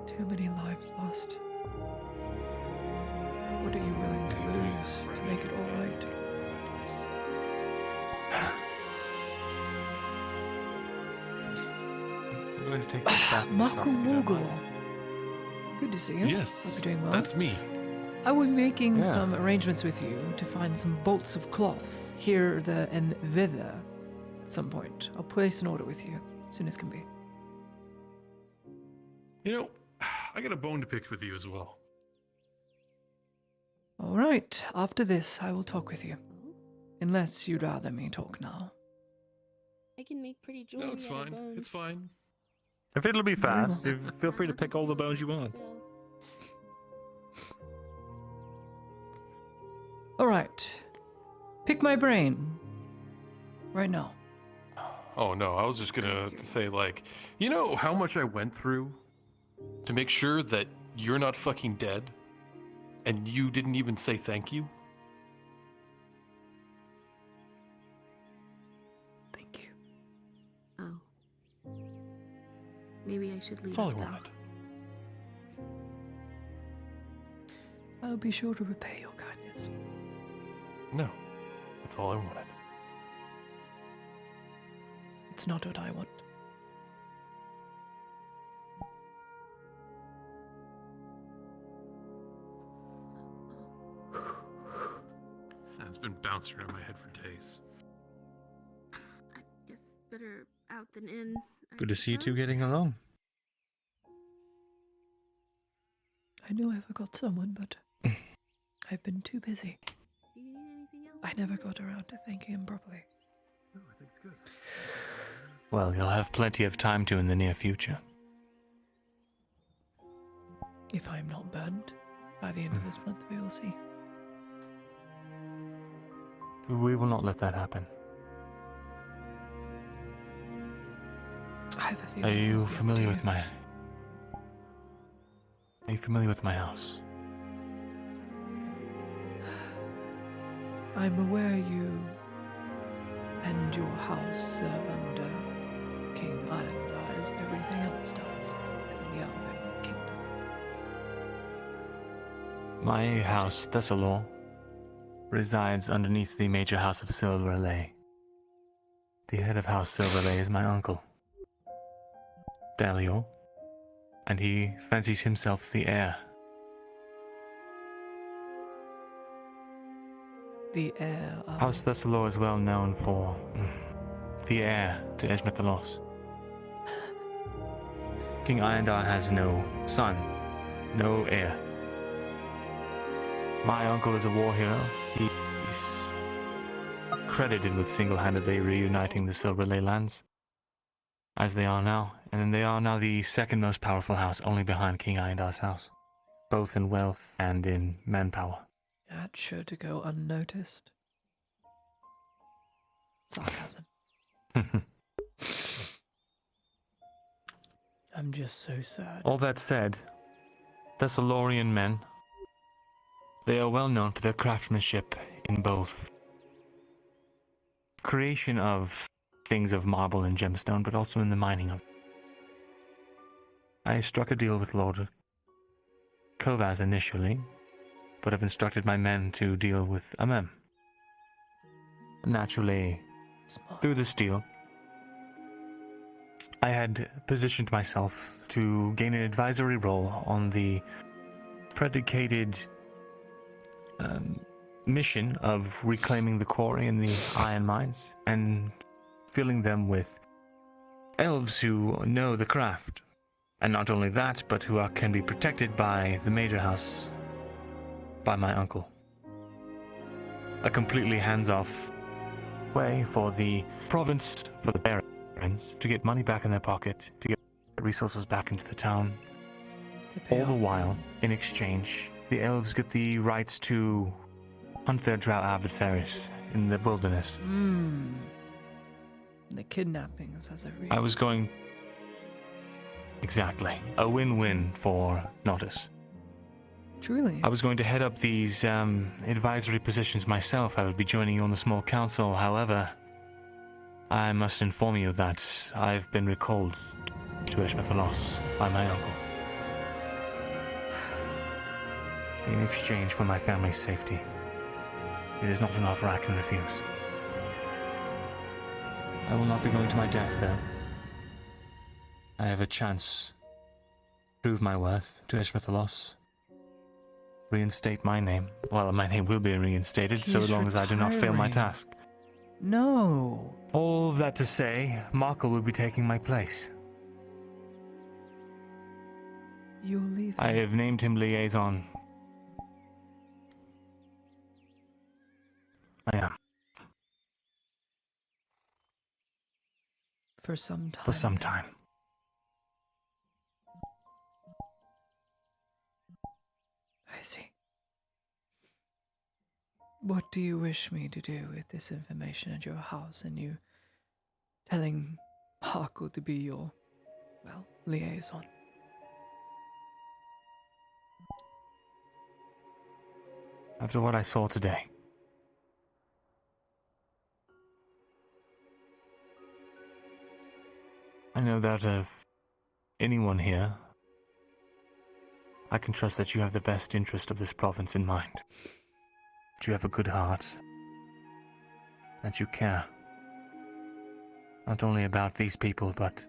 Too many lives lost. What are you willing to lose to make it all right? I'm going to take this back. Marco Mogul. Good to see you. Yes, Hope you're doing well. that's me. I will be making Yeah. some arrangements with you to find some bolts of cloth here, there, and thither at some point. I'll place an order with you as soon as can be. You know, I got a bone to pick with you as well. All right, after this, I will talk with you. Unless you'd rather me talk now. I can make pretty jewelry. No, it's out of fine. bones. It's fine. If it'll be fast, feel free to pick all the bones you want. All right, pick my brain. Right now. Oh no, I was just gonna say, like, you know how much I went through To make sure that you're not fucking dead, and you didn't even say thank you? Thank you. Oh. Maybe I should leave That's all it I though. wanted. I'll be sure to repay your kindness. No, that's all I wanted. It's not what I want. It's been bouncing around my head for days. I guess better out than in. Good to see you two getting along. I know I forgot someone, but I've been too busy. Do you need anything else? I never got around to thanking him properly. No, I think it's good. Well, you'll have plenty of time to in the near future. If I'm not burned by the end of this month, we will see. We will not let that happen. I have a Are feeling. you familiar with my... Are you familiar with my house? I'm aware you and your house serve under King Ironbar as everything else does within the Elven Kingdom. My house, Thessalor, resides underneath the major house of Silverlay. The head of House Silverlay is my uncle, Dalio, and he fancies himself the heir. The heir of... House Thessalor is well known for the heir to Esmethalos. King Iondar has no son, no heir. My uncle is a war hero. He's credited with single-handedly reuniting the Silverlay lands, as they are now, and then they are now the second most powerful house, only behind King Iondar's house, both in wealth and in manpower. That's sure to go unnoticed. Sarcasm. I'm just so sad. All that said, Thessalorian men, they are well known for their craftsmanship in both creation of things of marble and gemstone, but also in the mining of. I struck a deal with Lord Kovaz initially, but have instructed my men to deal with Amem. Naturally, through this deal, I had positioned myself to gain an advisory role on the predicated mission of reclaiming the quarry and the iron mines and filling them with elves who know the craft. And not only that, but who can be protected by the major house, by my uncle. A completely hands-off way for the province, for the barons, to get money back in their pocket, to get resources back into the town. All the while, in exchange, the elves get the rights to hunt their drow adversaries in the wilderness. The kidnappings as a reason. I was going... Exactly. A win-win for Notice. Truly. I was going to head up these advisory positions myself. I would be joining you on the small council. However, I must inform you that I've been recalled to Esmethalos by my uncle. In exchange for my family's safety. It is not an offer I can refuse. I will not be going to my death, though. I have a chance to prove my worth to Esmethalos. Reinstate my name. Well, my name will be reinstated, so long as I do not fail my task. No. All that to say, Markle will be taking my place. You'll leave him. I have named him liaison. I am. For some time. For some time. I see. What do you wish me to do with this information at your house and you telling Markle to be your, well, liaison? After what I saw today. I know that of anyone here, I can trust that you have the best interest of this province in mind. That you have a good heart. That you care. Not only about these people, but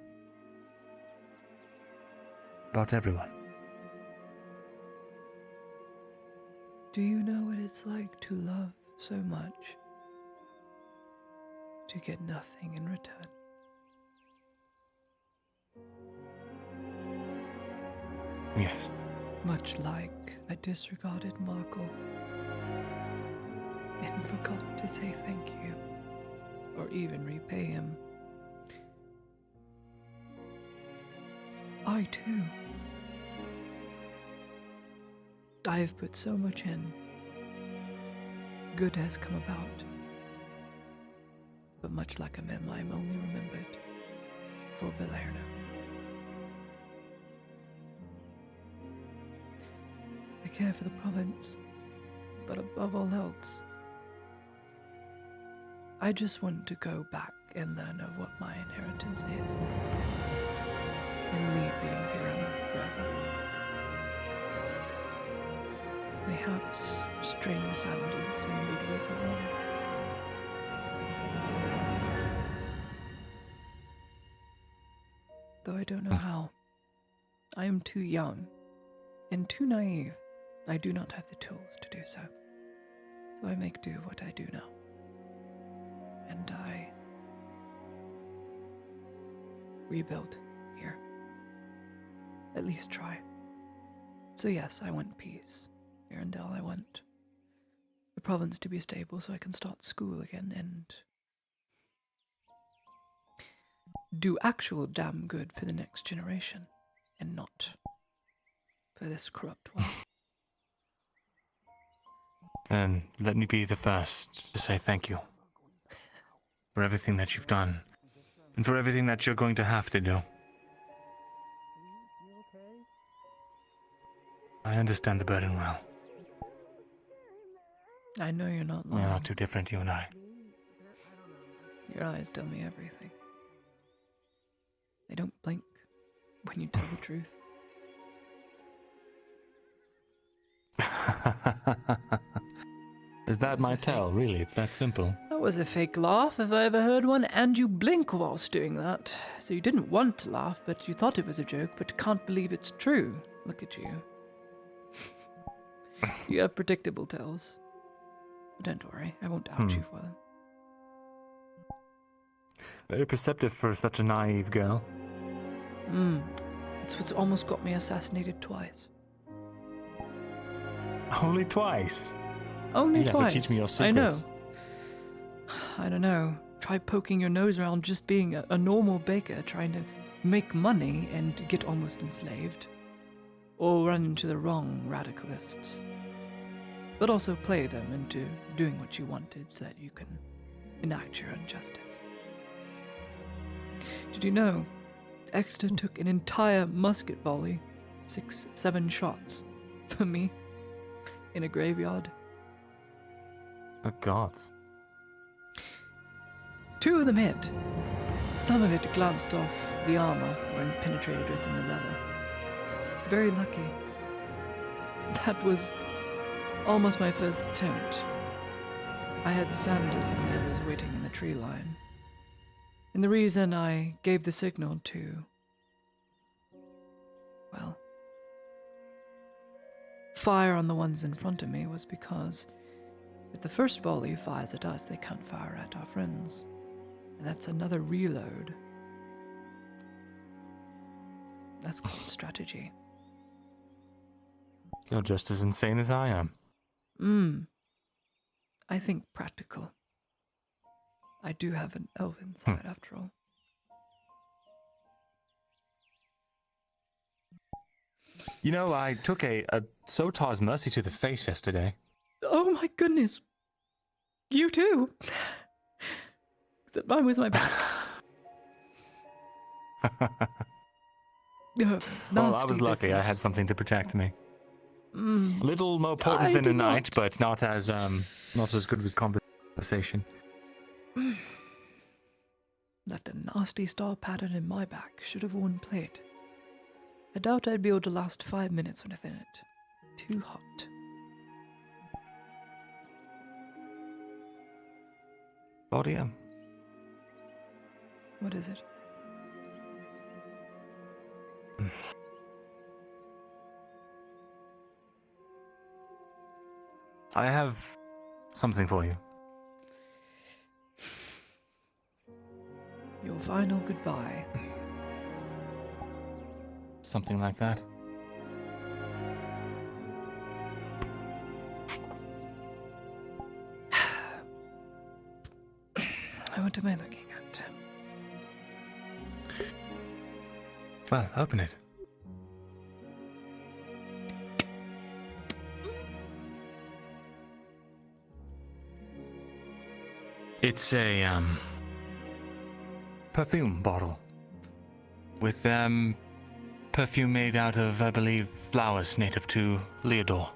about everyone. Do you know what it's like to love so much? To get nothing in return? Yes. Much like I disregarded Markle and forgot to say thank you, or even repay him. I too. I have put so much in. Good has come about. But much like a mem, I am only remembered for Belerna. I care for the province, but above all else, I just want to go back and learn of what my inheritance is, and leave the Imperium forever. Mayhaps string Sanders and Ludwig along. Though I don't know how. I am too young and too naive. I do not have the tools to do so. So I make do what I do now. And I rebuild here. At least try. So yes, I want peace. Arendelle, I want the province to be stable so I can start school again and do actual damn good for the next generation, and not for this corrupt one. And let me be the first to say thank you for everything that you've done, and for everything that you're going to have to do. I understand the burden well. I know you're not lying. We're not too different, you and I. Your eyes tell me everything. They don't blink when you tell the truth. Is that my tell? Really? It's that simple? That was a fake laugh if I ever heard one, and you blink whilst doing that. So you didn't want to laugh, but you thought it was a joke, but can't believe it's true. Look at you. You have predictable tells. But don't worry, I won't out you for them. Very perceptive for such a naive girl. It's what's almost got me assassinated twice. Only twice? Only you twice. Have to teach me your secrets. I don't know. Try poking your nose around just being a normal baker trying to make money and get almost enslaved. Or run into the wrong radicalists. But also play them into doing what you wanted so that you can enact your own justice. Did you know Exeter took an entire musket volley, 6-7 shots, for me, in a graveyard? Oh, gods. 2 of them hit. Some of it glanced off the armor or penetrated within the leather. Very lucky. That was almost my first attempt. I had Sanders and the others waiting in the tree line. And the reason I gave the signal to, well, fire on the ones in front of me was because if the first volley fires at us, they can't fire at our friends. And that's another reload. That's called strategy. You're just as insane as I am. I think practical. I do have an elven side after all. You know, I took a Sotar's Mercy to the face yesterday. Oh my goodness. You too. Except mine was my back. Well, I was lucky. I had something to protect me. A little more potent I than do a knight, not. but not as good with conversation. Left a nasty star pattern in my back. Should have worn plate. I doubt I'd be able to last 5 minutes within it. Too hot. Claudia, What is it? I have something for you. Your final goodbye. Something like that. What am I looking at? Well, open it. It's a perfume bottle with perfume made out of, I believe, flowers native to Leodor.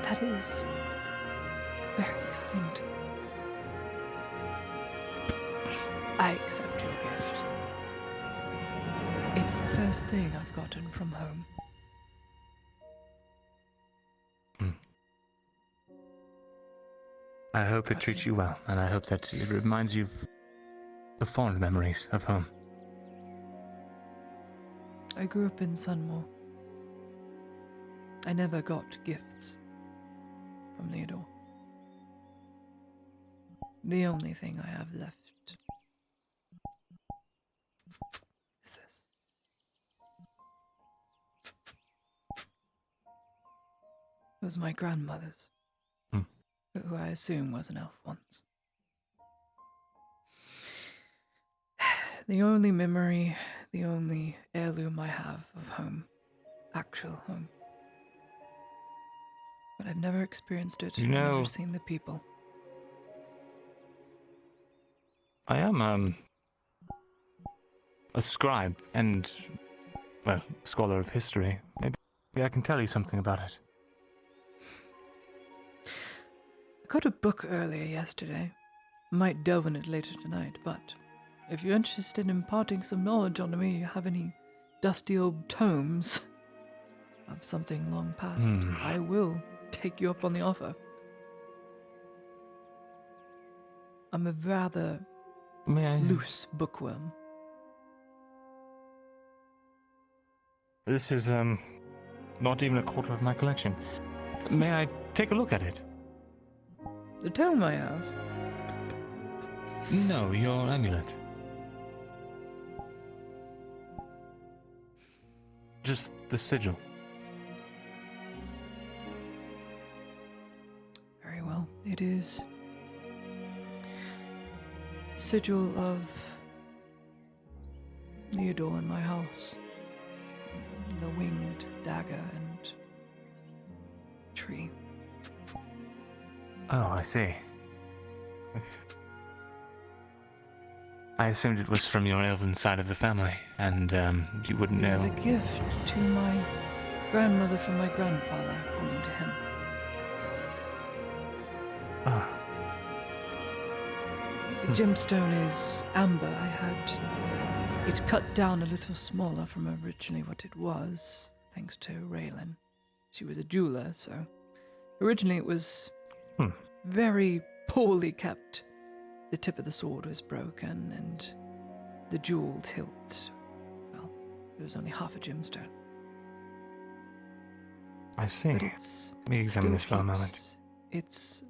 That is very kind. I accept your gift. It's the first thing I've gotten from home. I hope it treats you well, and I hope that it reminds you of the fond memories of home. I grew up in Sunmore. I never got gifts from Leodor. The only thing I have left is this. It was my grandmother's, who I assume was an elf once. The only memory, the only heirloom I have of home, actual home. But I've never experienced it, You know, never seen the people. I am a scribe and, well, scholar of history. Maybe I can tell you something about it. I got a book earlier yesterday. Might delve in it later tonight, but if you're interested in imparting some knowledge onto me, you have any dusty old tomes of something long past, I will take you up on the offer. I'm a rather loose bookworm. This is, not even a quarter of my collection. May I take a look at it? The tome I have? No, your amulet. Just the sigil. Very well. It is sigil of Leodor in my house. The winged dagger and tree. Oh, I see. I assumed it was from your elven side of the family, and you wouldn't know. It was a gift to my grandmother from my grandfather, according to him. Ah. The gemstone is amber. I had it cut down a little smaller from originally what it was, thanks to Raylan. She was a jeweler, so originally it was very poorly kept. The tip of the sword was broken, and the jeweled hilt, well, it was only half a gemstone. I see. But it's Let me examine this for a moment. It's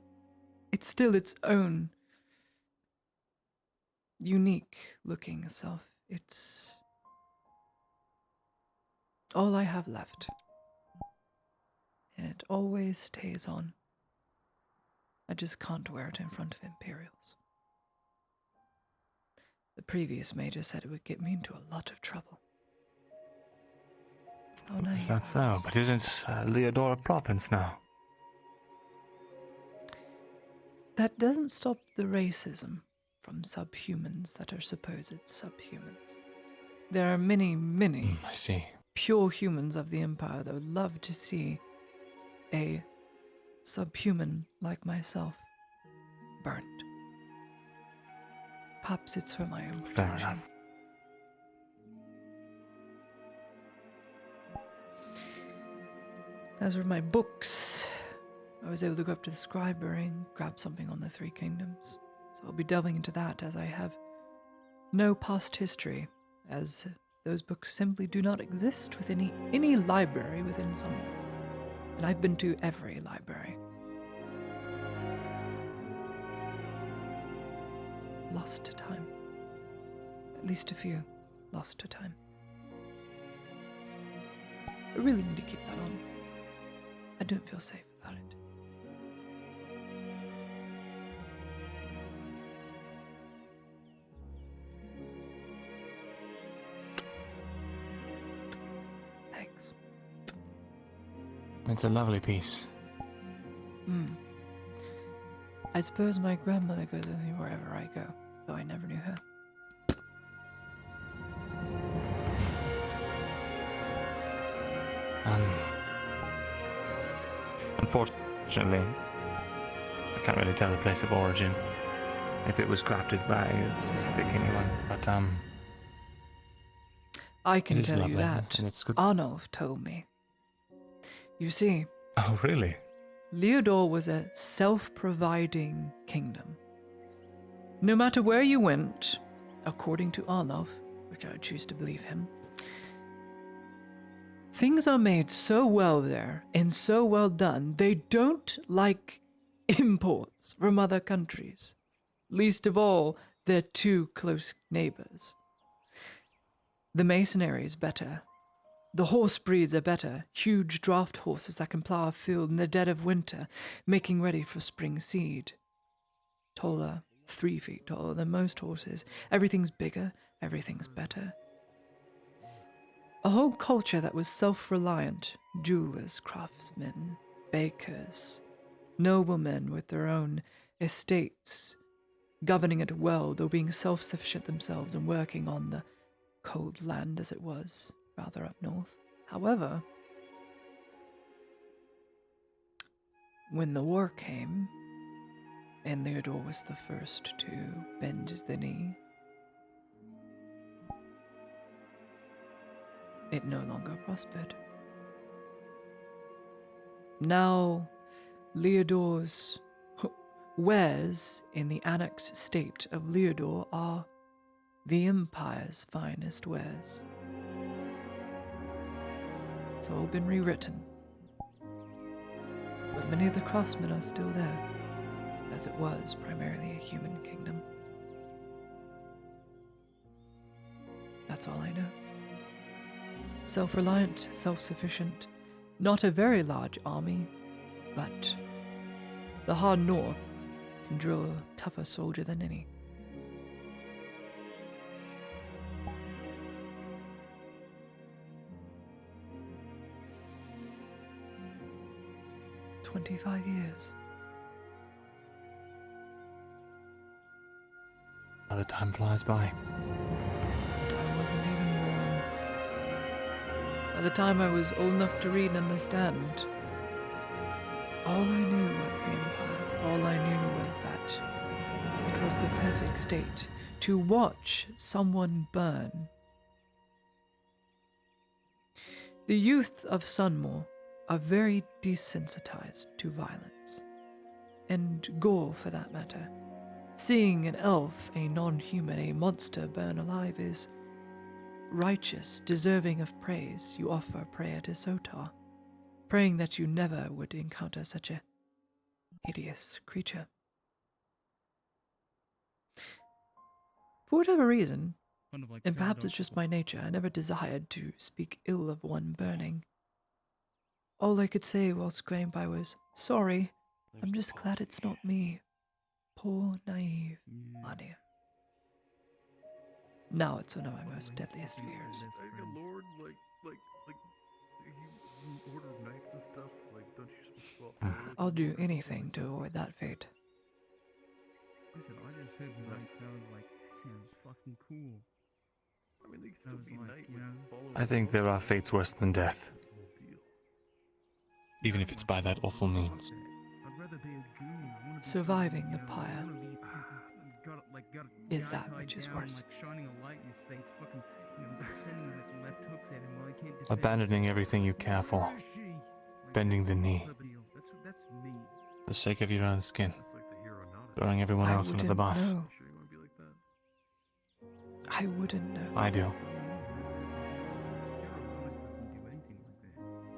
still its own unique looking self. It's all I have left. And it always stays on. I just can't wear it in front of Imperials. The previous major said it would get me into a lot of trouble. Oh, no. Is that so? But isn't Leodor a province now? That doesn't stop the racism from subhumans that are supposed subhumans. There are many, many I see. pure humans of the Empire that would love to see a subhuman like myself burned. Perhaps it's for my own Fair protection. enough. As for my books, I was able to go up to the scribery and grab something on the Three Kingdoms. So I'll be delving into that as I have no past history, as those books simply do not exist within any library within somewhere. And I've been to every library. Lost to time. At least a few lost to time. I really need to keep that on. I don't feel safe without it. Thanks. It's a lovely piece. I suppose my grandmother goes with me wherever I go, though I never knew her. Unfortunately, I can't really tell the place of origin, if it was crafted by a specific anyone, but I can it is tell lovely, you that. and it's good. Arnulf told me. You see, Oh, really? Leodor was a self-providing kingdom. No matter where you went, according to Arnulf, which I would choose to believe him, things are made so well there and so well done, they don't like imports from other countries. Least of all, their two close neighbors. The masonry is better. The horse breeds are better. Huge draft horses that can plow a field in the dead of winter, making ready for spring seed. Taller, 3 feet taller than most horses. Everything's bigger, everything's better. A whole culture that was self-reliant. Jewelers, craftsmen, bakers, noblemen with their own estates, governing it well, though being self-sufficient themselves and working on the cold land as it was, rather up north. However, when the war came, and Leodor was the first to bend the knee, it no longer prospered. Now, Leodor's wares in the annexed state of Leodor are the Empire's finest wares. It's all been rewritten. But many of the craftsmen are still there, as it was primarily a human kingdom. That's all I know. Self-reliant, self-sufficient, not a very large army, but the hard north can drill a tougher soldier than any. "25 years. How the time flies by. I wasn't even born. By the time I was old enough to read and understand, all I knew was the Empire. All I knew was that it was the perfect state to watch someone burn. The youth of Sunmore are very desensitized to violence, and gore for that matter. Seeing an elf, a non-human, a monster burn alive is righteous, deserving of praise. You offer prayer to Sotar, praying that you never would encounter such a hideous creature. For whatever reason, and perhaps it's just my nature, I never desired to speak ill of one burning. All I could say whilst going by was, "Sorry, I'm just glad it's not me. Poor, naive Anya." Now it's one of my most deadliest fears. Lord, like, you order knights and stuff, like, don't you supposed to go out? I'll do anything to avoid that fate. Listen, I just said nice. I was like, sounds fucking cool. I mean, they can still be night with following I think there are fates worse than death. Even if it's by that awful means. I'd rather be a goon. I wanna be Surviving someone, the you know, pyre I wanna be got a is guy that tied which is down, worse. like shining a light in his face, fucking, you know, sending like left hooks at him while he can't defend Abandoning everything you care for. Where is she? Like, Bending the knee. that's the deal. That's me. For the sake of your own skin. It's like the hero not. Throwing everyone I else under the wouldn't bus. know. Sure you want to be like that? I wouldn't know. I do.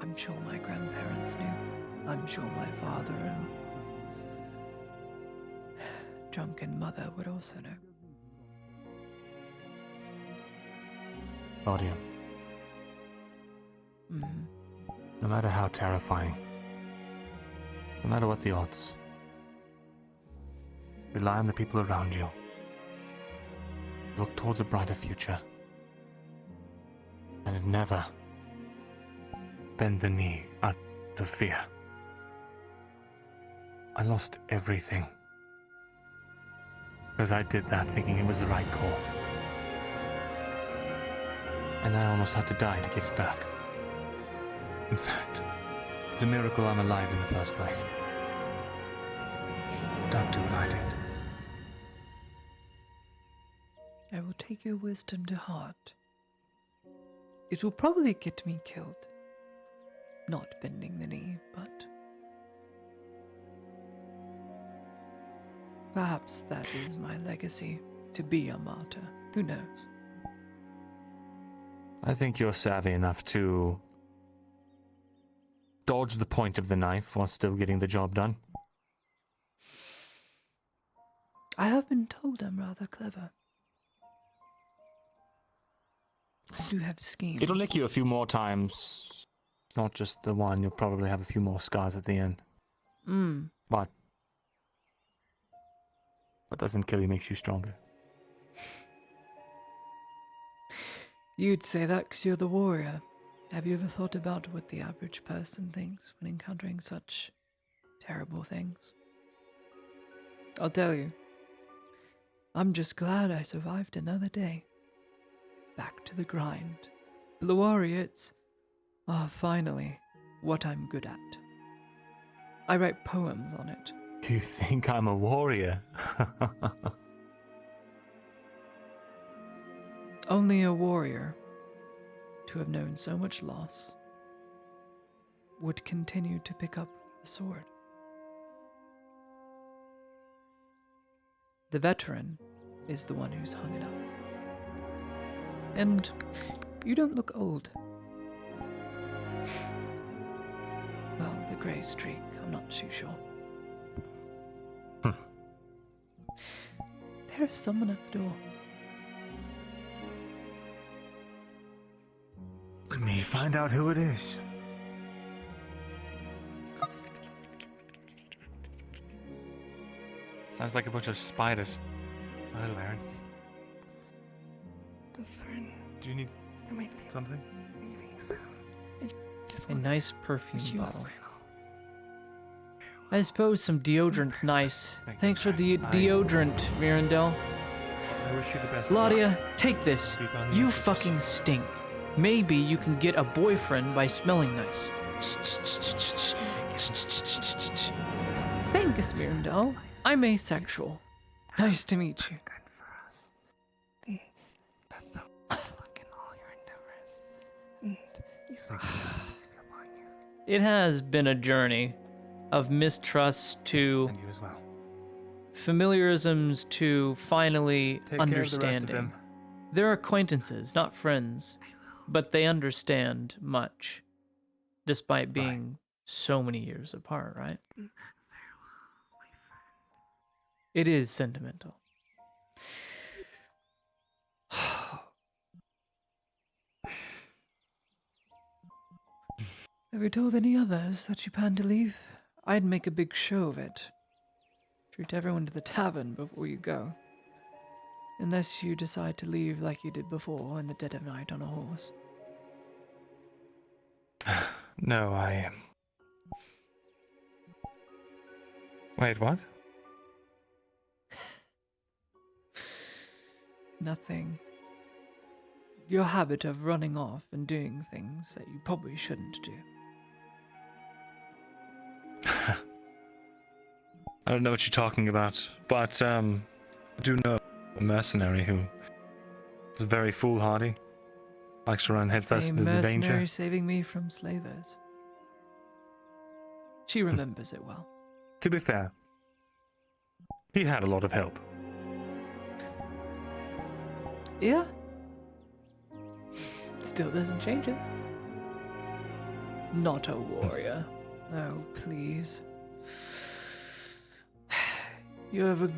I'm sure my grandparents knew. I'm sure my father and drunken mother would also know. Claudia. Mhm. No matter how terrifying, no matter what the odds, rely on the people around you. Look towards a brighter future. And never bend the knee out of fear. I lost everything. Because I did that thinking it was the right call. And I almost had to die to get it back. In fact, it's a miracle I'm alive in the first place. Don't do what I did. I will take your wisdom to heart. It will probably get me killed. Not bending the knee, but perhaps that is my legacy, to be a martyr. Who knows? I think you're savvy enough to dodge the point of the knife while still getting the job done. I have been told I'm rather clever. I do have schemes. It'll lick you a few more times. Not just the one, you'll probably have a few more scars at the end. But what doesn't kill you makes you stronger. You'd say that because you're the warrior. Have you ever thought about what the average person thinks when encountering such terrible things? I'll tell you. I'm just glad I survived another day. Back to the grind. The warriors are finally what I'm good at. I write poems on it. You think I'm a warrior? Only a warrior, to have known so much loss, would continue to pick up the sword. The veteran is the one who's hung it up. And you don't look old. Well, the grey streak, I'm not too sure. There's someone at the door. Let me find out who it is. Sounds like a bunch of spiders. Hi, Laren. Do you need something? A nice perfume bottle. I suppose some deodorant's nice. Thanks for the deodorant, Mirandel. I wish you the best. Claudia, take this. You fucking stink. Maybe you can get a boyfriend by smelling nice. Thanks, Mirandel. I'm asexual. Nice to meet you. It has been a journey of mistrust to familiarisms to finally Take care of the rest of understanding. them. They're acquaintances, not friends, but they understand much, despite being so many years apart, right? It is sentimental. Have you told any others that you plan to leave? I'd make a big show of it. Treat everyone to the tavern before you go. Unless you decide to leave like you did before in the dead of night on a horse. No, I... Wait, what? Nothing. Your habit of running off and doing things that you probably shouldn't do. I don't know what you're talking about, but I do know a mercenary who is very foolhardy, likes to run headfirst Same into the mercenary danger. saving me from slavers. She remembers it well. To be fair, he had a lot of help. Yeah. Still doesn't change it. Not a warrior. Oh, please. You have a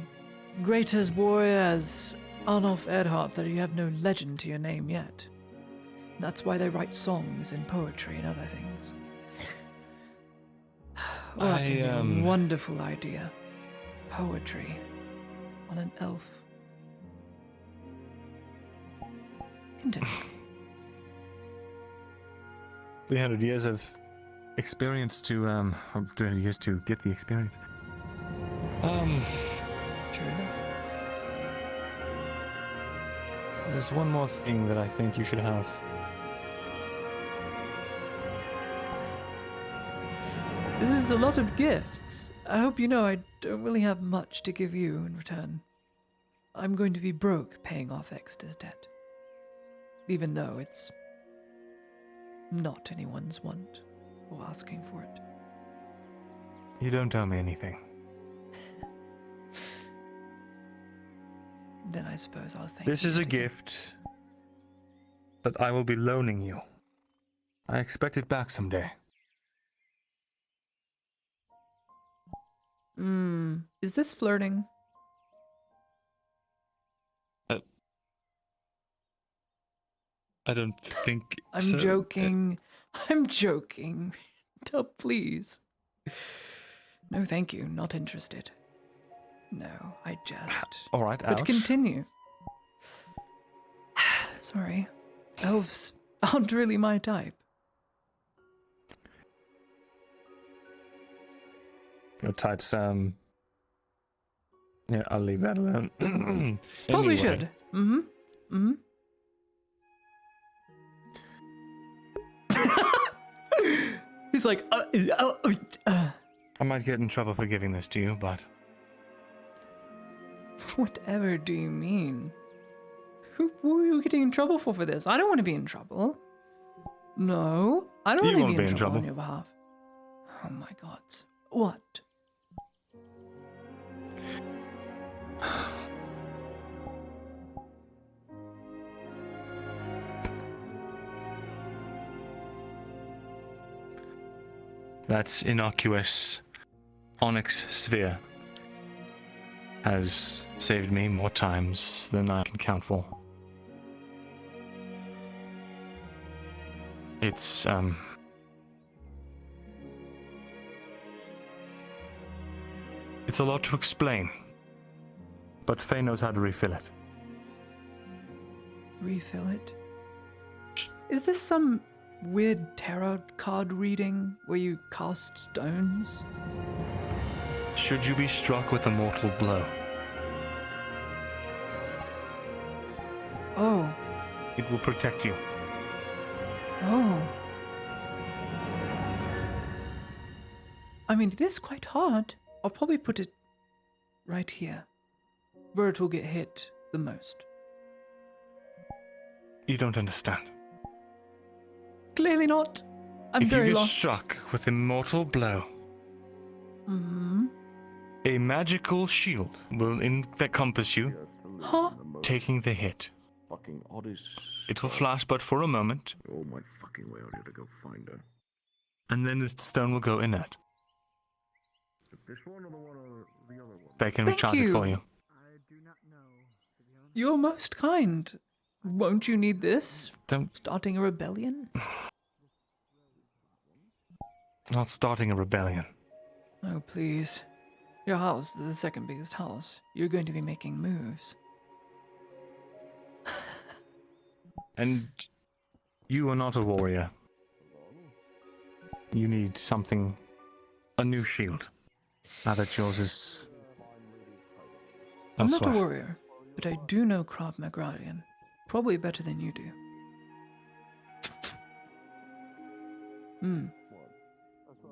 great as warrior as Arnulf Erdhart, that you have no legend to your name yet. That's why they write songs and poetry and other things. Well, that gives you a wonderful idea. Poetry on an elf. Continue. 300 years of experience to, or 300 years to get the experience. True enough. There's one more thing that I think you should have. This is a lot of gifts. I hope you know I don't really have much to give you in return. I'm going to be broke paying off Exeter's debt. Even though it's not anyone's want or asking for it. You don't tell me anything. Then I suppose I'll thank This you. is a gift that I will be loaning you. I expect it back someday. Is this flirting? I don't think I'm so. joking. I'm joking. Oh, please. No, thank you. Not interested. No, I jest. All right, But ouch. continue. Sorry. Elves aren't really my type. Your type's, yeah, I'll leave that alone. Probably Anyway. should. He's like, I might get in trouble for giving this to you, but Whatever do you mean? Who are you getting in trouble for this? I don't want to be in trouble. No, I don't You want won't to be in be in trouble on trouble. your behalf. Oh my gods. What? that innocuous onyx sphere has saved me more times than I can count for. It's, it's a lot to explain, but Faye knows how to refill it. Refill it? Is this some weird tarot card reading where you cast stones? Should you be struck with a mortal blow, Oh, it will protect you. oh. I mean, it is quite hard. I'll probably put it right here, where it will get hit the most. You don't understand. Clearly not. I'm if very you get lost. struck with a mortal blow, Mm-hmm. a magical shield will encompass you, Huh? taking the hit. Fucking oddest. It will flash but for a moment, Oh my fucking way out here to go find her. and then the stone will go inert. This one or the one or the other one? They can Thank recharge it for you. you. You're most kind. Won't you need this? Don't. Starting a rebellion? Not starting a rebellion. Oh, please. Your house is the second biggest house. You're going to be making moves. And you are not a warrior. You need something, a new shield. Now that yours is I'm not a elsewhere. warrior. but I do know Krav Maga, probably better than you do.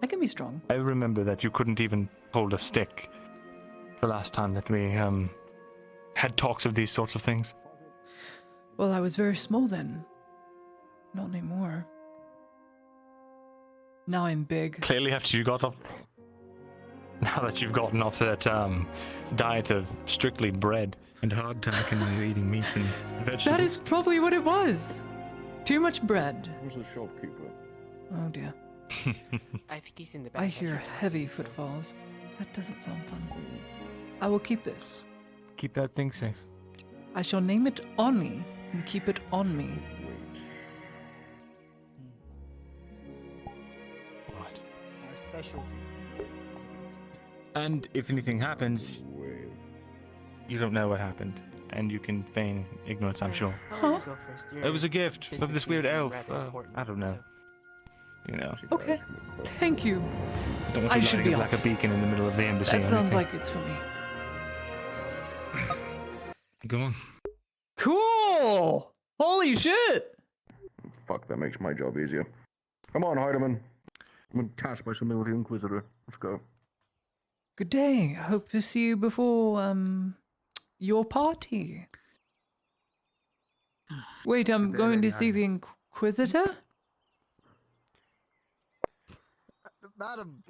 I can be strong. I remember that you couldn't even hold a stick the last time that we had talks of these sorts of things. Well, I was very small then. Not anymore. Now I'm big. Clearly, after you got off, now that you've gotten off that diet of strictly bread and hardtack, and you're eating meats and vegetables. That is probably what it was. Too much bread. Who's the shopkeeper? Oh dear. I think he's in the back. I hear heavy footfalls. That doesn't sound fun. I will keep this. Keep that thing safe. I shall name it Oni and keep it on me. What? Our specialty. And if anything happens, you don't know what happened, and you can feign ignorance, I'm sure. Huh? It was a gift from this weird elf. I don't know. You know. Okay. Thank you. Don't want I you should lighting be up like off. a beacon in the middle of the embassy. That or sounds anything. like it's for me. Go on. Cool! Holy shit! Fuck, that makes my job easier. Come on, Heidemann. I'm tasked by something with the Inquisitor. Let's go. Good day. I hope to see you before, your party. Wait, I'm going to see the Inquisitor? Madam.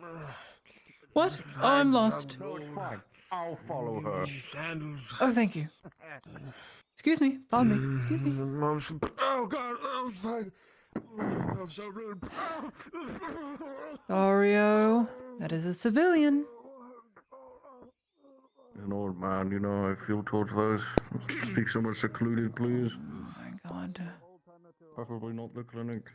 What? Oh, I'm lost. No, it's fine. I'll follow her. Oh, thank you. Excuse me. Pardon me. Excuse me. Oh, God. Oh, fuck. I'm so rude. Dario, that is a civilian. As an old man, you know, I feel towards those. Speak somewhere secluded, please. Oh, my God. Preferably not the clinic.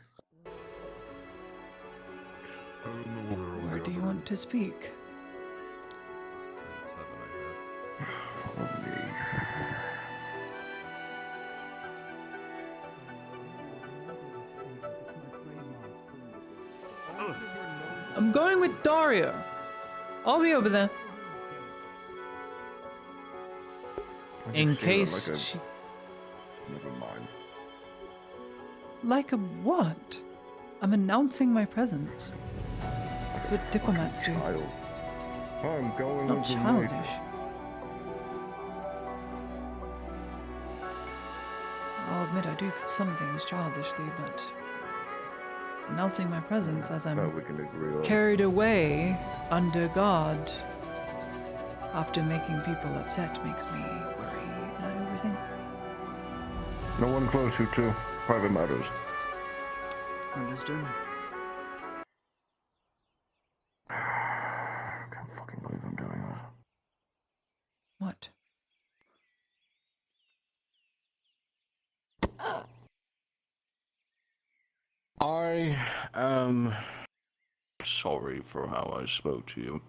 Where do you want to speak? Follow me. I'm going with Dario. I'll be over there. In case she... Never mind. Like a what? I'm announcing my presence. That's what diplomats do. I'm going It's not with the childish. maid. I'll admit I do some things childishly, but announcing my presence as I'm That we can agree on. carried away under guard after making people upset makes me worry and I overthink. No one close you to private matters. Understood. I can't fucking believe I'm doing this. What? I am sorry for how I spoke to you.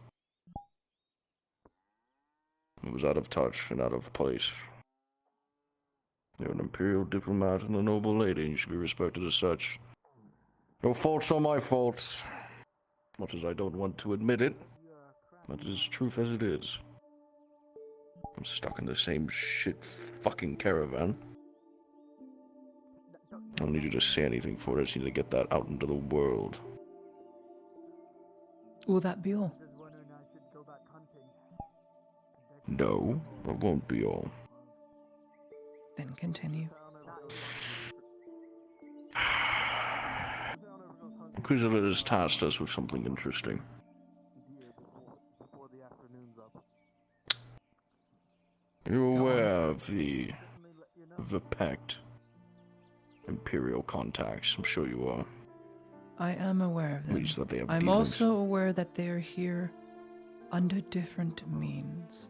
It was out of touch and out of place. You're an imperial diplomat and a noble lady, and you should be respected as such. Your faults are my faults. Much as I don't want to admit it, that is truth as it is. I'm stuck in the same shit fucking caravan. I don't need you to say anything for it. I just need to get that out into the world. Will that be all? No, that won't be all. Then continue. Inquisitor has tasked us with something interesting. You're aware of the pact? Imperial contacts, I'm sure you are. I am aware of them. Means that they have I'm demons. also aware that they are here under different means.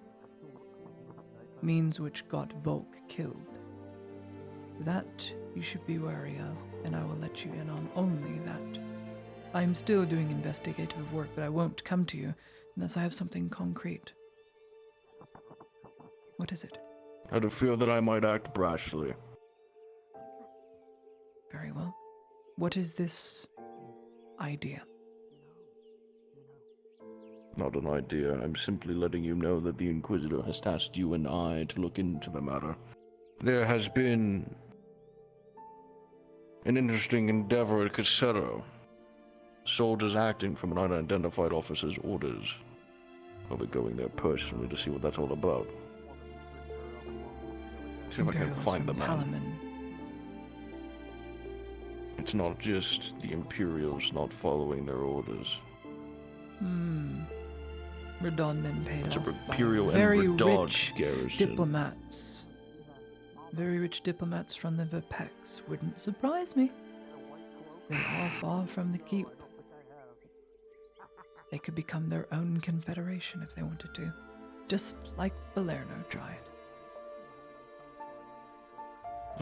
Means which got Volk killed. That you should be wary of, and I will let you in on only that. I am still doing investigative work, but I won't come to you unless I have something concrete. What is it? I had a fear that I might act brashly. Very well. What is this idea? Not an idea. I'm simply letting you know that the Inquisitor has tasked you and I to look into the matter. There has been an interesting endeavor at Casero. Soldiers acting from an unidentified officer's orders. I'll be going there personally to see what that's all about. See if I can Imperials find the from man. Palaman. It's not just the Imperials not following their orders. Radon been paid It's off a by Imperial very and Radon rich garrison. diplomats. Very rich diplomats from the Verpex. Wouldn't surprise me. They are far from the keep. They could become their own confederation if they wanted to. Just like Balerno tried.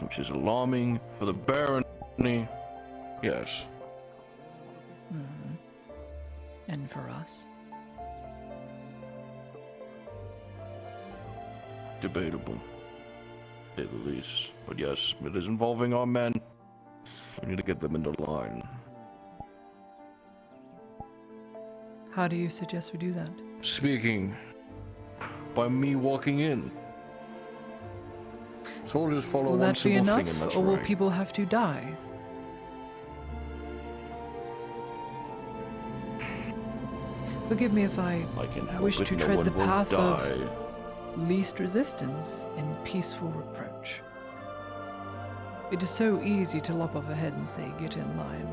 Which is alarming for the barony. Yes. And for us. Debatable, to say the least. But yes, it is involving our men. We need to get them into line. How do you suggest we do that? Speaking by me walking in. Soldiers follow Will one that be simple enough, thing, and that's or will right. people have to die? Forgive me if I can help wish it, to no tread one the will path of die. least resistance and peaceful reproach. It is so easy to lop off a head and say, get in line.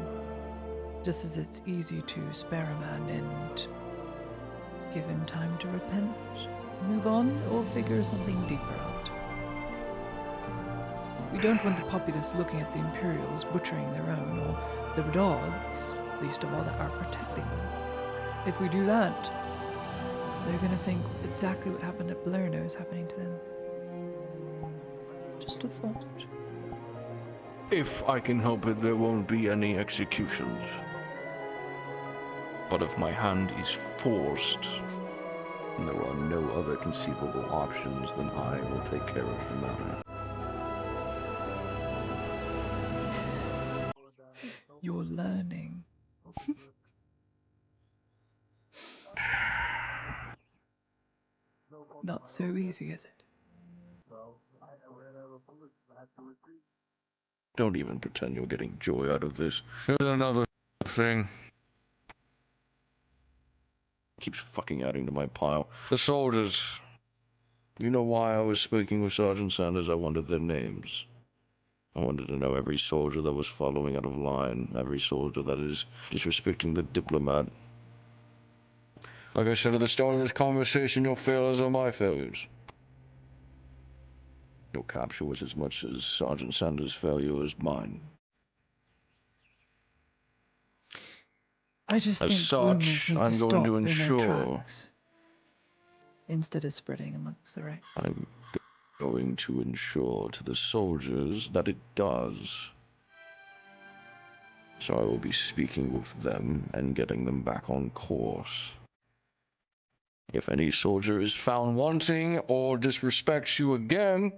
Just as it's easy to spare a man and give him time to repent, move on, or figure something deeper out. We don't want the populace looking at the Imperials butchering their own, or the Redogs, least of all that are protecting them. If we do that, they're gonna think exactly what happened at Balerno is happening to them. Just a thought. If I can help it, there won't be any executions. But if my hand is forced, and there are no other conceivable options, then I will take care of the matter. You're learning. Not so easy, is it? Don't even pretend you're getting joy out of this. Here's another thing. Keeps fucking adding to my pile. The soldiers. You know why I was speaking with Sergeant Sanders? I wanted their names. I wanted to know every soldier that was following out of line, every soldier that is disrespecting the diplomat. Like I said at the start of this conversation, your failures are my failures. Your capture was as much as Sergeant Sanders' failure as mine. I just As think rumors such, need I'm to going stop to in their ensure tracks instead of spreading amongst the ranks. I'm going to ensure to the soldiers that it does. So I will be speaking with them and getting them back on course. If any soldier is found wanting or disrespects you again,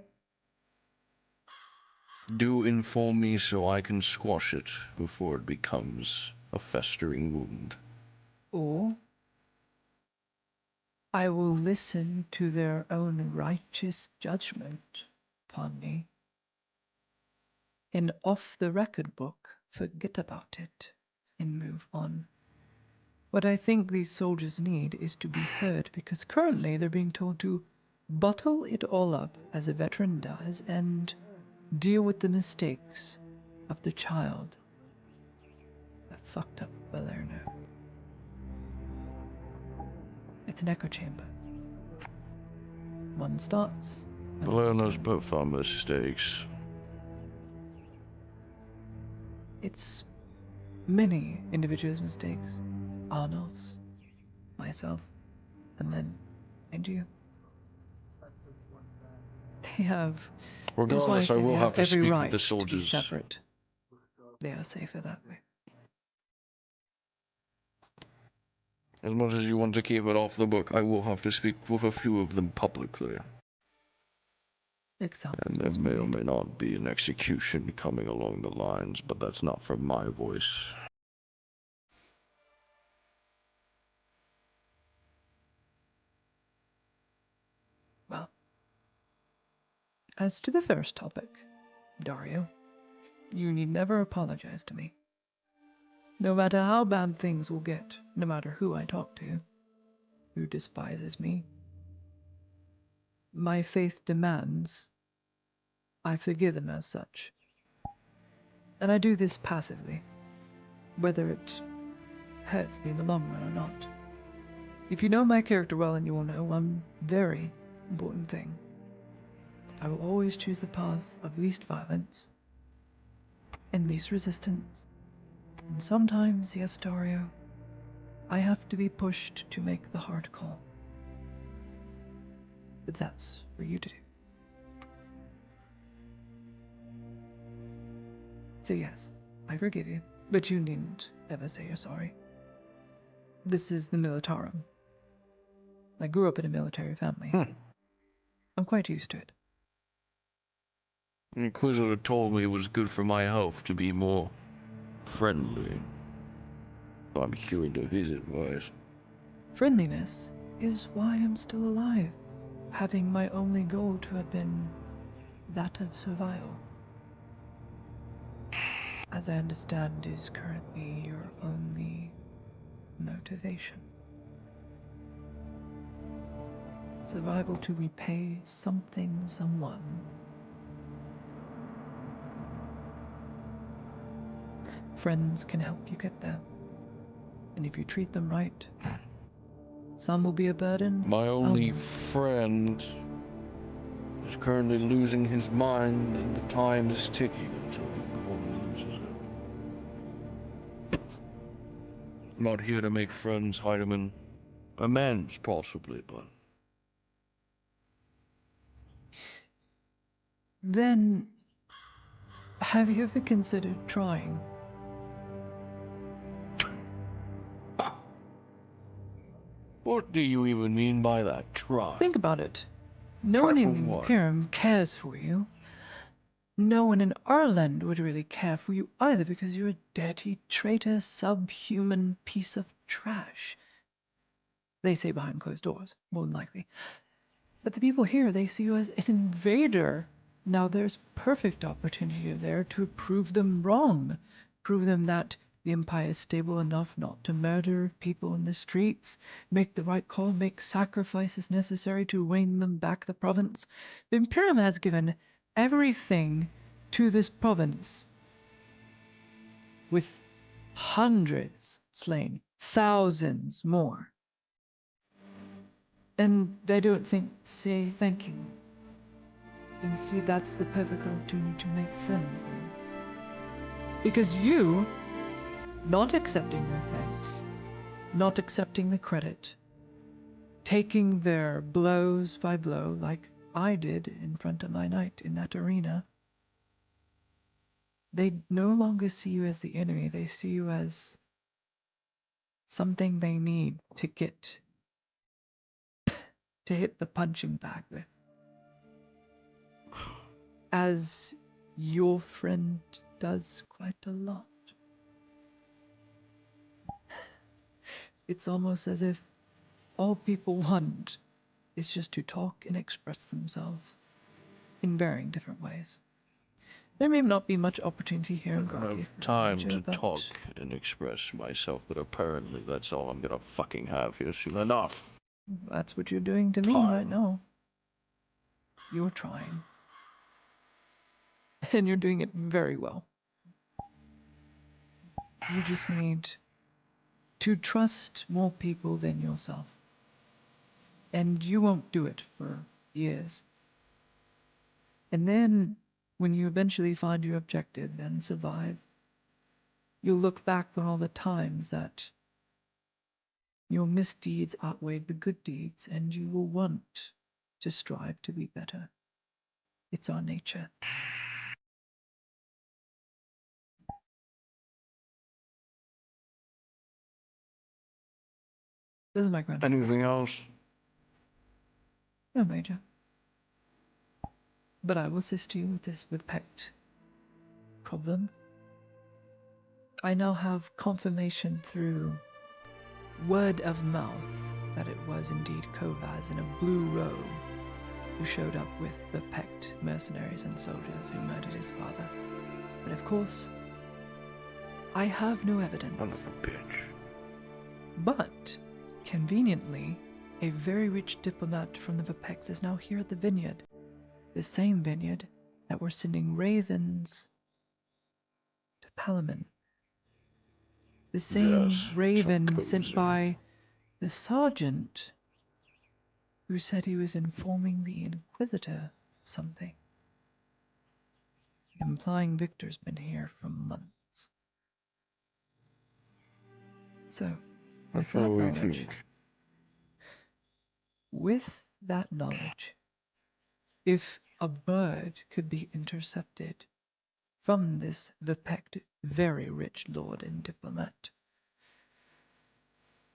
do inform me so I can squash it before it becomes a festering wound. Or I will listen to their own righteous judgment upon me. And off the record book, forget about it and move on. What I think these soldiers need is to be heard, because currently they're being told to bottle it all up as a veteran does and deal with the mistakes of the child that fucked up Balerno. It's an echo chamber. One starts. Balerno's both our mistakes. It's many individuals' mistakes. Arnold's, myself, and then, and you. They have. That's why I Regardless, say I they will have to every speak right with the to be soldiers. separate. They are safer that way. As much as you want to keep it off the book, I will have to speak with a few of them publicly. And there may or may not be an execution coming along the lines, but that's not from my voice. As to the first topic, Dario, you need never apologize to me. No matter how bad things will get, no matter who I talk to, who despises me, my faith demands I forgive them as such. And I do this passively, whether it hurts me in the long run or not. If you know my character well, and you will know one very important thing. I will always choose the path of least violence and least resistance. And sometimes, yes, Dario, I have to be pushed to make the hard call. But that's for you to do. So yes, I forgive you, but you needn't ever say you're sorry. This is the Militarum. I grew up in a military family. I'm quite used to it. The Inquisitor told me it was good for my health to be more friendly. I'm hearing to his advice. Friendliness is why I'm still alive, having my only goal to have been that of survival. As I understand, is currently your only motivation. Survival to repay something, someone. Friends can help you get there. And if you treat them right, some will be a burden. My only friend is currently losing his mind, and the time is ticking until he fully loses it. I'm not here to make friends, Heidemann. Amends, possibly, but... Then, have you ever considered trying? What do you even mean by that, try? Think about it. No one in the Imperium cares for you. No one in our land would really care for you either, because you're a dirty, traitor, subhuman piece of trash. They say behind closed doors, more than likely. But the people here, they see you as an invader. Now there's perfect opportunity there to prove them wrong. Prove them that the Empire is stable enough not to murder people in the streets, make the right call, make sacrifices necessary to win them back the province. The Imperium has given everything to this province, with hundreds slain, thousands more. And they don't say thank you. And see, that's the perfect opportunity to make friends then. Because you, not accepting their thanks, not accepting the credit, taking their blows by blow like I did in front of my knight in that arena, they no longer see you as the enemy, they see you as something they need to get to hit the punching bag with. As your friend does quite a lot. It's almost as if all people want is just to talk and express themselves in varying different ways. There may not be much opportunity here in I don't Garvey have time to but talk and express myself, but apparently that's all I'm gonna fucking have here soon enough. That's what you're doing to me right now. You're trying. And you're doing it very well. You just need to trust more people than yourself. And you won't do it for years. And then, when you eventually find your objective and survive, you'll look back on all the times that your misdeeds outweighed the good deeds, and you will want to strive to be better. It's our nature. This is my grandfather. Anything else? No, Major. But I will assist you with this Vipect problem. I now have confirmation through word of mouth that it was indeed Kovaz in a blue robe who showed up with the Pecked mercenaries and soldiers who murdered his father. But of course, I have no evidence. Son of a bitch. But, conveniently, a very rich diplomat from the Vipeks is now here at the vineyard. The same vineyard that were sending ravens to Palamon. The same raven sent by the sergeant who said he was informing the Inquisitor of something, implying Victor's been here for months. So, with that knowledge, if a bird could be intercepted from this Vipect very rich lord and diplomat,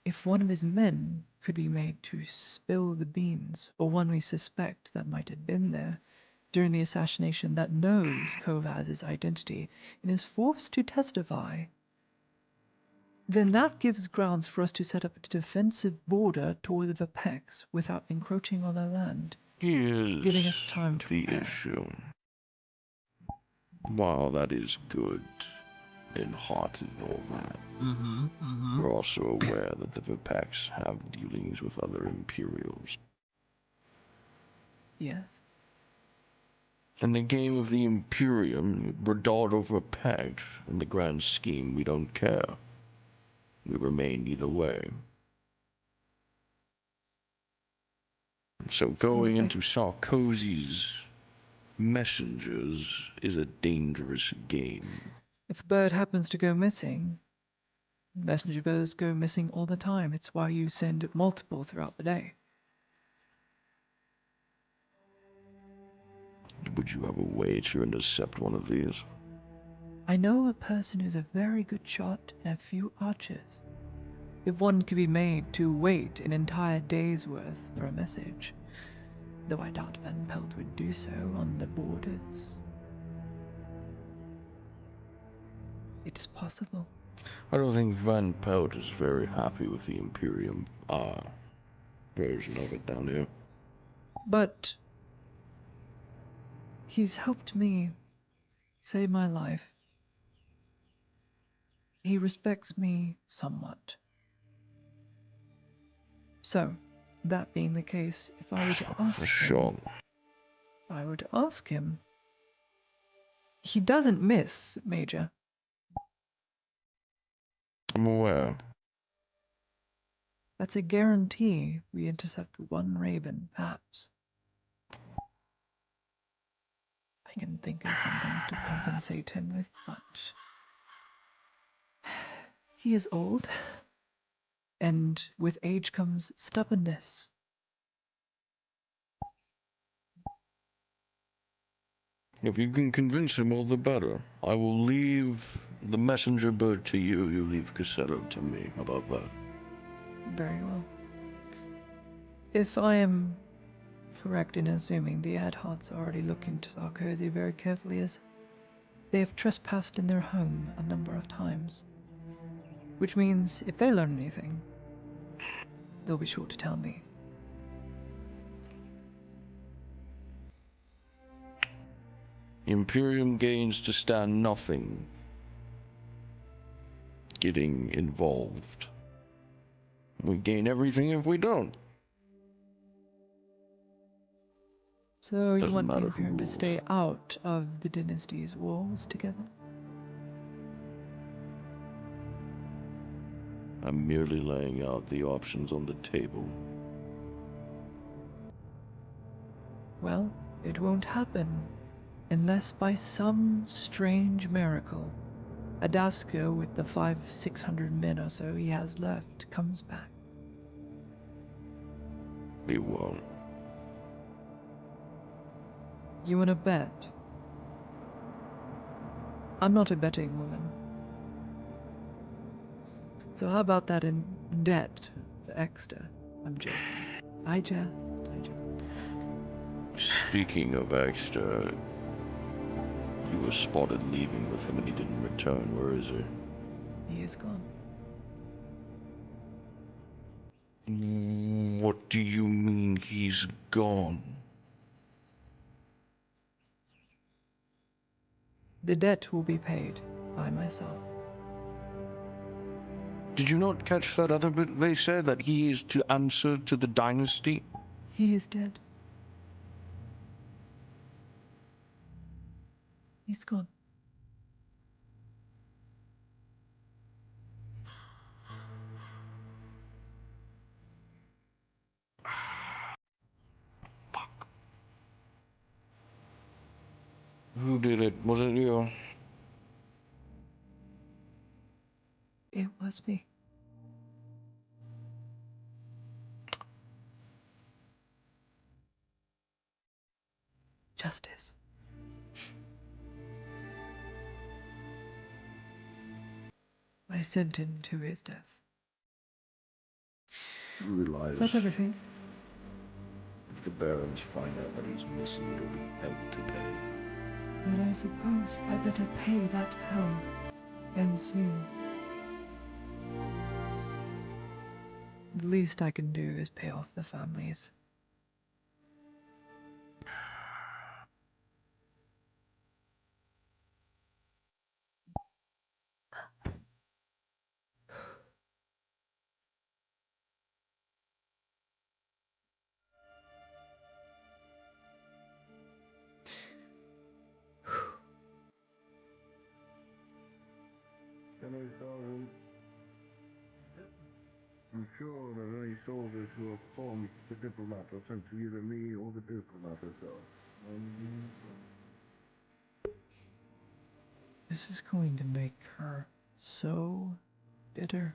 if one of his men could be made to spill the beans, or one we suspect that might have been there during the assassination that knows Kovaz's identity and is forced to testify, then that gives grounds for us to set up a defensive border toward the Vipeks without encroaching on their land, giving us time to the prepare. issue. While that is good and hot and all that, we're also aware that the Vipeks have dealings with other Imperials. Yes. In the game of the Imperium, we're dolled over a peg. In the grand scheme, we don't care. We remain either way. So going into Sarkozy's messengers is a dangerous game. If a bird happens to go missing, messenger birds go missing all the time. It's why you send multiple throughout the day. Would you have a way to intercept one of these? I know a person who's a very good shot and a few archers. If one could be made to wait an entire day's worth for a message, though I doubt Van Pelt would do so on the borders. It's possible. I don't think Van Pelt is very happy with the Imperium version of it down here. But he's helped me save my life. He respects me somewhat. So, that being the case, if I were to ask him, he doesn't miss, Major. I'm aware. That's a guarantee we intercept one raven, perhaps. I can think of some things to compensate him with, but he is old, and with age comes stubbornness. If you can convince him, all the better. I will leave the messenger bird to you. You leave Cassetto to me. How about that? Very well. If I am correct in assuming the Adhots are already looking to Sarkozy very carefully, as they have trespassed in their home a number of times. Which means, if they learn anything, they'll be sure to tell me. Imperium gains to stand nothing getting involved. We gain everything if we don't. So you want the Imperium to stay out of the dynasty's walls together? I'm merely laying out the options on the table. Well, it won't happen unless by some strange miracle, Adaska with the 500-600 men or so he has left comes back. He won't. You want to bet? I'm not a betting woman. So how about that in debt for Exeter? I'm joking. I jest. Speaking of Exeter, you were spotted leaving with him and he didn't return. Where is he? He is gone. What do you mean he's gone? The debt will be paid by myself. Did you not catch that other bit they said, that he is to answer to the dynasty? He is dead. He's gone. Who did it? Was it you? It was me. Justice. I sent him to his death. Realize Is that everything? if the barons find out that he's missing, it'll be hell to pay. But I suppose I better pay that hell, and soon. The least I can do is pay off the families. I'm sure that any soldiers who have formed the diplomat are sent to either me or the diplomat herself. This is going to make her so bitter.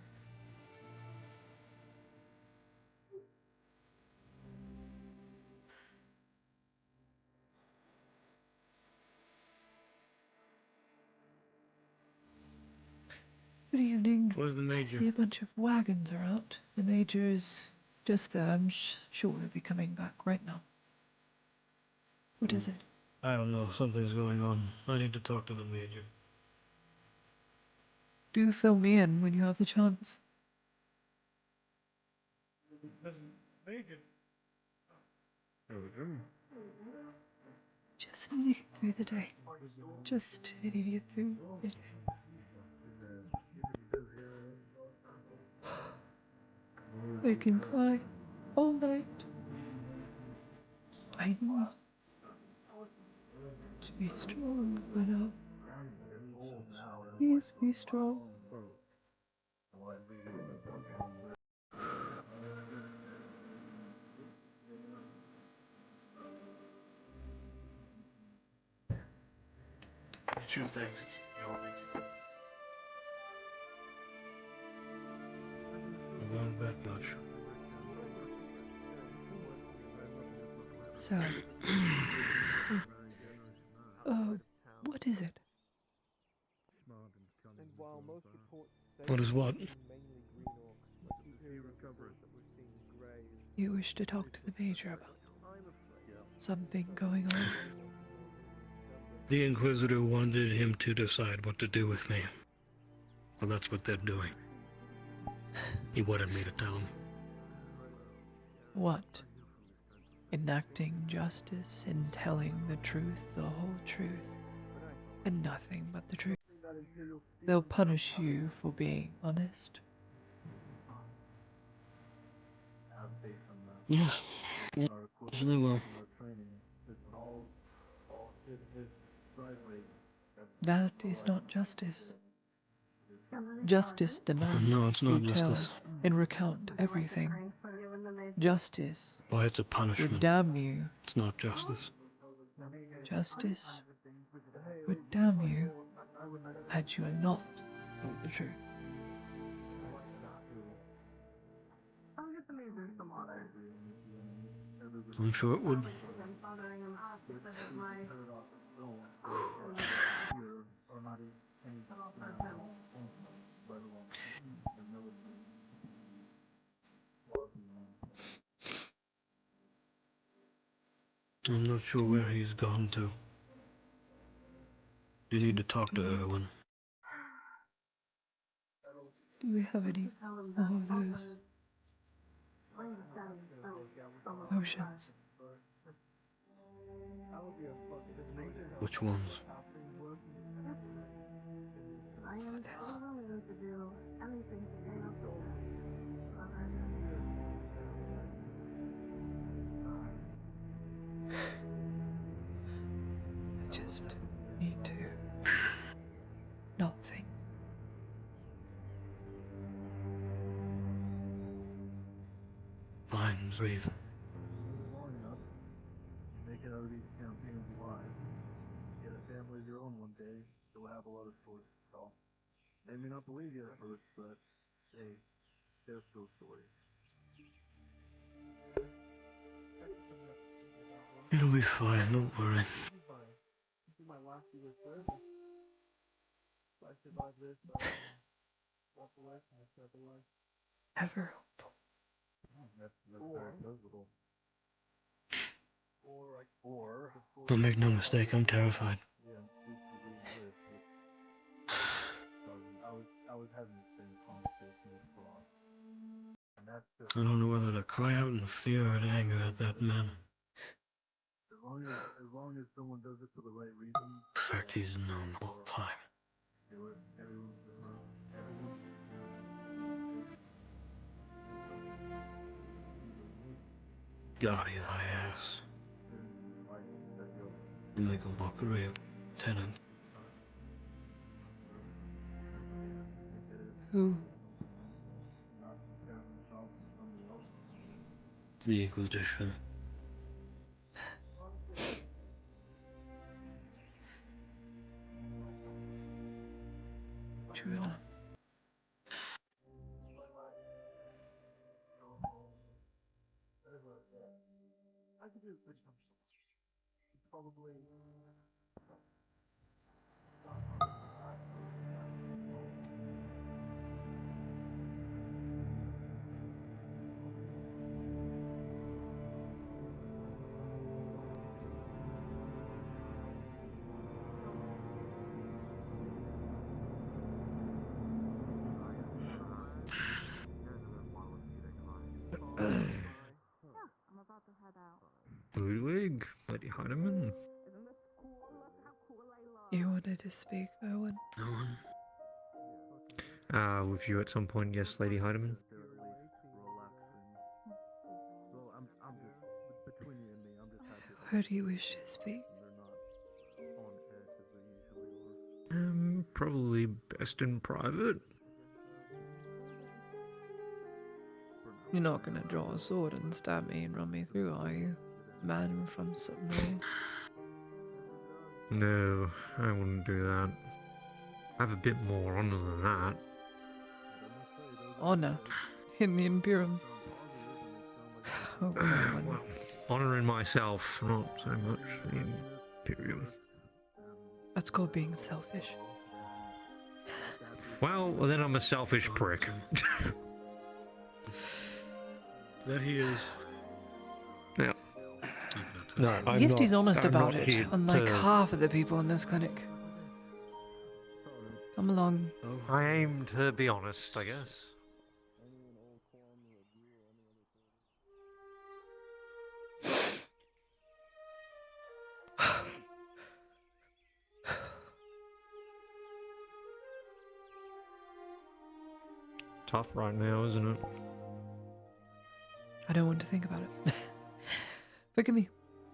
Good evening. Where's the major? I see a bunch of wagons are out. The major is just there. I'm sure he'll be coming back right now. What is it? I don't know. Something's going on. I need to talk to the major. Do fill me in when you have the chance. Major. Just need to get through the day. Just need to get through the day. I can cry all night. I need to be strong, but please be strong. Two things. You want me to? I'm going back much. So, what is it? What is what? You wish to talk to the major about something going on? The Inquisitor wanted him to decide what to do with me. Well, that's what they're doing. He wanted me to tell him. What? Enacting justice and telling the truth, the whole truth, and nothing but the truth. They'll punish you for being honest. Yeah. Yeah, they will. That is not justice. Justice demands No, it's not you tell justice. and recount everything. Justice Why, it's a would punishment. damn you. It's not justice. Justice would damn you had you not told the truth. I'm sure it would. I'm not sure where he's gone to. You need to talk to Erwin. Do we have any more of those potions? Which ones? am so willing to do anything to gain our soul. I just need to not think. Fine, brave. Long enough, make it out of these campaigns alive. Get a family of your own one day, you'll have a lot of stories to tell. They may not believe you at first, but they're still stories. It'll be fine, don't worry. This is my last year of service. If I survive this, walk away from this type of life. Ever hopeful. That's very sensible. Or But make no mistake, I'm terrified. yeah, I was having the same conversation with Frost. And that's just I don't know whether to cry out in fear or in anger at that man. as long as someone does it for the right reasons. The fact he's known the whole time. Got his ass. You make a mockery of Tenant. Who? The Inquisition. Tribunal. I could do it, but it's probably. I'm about to head out. Ludwig, Lady Heidemann. You wanted to speak, Owen? No one. With you at some point, yes, Lady Heidemann. Well, I'm just between you and me. I'm just happy. Where do you wish to speak? They're not on edge as they usually are. Probably best in private. You're not gonna draw a sword and stab me and run me through, are you? Man from Sutton. No, I wouldn't do that. I have a bit more honor than that. Honor in the Imperium. Okay, Well, honor in myself, not so much the Imperium. That's called being selfish. Well, then I'm a selfish prick. That he is. Yeah. No, At least he's honest I'm about not it, here unlike to- half of the people in this clinic. Come along. I aim to be honest, I guess. Tough right now, isn't it? I don't want to think about it. Forgive me.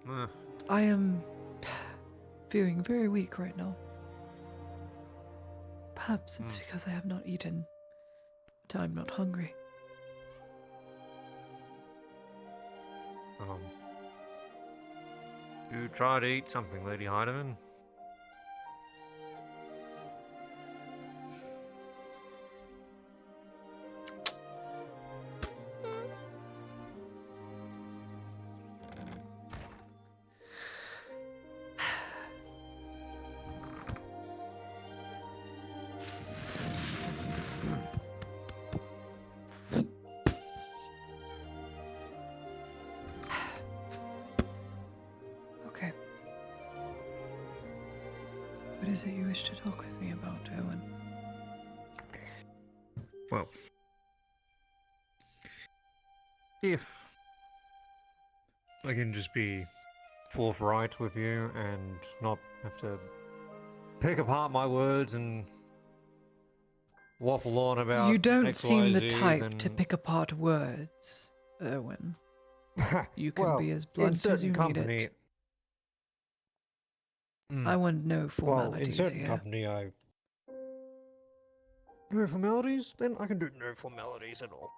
Uh, I am feeling very weak right now. Perhaps it's because I have not eaten, but I'm not hungry. Do try to eat something, Lady Heidemann. Okay. What is it you wish to talk with me about, Owen? Well, if I can just be forthright with you and not have to pick apart my words and waffle on about You don't XYZ, seem the type then... to pick apart words, Erwin. You can well, be as in blunt certain as you company, need it. Mm. I want no Well, in formalities certain here. company, I... No formalities? Then I can do no formalities at all.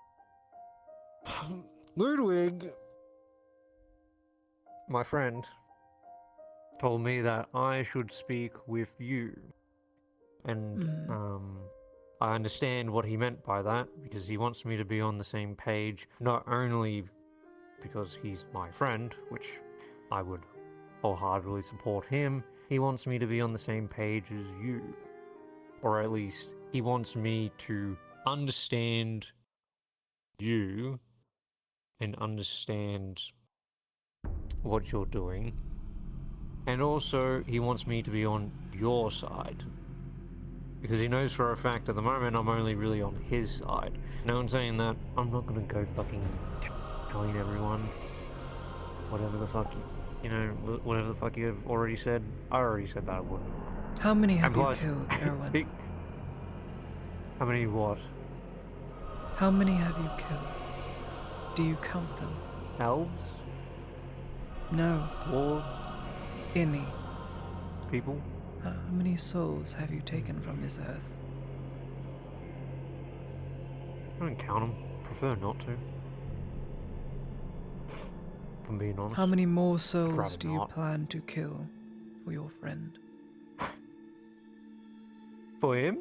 Ludwig, my friend, told me that I should speak with you. And, I understand what he meant by that, because he wants me to be on the same page, not only because he's my friend, which I would wholeheartedly support him, he wants me to be on the same page as you. Or at least, he wants me to understand you and understand what you're doing. And also, he wants me to be on your side. Because he knows for a fact at the moment I'm only really on his side. Now in saying that, I'm not gonna go fucking telling everyone whatever the fuck, whatever the fuck you've already said. I already said that I wouldn't. How many have And plus, you killed, Erwin? How many what? How many have you killed? Do you count them? Elves? No. Dwarves? Any. People? How many souls have you taken from this earth? I don't count them. Prefer not to. If I'm being honest. How many more I'd souls rather do you not. plan to kill for your friend? For him?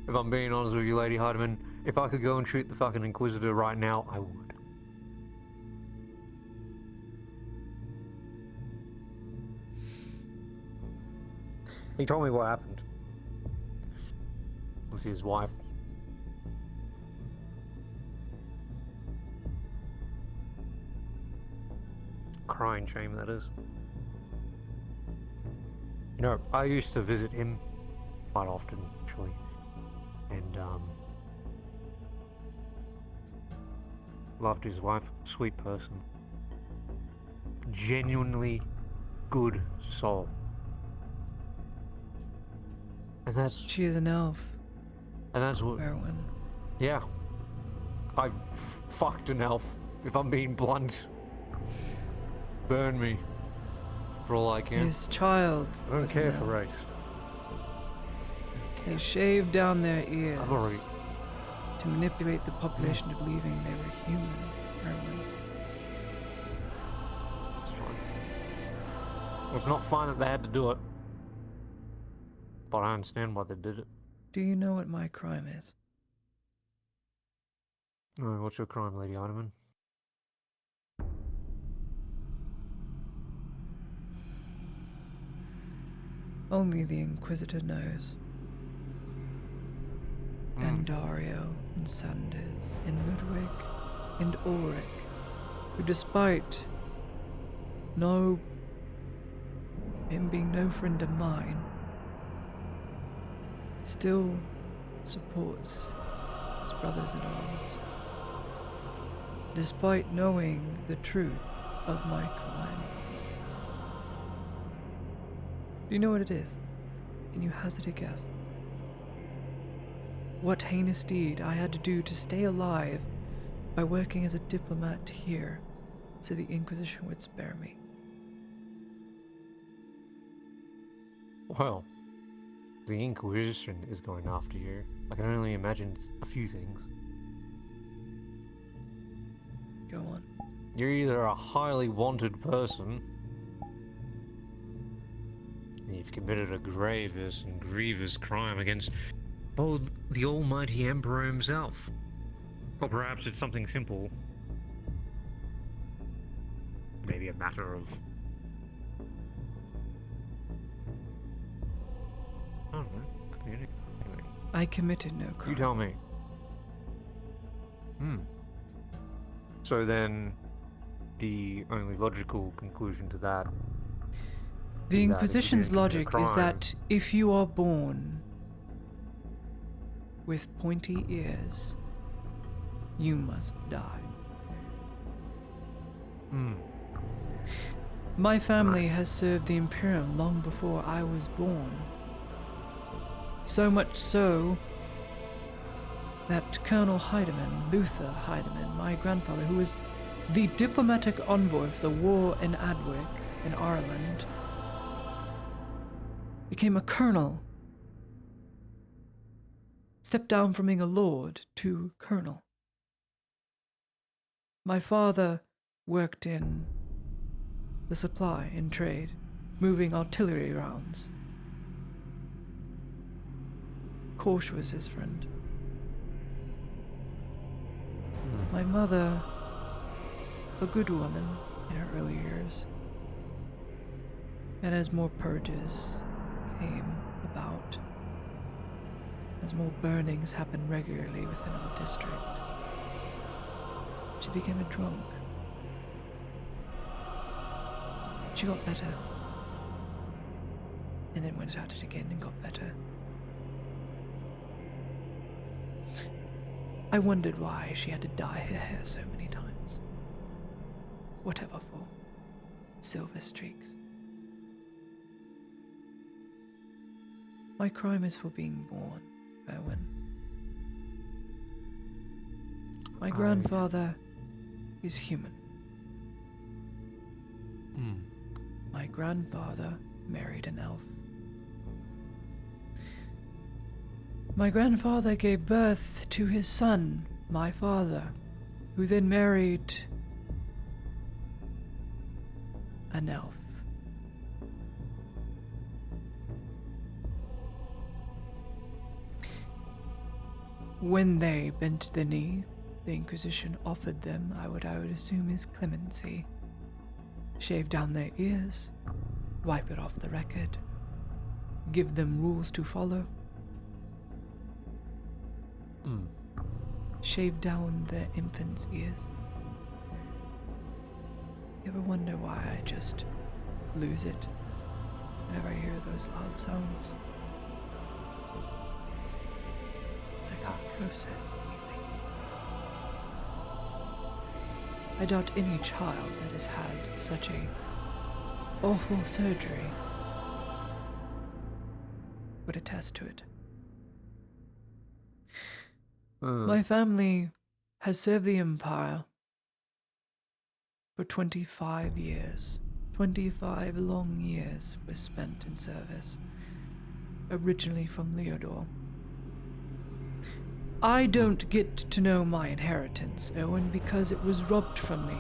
If I'm being honest with you, Lady Heidemann, if I could go and shoot the fucking Inquisitor right now, I would. He told me what happened with his wife. Crying shame, that is. You know, I used to visit him quite often, actually. And, loved his wife. Sweet person. Genuinely good soul. And that's... She is an elf. And that's what... Erwin. Yeah. I fucked an elf, if I'm being blunt. Burn me. For all I can. His child. I don't was care an for elf. race. They shaved down their ears I've already... to manipulate the population to believing they were human, Erwin. It's fine. It's not fine that they had to do it. But I understand why they did it. Do you know what my crime is? No, what's your crime, Lady Heidemann? Only the Inquisitor knows. And Dario, and Sanders, and Ludwig, and Ulrich, who despite him being no friend of mine, still supports his brothers in arms, despite knowing the truth of my crime. Do you know what it is? Can you hazard a guess? What heinous deed I had to do to stay alive by working as a diplomat here so the Inquisition would spare me? Well, the Inquisition is going after you. I can only imagine a few things. Go on. You're either a highly wanted person, and you've committed a grievous and grievous crime against, oh, the almighty Emperor himself. Or perhaps it's something simple. Maybe a matter of... I don't know. Could be anything. I committed no crime. You tell me. So then, the only logical conclusion to that... The is that if you Inquisition's didn't commit a logic is crime- that if you are born with pointy ears, you must die. My family has served the Imperium long before I was born. So much so that Colonel Heidemann, Luther Heidemann, my grandfather, who was the diplomatic envoy for the war in Adwick in Ireland, became a colonel. Stepped down from being a lord to colonel. My father worked in the supply and trade, moving artillery rounds. Korsch was his friend. My mother, a good woman in her early years, and as more purges came about, as more burnings happened regularly within our district, she became a drunk. She got better, and then went at it again and got better. I wondered why she had to dye her hair so many times. Whatever for. Silver streaks. My crime is for being born, Erwin. My grandfather is human. My grandfather married an elf. My grandfather gave birth to his son, my father, who then married an elf. When they bent the knee, the Inquisition offered them what I would assume is clemency. Shave down their ears, wipe it off the record, give them rules to follow. Shave down their infants' ears. You ever wonder why I just lose it whenever I hear those loud sounds? It's like I can't process anything. I doubt any child that has had such a awful surgery would attest to it. My family has served the Empire for 25 years. 25 long years were spent in service, originally from Leodor. I don't get to know my inheritance, Owen, because it was robbed from me.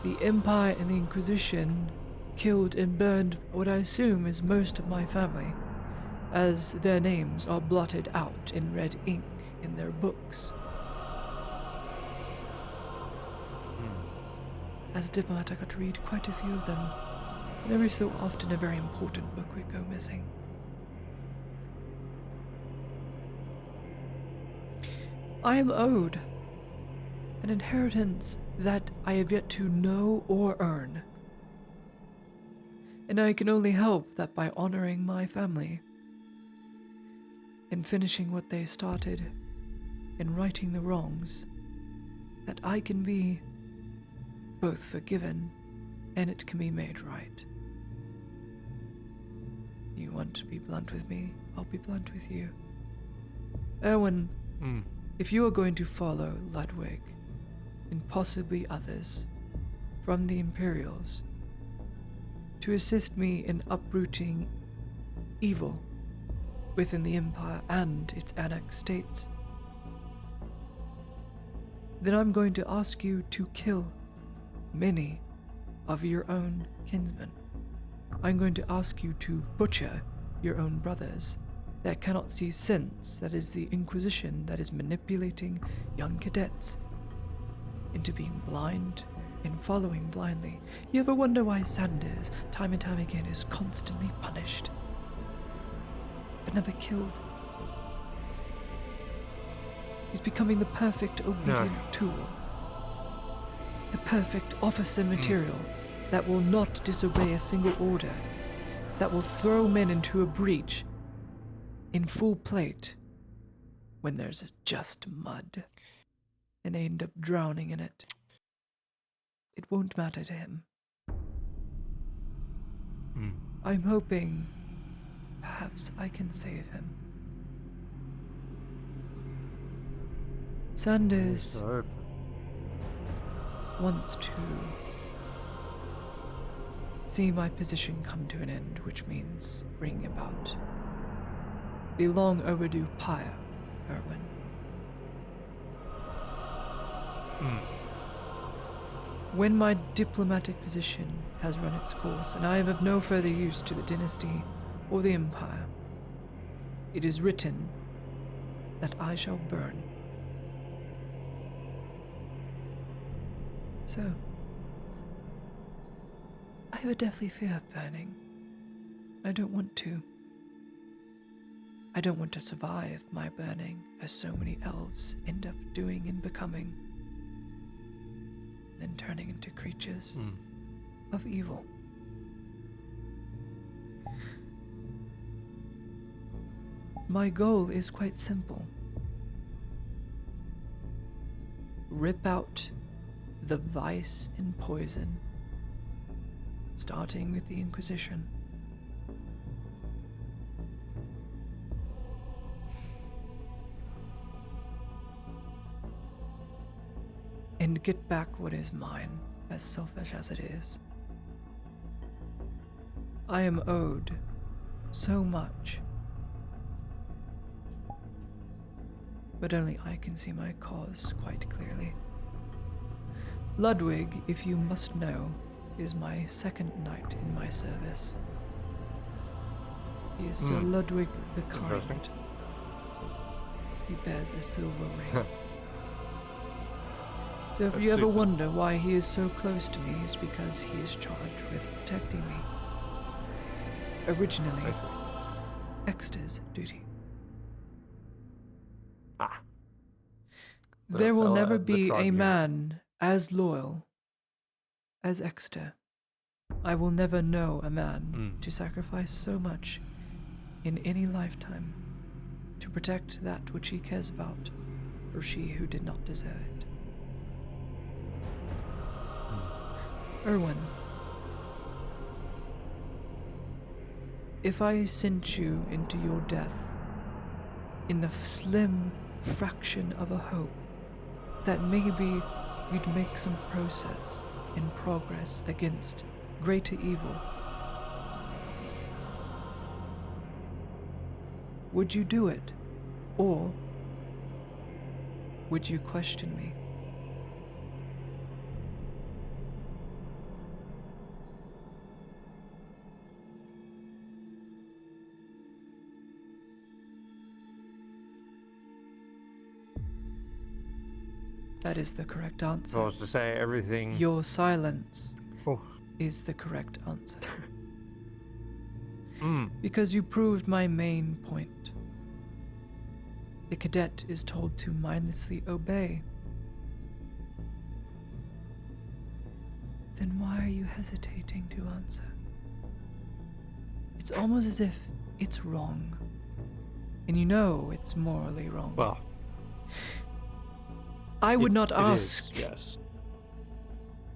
The Empire and the Inquisition killed and burned what I assume is most of my family, as their names are blotted out in red ink in their books. As a diplomat, I got to read quite a few of them, and every so often a very important book would go missing. I am owed an inheritance that I have yet to know or earn, and I can only hope that by honoring my family and finishing what they started and righting the wrongs, that I can be both forgiven and it can be made right. You want to be blunt with me? I'll be blunt with you. Erwin, if you are going to follow Ludwig and possibly others from the Imperials to assist me in uprooting evil within the Empire and its annexed states, then I'm going to ask you to kill many of your own kinsmen. I'm going to ask you to butcher your own brothers that cannot see sense, that is the Inquisition that is manipulating young cadets into being blind and following blindly. You ever wonder why Sanders, time and time again, is constantly punished, but never killed? He's becoming the perfect obedient tool. The perfect officer material that will not disobey a single order, that will throw men into a breach in full plate when there's just mud and they end up drowning in it. It won't matter to him. I'm hoping perhaps I can save him. Sanders wants to see my position come to an end, which means bring about the long overdue pyre, Erwin. When my diplomatic position has run its course, and I am of no further use to the dynasty or the empire, it is written that I shall burn. So, I have a deathly fear of burning. I don't want to. I don't want to survive my burning, as so many elves end up doing and becoming, then turning into creatures of evil. My goal is quite simple. Rip out the vice and poison, starting with the Inquisition. And get back what is mine, as selfish as it is. I am owed so much, but only I can see my cause quite clearly. Ludwig, if you must know, is my second knight in my service. He is Sir Ludwig the Kind. He bears a silver ring. So if you ever wonder why he is so close to me, it's because he is charged with protecting me. Originally, Exeter's duty. There will never be a man as loyal as Exeter. I will never know a man to sacrifice so much in any lifetime to protect that which he cares about for she who did not deserve it. Erwin, if I sent you into your death in the slim fraction of a hope that maybe we'd make some progress against greater evil, would you do it? Or would you question me? That is the correct answer. So I was to say everything. Your silence is the correct answer. Because you proved my main point. The cadet is told to mindlessly obey. Then why are you hesitating to answer? It's almost as if it's wrong. And you know it's morally wrong. Well, I would not ask yes,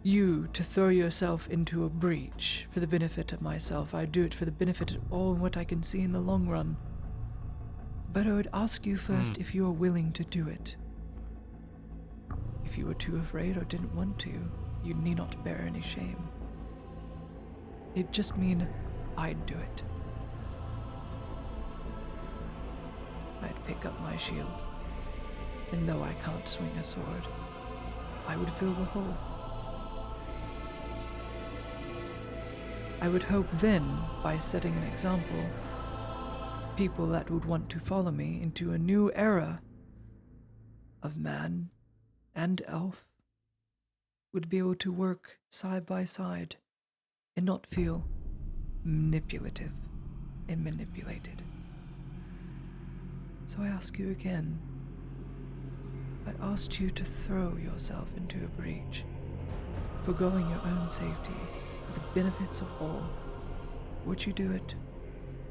you to throw yourself into a breach for the benefit of myself. I do it for the benefit of all and what I can see in the long run. But I would ask you first if you are willing to do it. If you were too afraid or didn't want to, you need not bear any shame. It'd just mean I'd do it. I'd pick up my shield. And though I can't swing a sword, I would fill the hole. I would hope then, by setting an example, people that would want to follow me into a new era of man and elf would be able to work side by side and not feel manipulative and manipulated. So I ask you again, if I asked you to throw yourself into a breach, foregoing your own safety for the benefits of all, would you do it,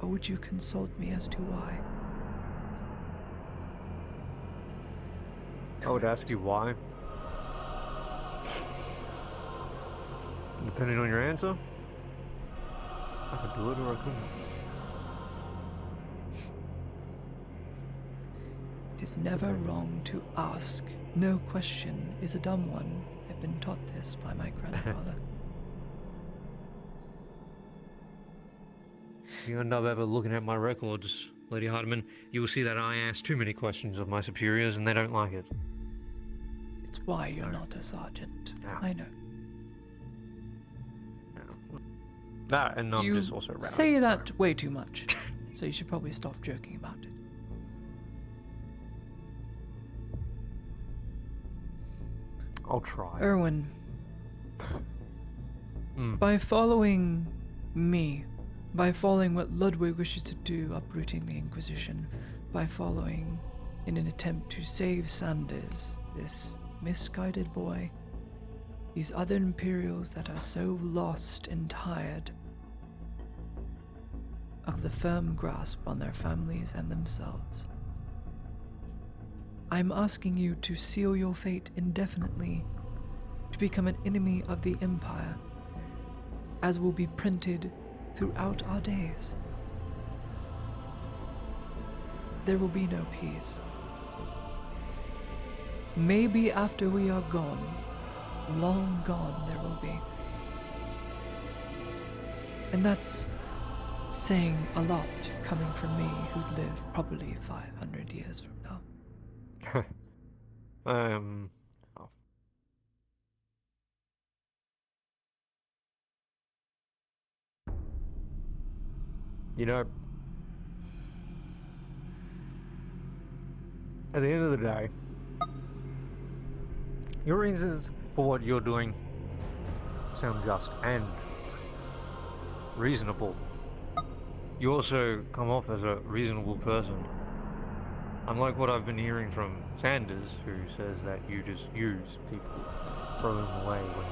or would you consult me as to why? I would ask you why. Depending on your answer, I could do it or I couldn't. It is never wrong to ask No question is a dumb one. I've been taught this by my grandfather. If you end up ever looking at my records, Lady Hardiman, you will see that I ask too many questions of my superiors and they don't like it. It's why you're not a sergeant. I know. That, and I'm You just also rowdy. say that way too much, so you should probably stop joking about it. I'll try. Erwin, by following me, by following what Ludwig wishes to do, uprooting the Inquisition, by following in an attempt to save Sanders, this misguided boy, these other Imperials that are so lost and tired of the firm grasp on their families and themselves. I'm asking you to seal your fate indefinitely, to become an enemy of the Empire, as will be printed throughout our days. There will be no peace. Maybe after we are gone, long gone, there will be. And that's saying a lot coming from me who'd live probably 500 years from now. Oh. You know, at the end of the day, your reasons for what you're doing sound just and reasonable. You also come off as a reasonable person. Unlike what I've been hearing from Sanders, who says that you just use people, throw them away when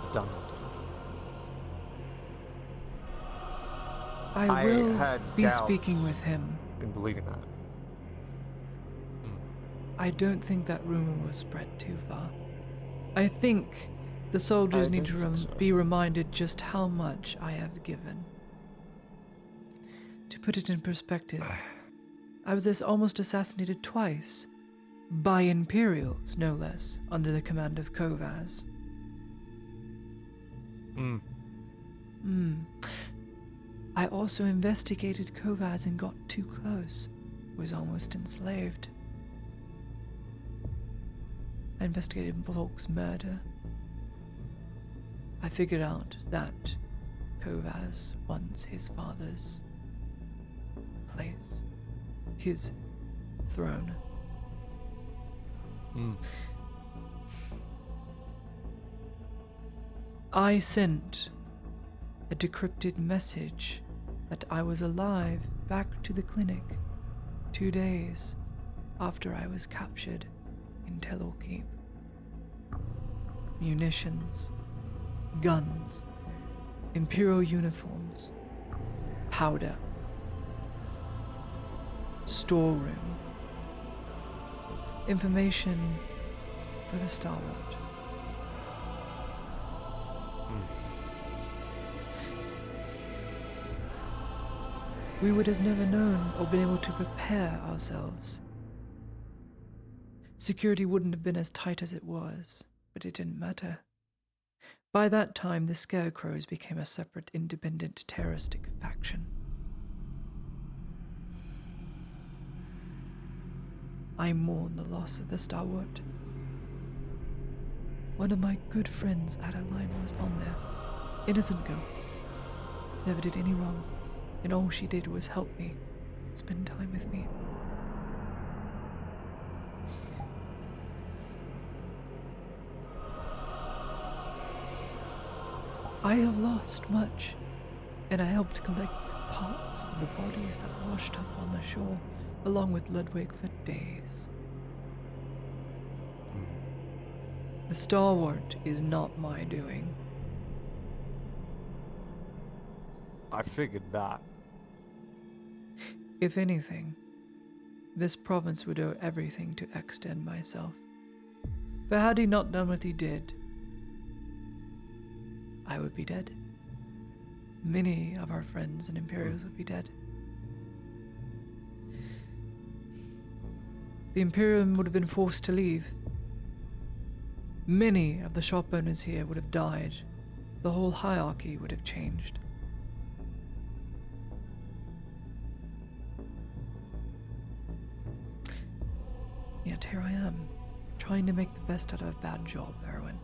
you're done with them. I will had be doubts speaking with him. in believing that. I don't think that rumor was spread too far. I think the soldiers need to be reminded just how much I have given. To put it in perspective, I was almost assassinated twice, by Imperials, no less, under the command of Kovaz. I also investigated Kovaz and got too close. Was almost enslaved. I investigated Volk's murder. I figured out that Kovaz wants his father's place, his throne. I sent a decrypted message that I was alive back to the clinic 2 days after I was captured in Telor Keep. Munitions, guns, Imperial uniforms, powder, storeroom, information for the Star Watch. We would have never known or been able to prepare ourselves. Security wouldn't have been as tight as it was, but it didn't matter. By that time, the Scarecrows became a separate, independent, terroristic faction. I mourn the loss of the Stalwart. One of my good friends, Adeline, was on there. Innocent girl. Never did any wrong, and all she did was help me and spend time with me. I have lost much, and I helped collect the parts of the bodies that washed up on the shore, along with Ludwig, for days. The Stalwart is not my doing. I figured that. If anything, this province would owe everything to Extend myself. For had he not done what he did, I would be dead. Many of our friends and Imperials would be dead. The Imperium would have been forced to leave, Many of the shop owners here would have died. The whole hierarchy would have changed. Yet here I am, trying to make the best out of a bad job, Erwin.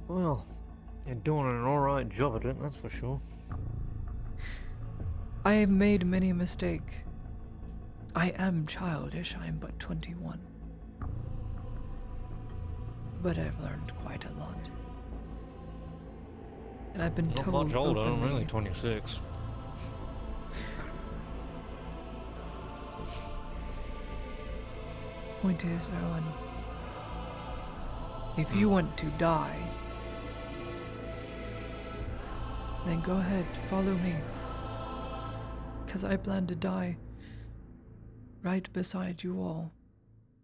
Well, you're doing an alright job at it, that's for sure. I have made many a mistake. I am childish, I am but 21. But I've learned quite a lot. And I've been Not told much older, I'm openly, only 26. Point is, Owen, if you want to die, then go ahead, follow me. 'Cause I plan to die right beside you all,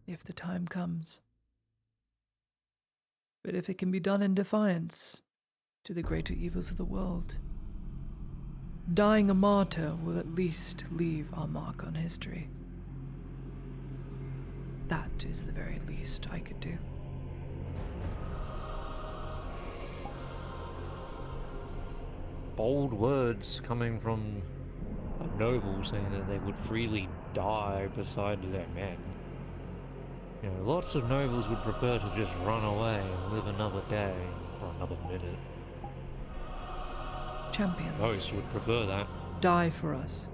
if the time comes. But if it can be done in defiance to the greater evils of the world, dying a martyr will at least leave our mark on history. That is the very least I could do. Bold words coming from a noble saying that they would freely die beside their men. You know, lots of nobles would prefer to just run away and live another day or another minute. Champions. Most would prefer that. Die for us.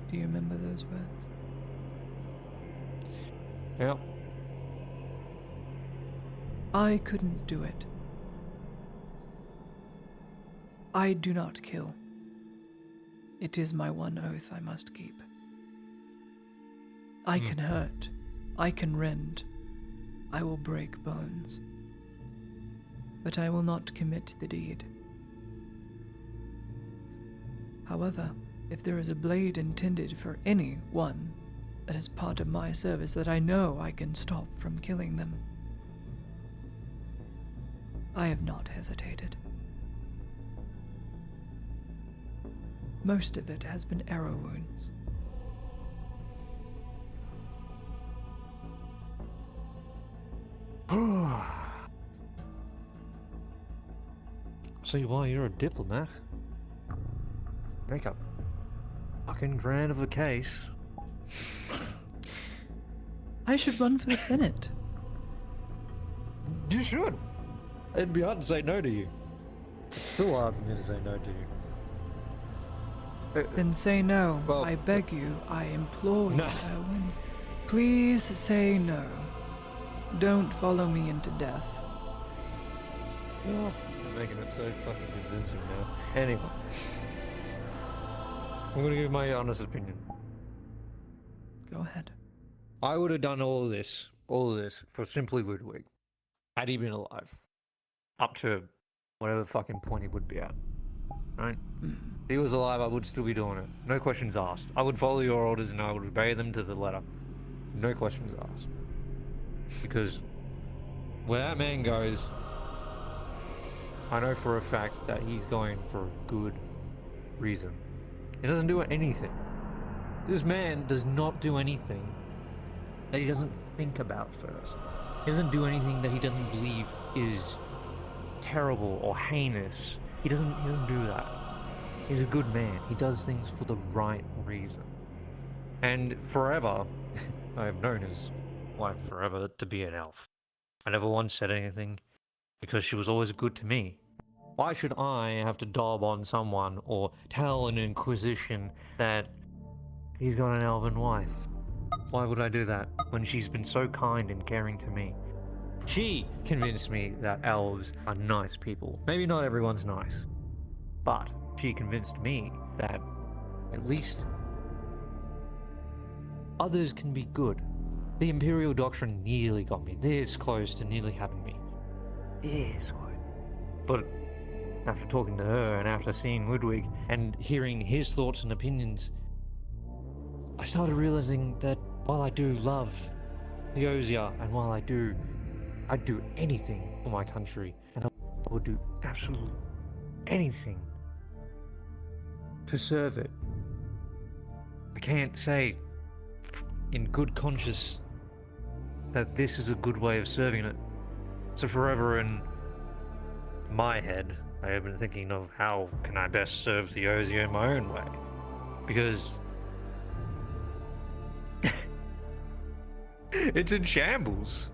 Do you remember those words? Yep. I couldn't do it. I do not kill. It is my one oath I must keep. I can hurt. I can rend. I will break bones. But I will not commit the deed. However, if there is a blade intended for any one that is part of my service that I know I can stop from killing them, I have not hesitated. Most of it has been arrow wounds. See why you're a diplomat. Make a fucking grand of a case. I should run for the Senate. You should. It'd be hard to say no to you. It's still hard for me to say no to you. Then say no. Well, I beg you. I implore you, No. Erwin. Please say no. Don't follow me into death. Oh, you're making it so fucking convincing now. Anyway. I'm gonna give my honest opinion. Go ahead. I would have done all of this for simply Ludwig. Had he been alive. Up to whatever fucking point he would be at. Right? If he was alive, I would still be doing it. No questions asked. I would follow your orders and I would obey them to the letter. No questions asked. Because where that man goes, I know for a fact that he's going for a good reason. He doesn't do anything. This man does not do anything that he doesn't think about first. He doesn't do anything that he doesn't believe is terrible or heinous. He doesn't do that. He's a good man. He does things for the right reason. And forever, I have known his wife forever to be an elf. I never once said anything because she was always good to me. Why should I have to dob on someone or tell an inquisition that he's got an elven wife? Why would I do that when she's been so kind and caring to me? She convinced me that elves are nice people. Maybe not everyone's nice, but she convinced me that at least others can be good. The Imperial Doctrine nearly got me this close to nearly having me. This close. But after talking to her and after seeing Ludwig and hearing his thoughts and opinions, I started realizing that while I do love Theosia and while I'd do anything for my country, and I would do absolutely anything to serve it, I can't say in good conscience that this is a good way of serving it. So forever in my head, I have been thinking of how can I best serve the Ozio in my own way. Because it's in shambles.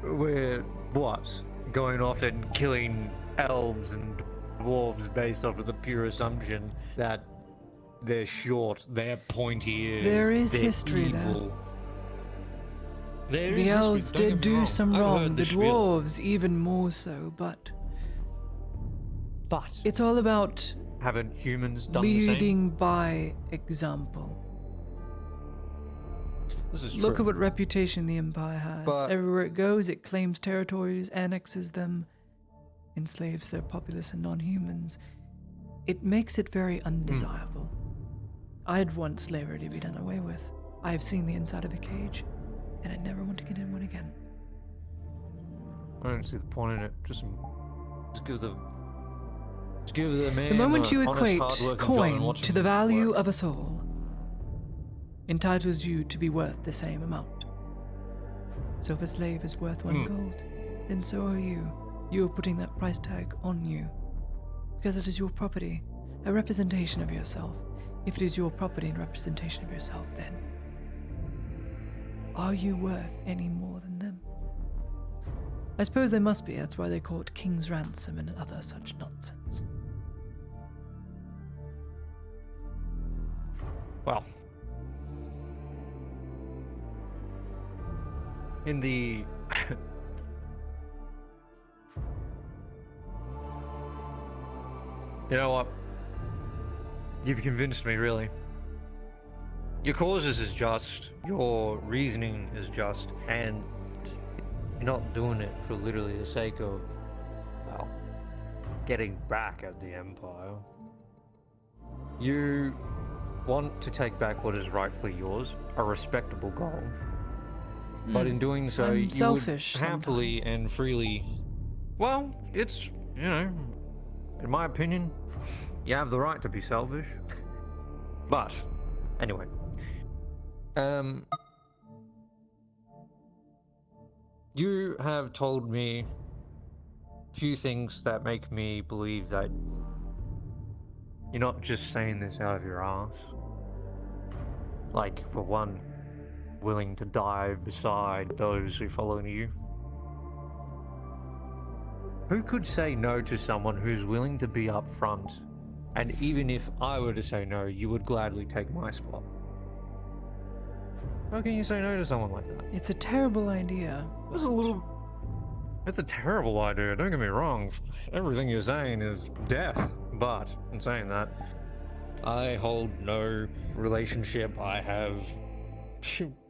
We're, what, going off and killing elves and dwarves based off of the pure assumption that they're short, they're pointy ears, There is they're history evil. There The is elves history, don't did get me do wrong. some I've wrong, heard the the spiel. dwarves even more so, but it's all about Haven't humans done the same? leading by example. This is Look true. at what reputation the Empire has. But- Everywhere it goes, it claims territories, annexes them, enslaves their populace and non-humans. It makes it very undesirable. I'd want slavery to be done away with. I have seen the inside of a cage, and I never want to get in one again. I don't see the point in it. Just give the man The moment you a honest, equate hard-working job and coin watch to him the value work. of a soul, entitles you to be worth the same amount. So if a slave is worth 1 gold, then so are you. You are putting that price tag on you. Because it is your property, a representation of yourself. If it is your property and representation of yourself, then are you worth any more than them? I suppose they must be, that's why they call it King's Ransom and other such nonsense. Well, in the you know what? You've convinced me, really. Your causes is just, your reasoning is just, and you're not doing it for literally the sake of, well, getting back at the Empire. You want to take back what is rightfully yours, a respectable goal. But in doing so, I'm you selfish would happily and freely... Well, it's, you know, in my opinion, you have the right to be selfish. But, anyway. You have told me a few things that make me believe that you're not just saying this out of your ass. Like, for one, willing to die beside those who follow you. Who could say no to someone who's willing to be up front? And even if I were to say no, you would gladly take my spot. How can you say no to someone like that? It's a terrible idea. It's a terrible idea, don't get me wrong. Everything you're saying is death. But, in saying that, I hold no relationship. I have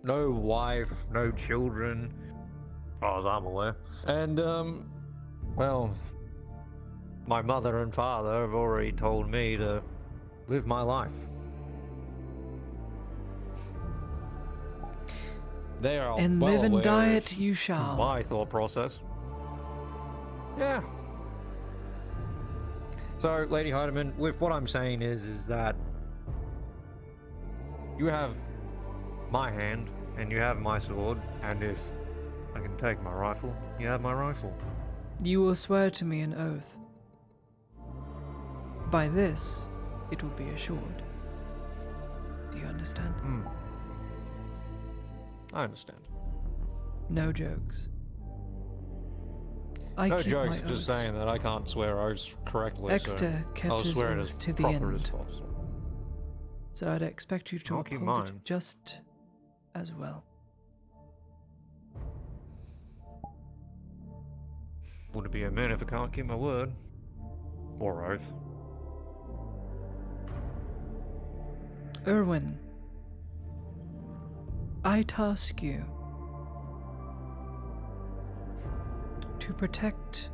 no wife, no children, as far as I'm aware. And, well, my mother and father have already told me to live my life. They are And well live and aware diet of you shall. my thought process. Yeah. So, Lady Heidemann, with what I'm saying is that you have my hand and you have my sword, and if I can take my rifle, you have my rifle. You will swear to me an oath. By this, it will be assured. Do you understand? I understand. No jokes. I No keep jokes, my just oaths. saying that I can't swear oaths correctly. Exeter so kept I'll his swear it oath as to the proper end. as possible. So I'd expect you to I'll keep uphold mine. it just as well. Wouldn't be a man if I can't keep my word. Or oath. Erwin, I task you to protect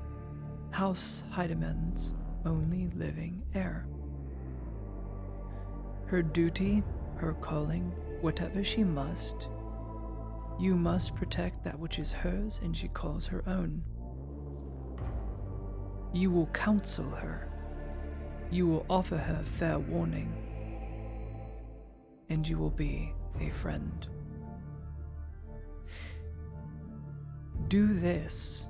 House Heidemann's only living heir. Her duty, her calling, whatever she must, you must protect that which is hers and she calls her own. You will counsel her. You will offer her fair warning. And you will be a friend. do this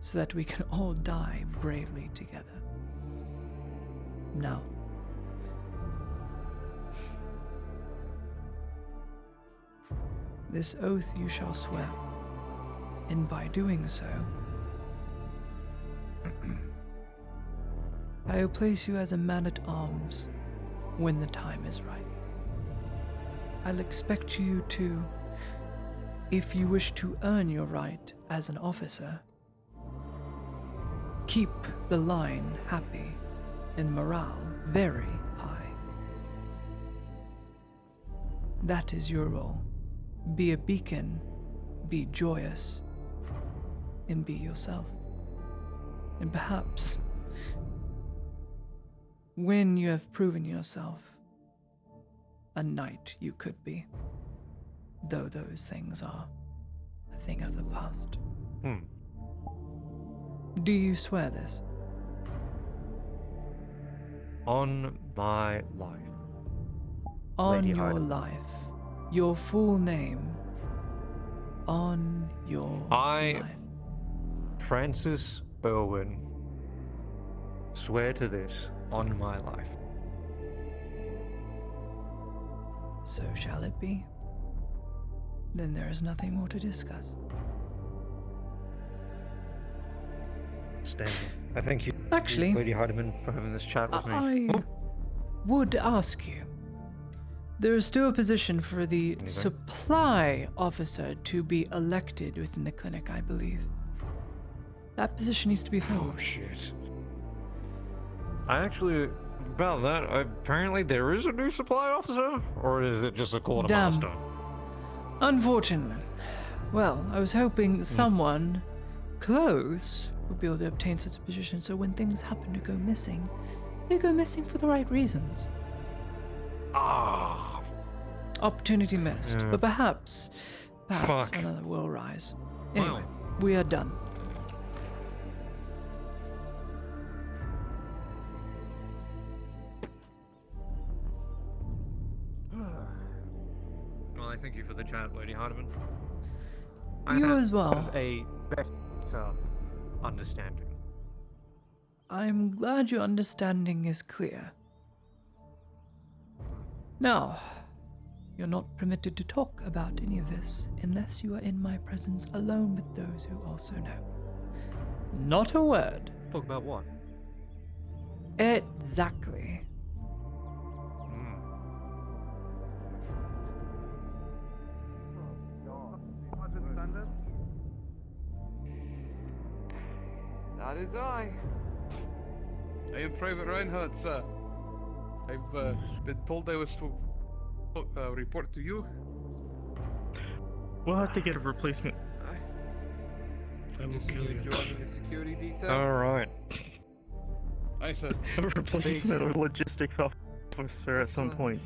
so that we can all die bravely together. Now, this oath you shall swear, and by doing so, I will place you as a man-at-arms when the time is right. I'll expect you to, if you wish to earn your right as an officer, keep the line happy and morale very high. That is your role. Be a beacon, be joyous, and be yourself. And perhaps, when you have proven yourself, a knight you could be, though those things are a thing of the past. Do you swear this? On my life. On Lady your Hyde. life. Your full name. On your life. Francis Berwin, swear to this on my life. So shall it be. Then there is nothing more to discuss. Standing. I thank you, Actually, Lady Hardiman, for having this chat with me. I would ask you. There is still a position for the supply officer to be elected within the clinic, I believe. That position needs to be filled. Oh, shit. I actually, about that, apparently there is a new supply officer? Or is it just a quarter Damn. master? Unfortunately. Well, I was hoping someone close would be able to obtain such a position, so when things happen to go missing, they go missing for the right reasons. Ah. Opportunity missed, Yeah. but perhaps Fuck. another will rise. Anyway, we are done. Well, I thank you for the chat, Lady Hardiman. You I as well. have a better understanding. I'm glad your understanding is clear. Now, you're not permitted to talk about any of this unless you are in my presence alone with those who also know. Not a word. Talk about what? Exactly. That is I. I am Private Reinhardt, sir. I've been told I was to report to you. We'll have to get a replacement. I will kill you. Joining the security detail. Alright. I said A replacement or logistics officer at some point.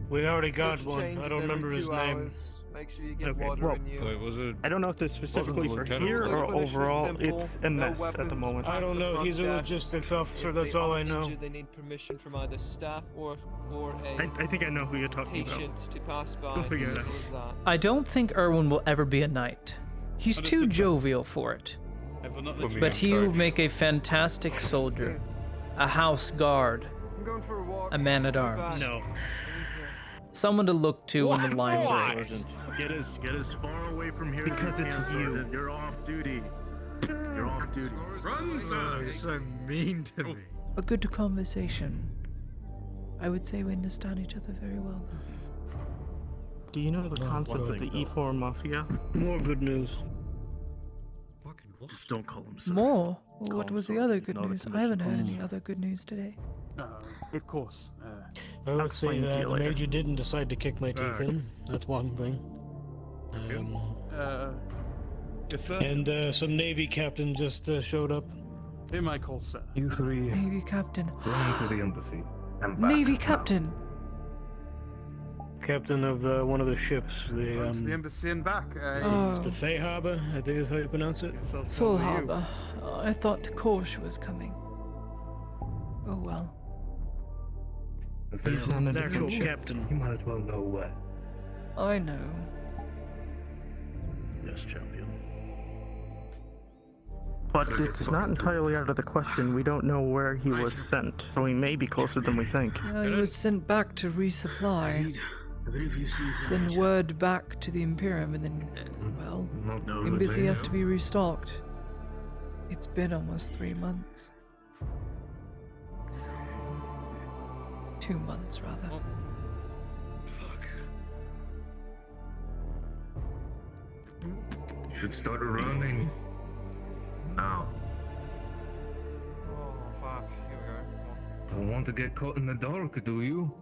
We already got Shift one. I changes don't remember every his 2 name. hours. Make sure you get Okay, water well, in you. Wait, was it? I don't know if this specifically for lieutenant? here or Finish this overall. simple. It's a No mess at the weapons moment. I past don't the know. front He's a desk. logistics officer. If That's they all are I know. injured, they need permission from either staff or I think I know who you're talking patient about. to pass by. We'll figure it Simple out. as that. I don't think Erwin will ever be a knight. He's too Understood, sir. jovial for it. I will not let you But in he will charge. make a fantastic soldier, a house guard, I'm going for a walk. a man-at-arms. No. Someone to look to when the line breaks. Get as far away from here Because as you it's can, you. Sergeant. You're off duty. You're off duty. Run, sir! You're so mean to me. A good conversation. I would say we understand each other very well. Do you know the concept of the E4 Mafia? More good news. Just don't call him sir. More? Call What him was the sergeant, other good not a news? I haven't heard commissioner. any other good news today. Of course. I would say explain to that you the later. major didn't decide to kick my teeth in. That's one thing. Yes, sir. And some Navy captain just showed up. Hey, Michael, sir. You three Navy Captain. run to the embassy and back. Navy Captain! Captain of one of the ships. Run to the The embassy and back. Oh. the Fay Harbor, I think is how you pronounce it. Guess I'll Full follow you. harbor. I thought Korsh was coming. Oh well. As He's soon an as it actual comes, captain. You might as well know where. I know. Yes, champion. But it's not entirely out of the question. We don't know where he was sent, so he may be closer than we think. Well, he was sent back to resupply. Send word back to the Imperium, and then, well, the embassy has to be restocked. It's been almost 3 months. 2 months, rather. You should start running. Now. Oh, fuck. Here we go. Don't want to get caught in the dark, do you?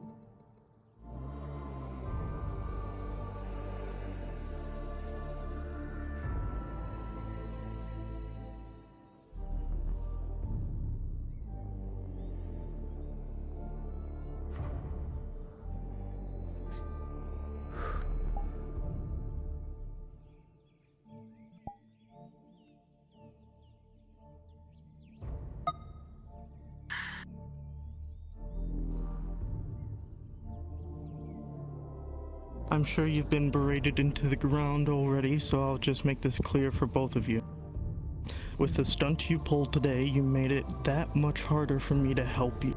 I'm sure you've been berated into the ground already, so I'll just make this clear for both of you. With the stunt you pulled today, you made it that much harder for me to help you.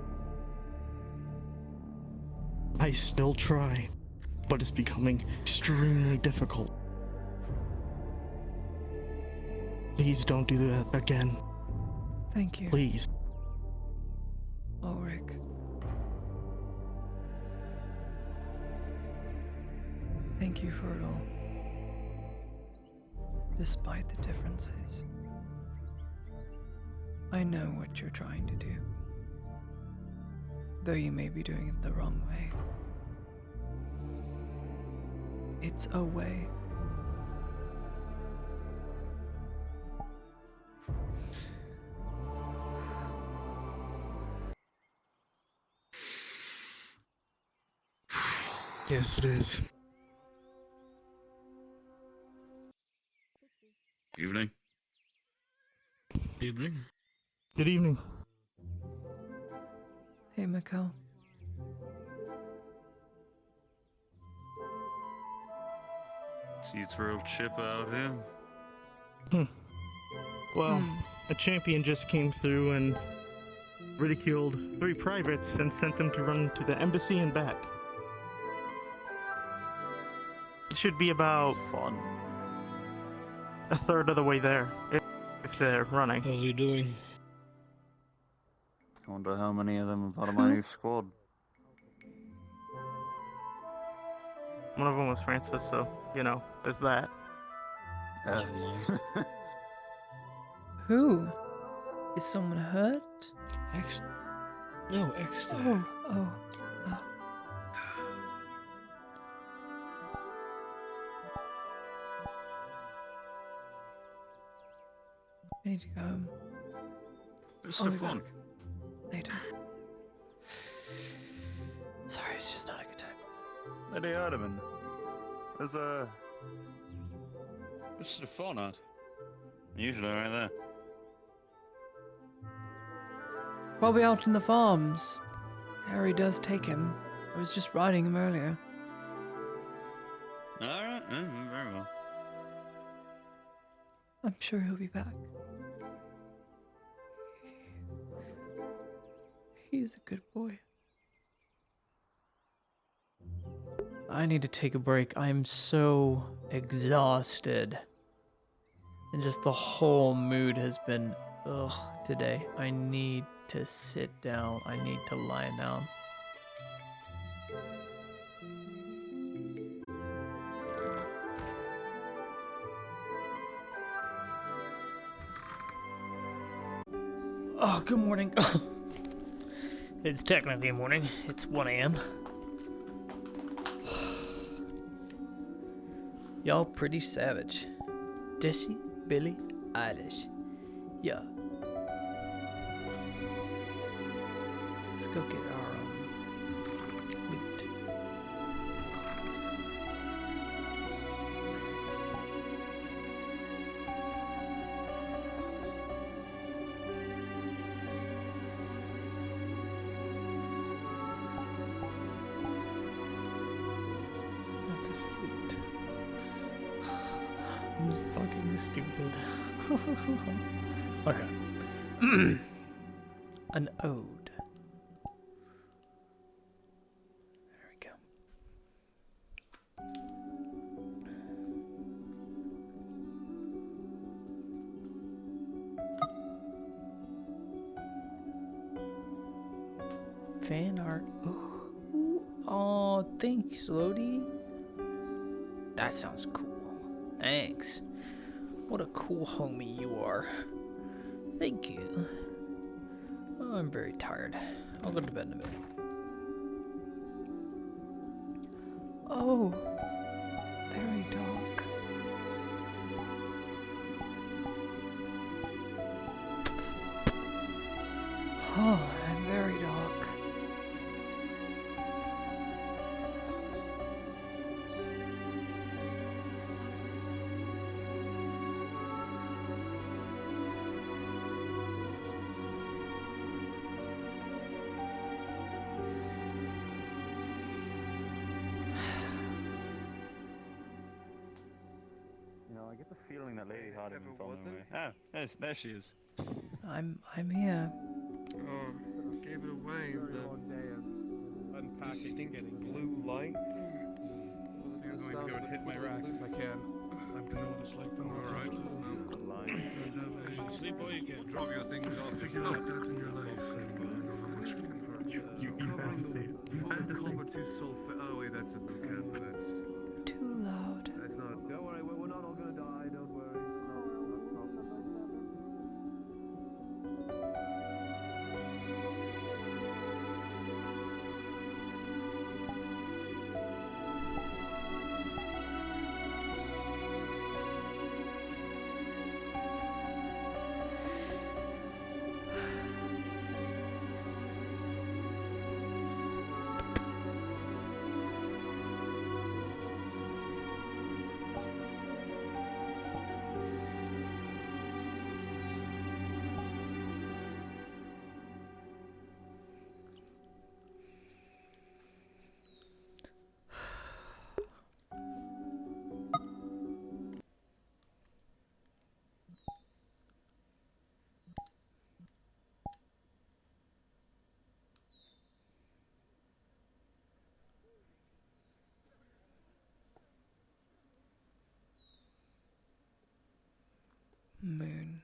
I still try, but it's becoming extremely difficult. Please don't do that again. Thank you. Please. Ulrich. Thank you for it all. Despite the differences, I know what you're trying to do. Though you may be doing it the wrong way. It's a way. Yes, it is. Evening. Evening. Good evening. Hey, Mikkel. See, it's real chip out here. Well, a champion just came through and ridiculed 3 privates and sent them to run to the embassy and back. It should be about a third of the way there, if they're running. How's he doing? I wonder how many of them are part of my new squad. One of them was Francis, so, you know, there's that. Who? Is someone hurt? No, Exter. Oh. I need to go home. It's I'll the be fun. back later. Sorry, it's just not a good time. Lady Erdeman, there's a... This is the fun, Art. Usually right there. Probably out in the farms. Harry does take him. I was just riding him earlier. Alright, very well. I'm sure he'll be back. He's a good boy. I need to take a break. I'm so exhausted. And just the whole mood has been ugh today. I need to sit down. I need to lie down. Oh, good morning. It's technically morning. It's 1 a.m. Y'all pretty savage. Jesse, Billie Eilish. Yeah. Let's go get our loot. That's a flute. fucking stupid. Okay. An ode. There we go. Fan art. Oh, thanks, Lodi. That sounds cool. Thanks. What a cool homie you are. Thank you. Oh, I'm very tired. I'll go to bed in a bit. Oh, very dark. Oh, I'm very dark. You know, I get the feeling that Lady Hard isn't following me. Ah, there she is. I'm here. Oh, gave it away. The distinct blue light. I'm going to go and hit my rack if I can. I'm gonna want to sleep. Alright. Sleep all you can. Drop your things off. Figure out that's in your life. You had to say it. You had to cover two sulfur. Oh wait, that's a bouquet. That's too loud. That's not. Don't worry, we're not all gonna die. Don't worry. Moon.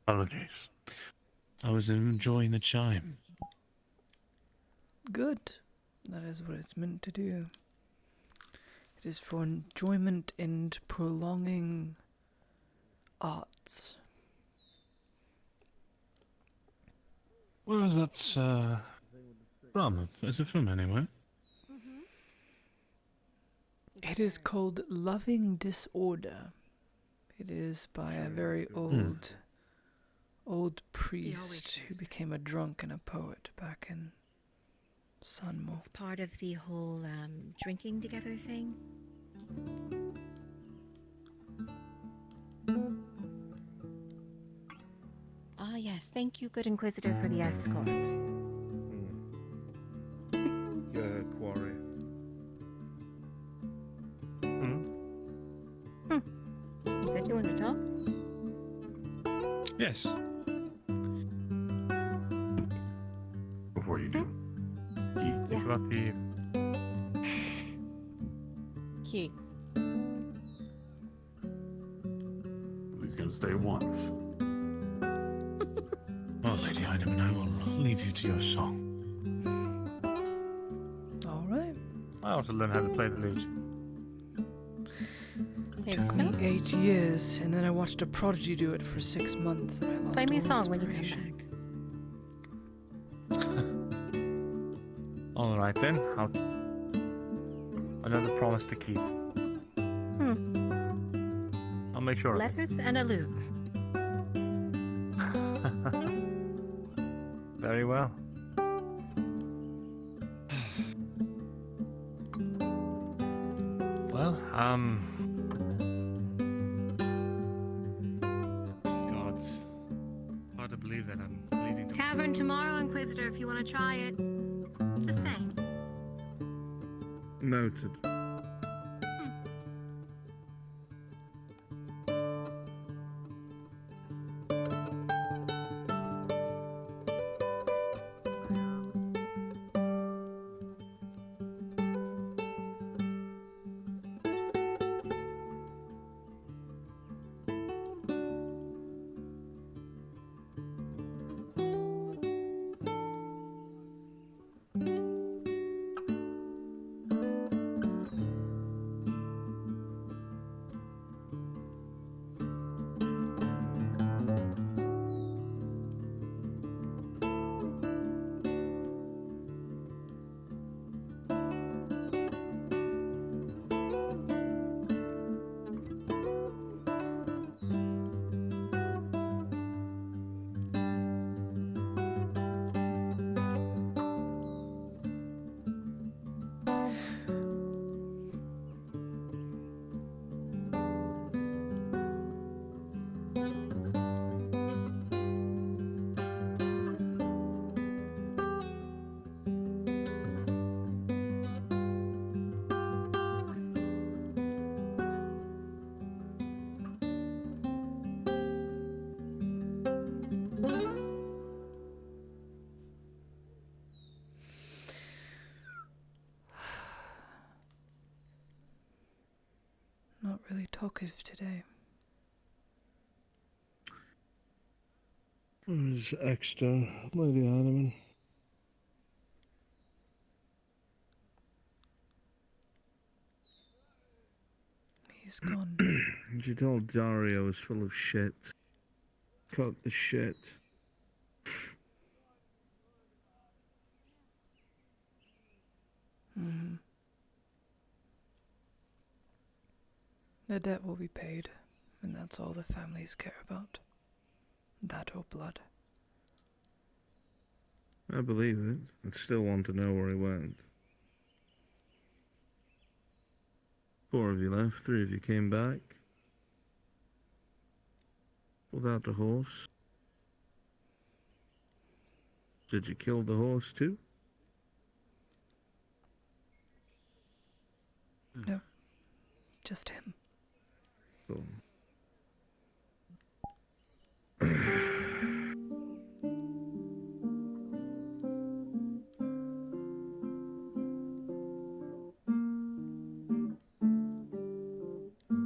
Apologies. I was enjoying the chime. Good. That is what it's meant to do. It is for enjoyment and prolonging arts. Where is that, from? Is it from anywhere? It is called Loving Disorder. It is by a very old priest who became a drunk and a poet back in Sunmo. It's part of the whole drinking together thing. Ah, yes. Thank you, good Inquisitor, for the escort. Yeah, quarry. You said you wanted to talk? Yes. Before you do, think about the... Key. He's gonna stay once. Well, Lady Heidemann, I will leave you to your song. All right. I ought to learn how to play the lute. It took me 8 years, and then I watched a prodigy do it for 6 months, and I lost Play me a all song when you come inspiration. back. All right then. Another promise to keep. I'll make sure. Letters and a lute. Very well. Well, God, hard to believe that I'm leaving. Tavern tomorrow, Inquisitor, if you want to try it. Just saying. Noted. Not really talkative today. Where's extra, Lady Heidemann? He's gone. She told Dario was full of shit. Cut the shit. The debt will be paid, and that's all the families care about. That or blood. I believe it. I still want to know where he went. 4 of you left, 3 of you came back. Without the horse. Did you kill the horse too? No. Just him. Cool. Do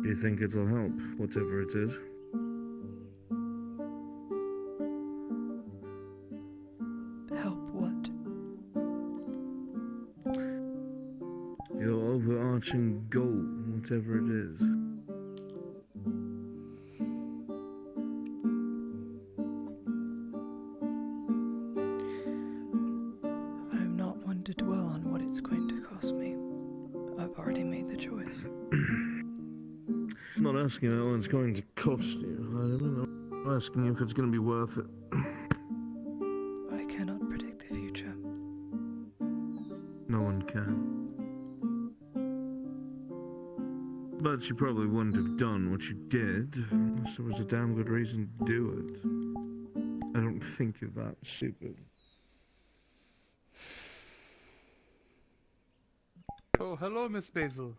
you think it'll help, whatever it is? overarching goal, whatever it is. I'm not one to dwell on what it's going to cost me. I've already made the choice. I'm not asking how it's going to cost you, I'm asking if it's going to be worth it. I cannot predict the future. No one can. But you probably wouldn't have done what you did unless there was a damn good reason to do it. I don't think you're that stupid. Oh, hello, Miss Basil.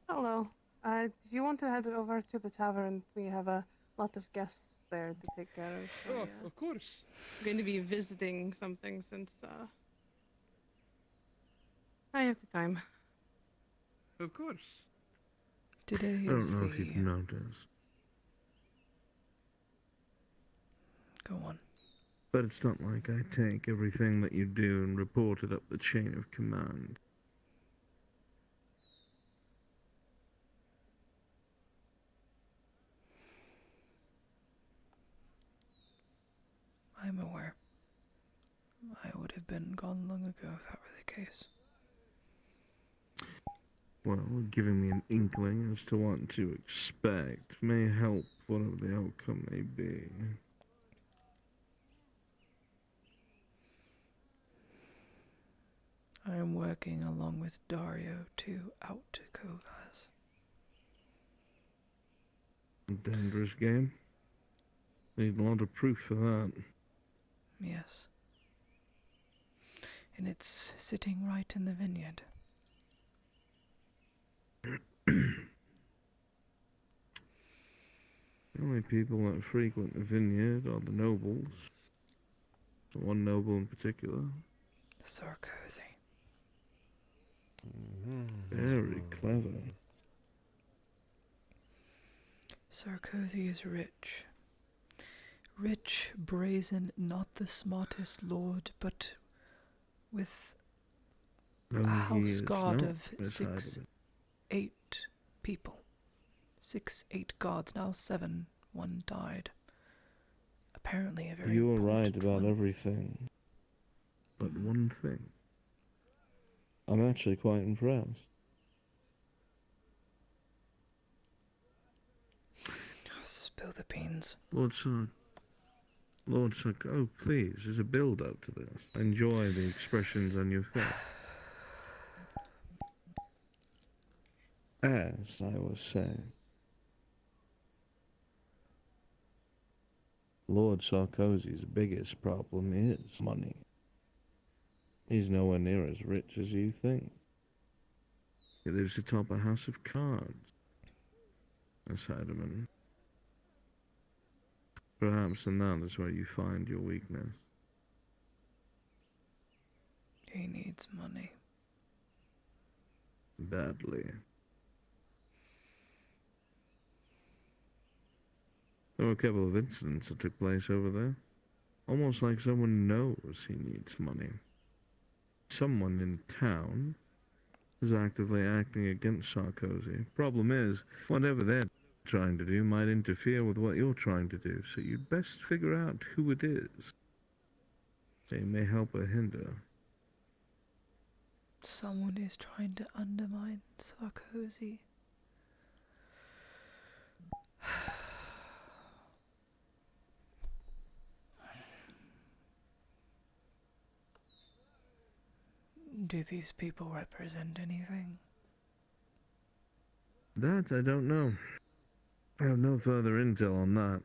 Hello. If you want to head over to the tavern, we have a lot of guests there to take care of. Oh, of course. I'm going to be visiting something since I have the time. Of course. Today I is don't know if you've noticed. Go on. But it's not like I take everything that you do and report it up the chain of command. I'm aware. I would have been gone long ago if that were the case. Well, giving me an inkling as to what to expect may help whatever the outcome may be. I am working along with Dario to out to Kovaz. A dangerous game. Need a lot of proof for that. Yes. And it's sitting right in the vineyard. The only people that frequent the vineyard are the nobles. One noble in particular. Sarkozy. Very clever. Sarkozy is rich. Rich, brazen, not the smartest lord, but with No, a he house is guard not, of Miss 8 people. 8 guards, now 7. One died. Apparently a very You were right important about one. everything. But one thing. I'm actually quite impressed. Spill the beans. Lord Sark, oh please, there's a build-up to this. Enjoy the expressions on your face. As I was saying, Lord Sarkozy's biggest problem is money. He's nowhere near as rich as you think. He lives atop a house of cards. Aside of him. Perhaps in that is where you find your weakness. He needs money. Badly. There were a couple of incidents that took place over there. Almost like someone knows he needs money. Someone in town is actively acting against Sarkozy. Problem is, whatever they're trying to do might interfere with what you're trying to do, so you'd best figure out who it is. They may help or hinder. Someone is trying to undermine Sarkozy. Do these people represent anything? That I don't know. I have no further intel on that.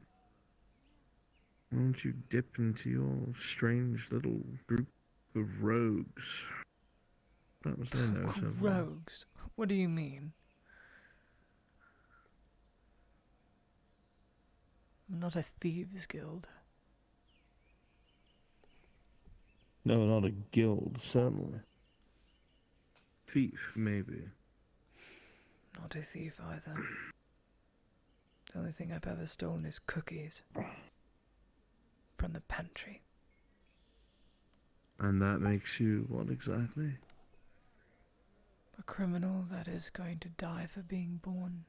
Why don't you dip into your strange little group of rogues? Perhaps they know something. Rogues? What do you mean? I'm not a thieves' guild. No, not a guild, certainly. Thief, maybe. Not a thief either. The only thing I've ever stolen is cookies. From the pantry. And that makes you what exactly? A criminal that is going to die for being born.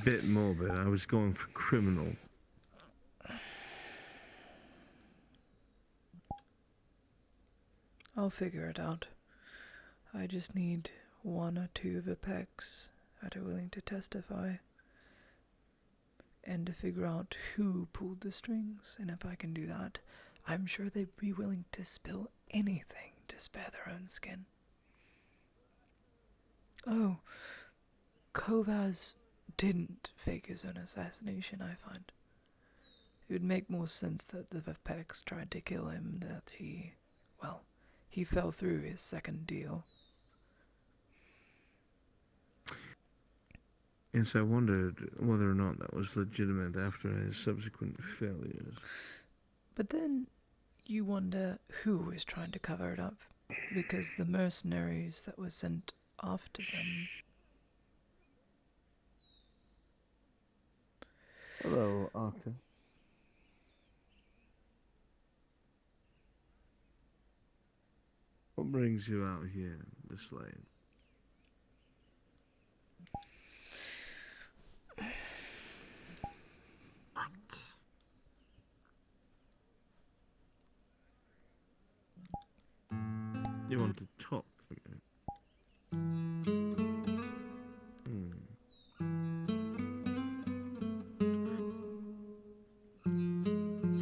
Bit morbid. I was going for criminal. I'll figure it out. I just need one or two of Apex that are willing to testify and to figure out who pulled the strings, and if I can do that, I'm sure they'd be willing to spill anything to spare their own skin. Oh, Kovaz didn't fake his own assassination, I find. It would make more sense that the Apex tried to kill him, that he fell through his second deal. Yes, I wondered whether or not that was legitimate after his subsequent failures. But then you wonder who was trying to cover it up, because the mercenaries that were sent after them... Hello, Arca. What brings you out here, Miss Lane? What? You want to talk to me?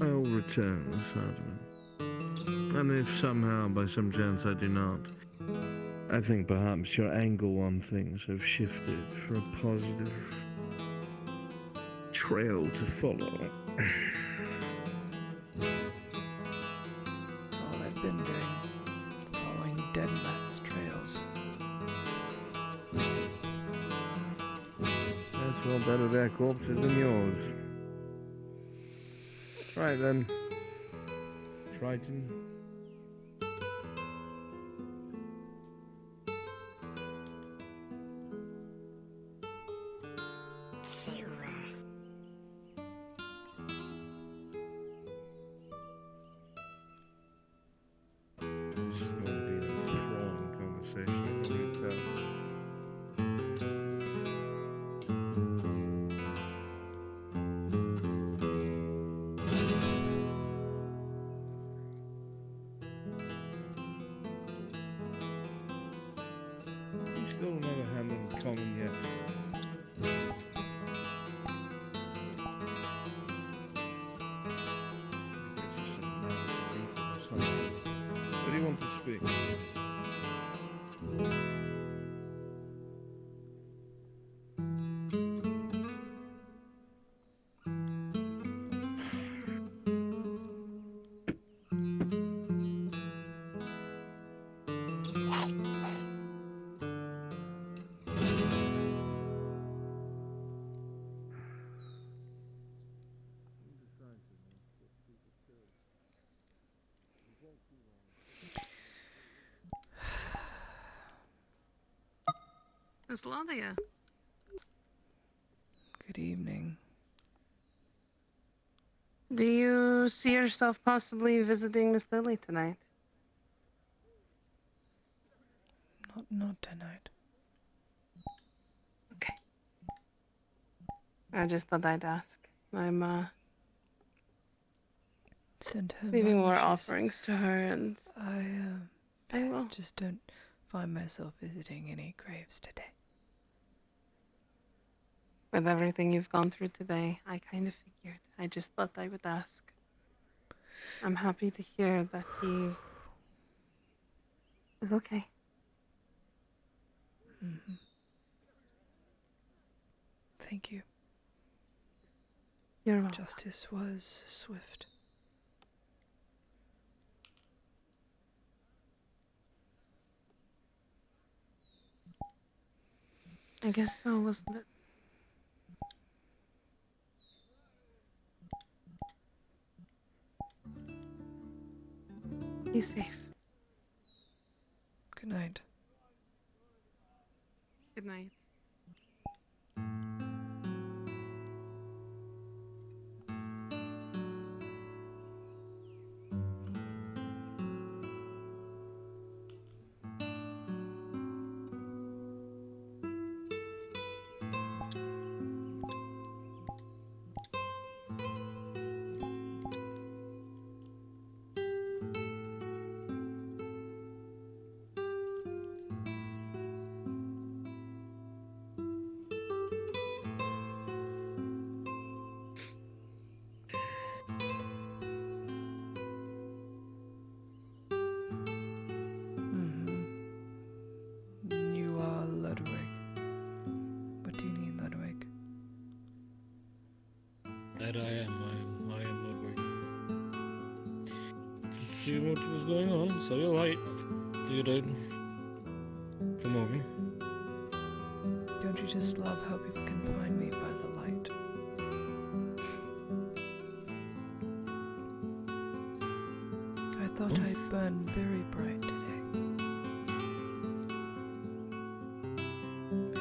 I'll return, Sergeant. And if somehow, by some chance, I do not, I think perhaps your angle on things have shifted for a positive trail to follow. That's all I've been doing, following dead men's trails. That's well better their corpses than yours. Right then. Triton. Sarah. This is going to be an enthralling conversation, I can already tell. You still don't have a hand on common yet. Get you some mouse and beacon or something. What do you want to speak? Miss Ladia. Good evening. Do you see yourself possibly visiting Miss Lily tonight? Not tonight. Okay. I just thought I'd ask. I'm Send her leaving my more wishes. offerings to her, and I will. Just don't find myself visiting any graves today. With everything you've gone through today, I kind of figured. I just thought I would ask. I'm happy to hear that he is okay. Mm-hmm. Thank you. You're welcome. Justice was swift. I guess so, wasn't it? Be safe. Good night. Good night. see what was going on. Saw your light. Figured I'd come over. Don't you just love how people can find me by the light? I thought I'd burn very bright today.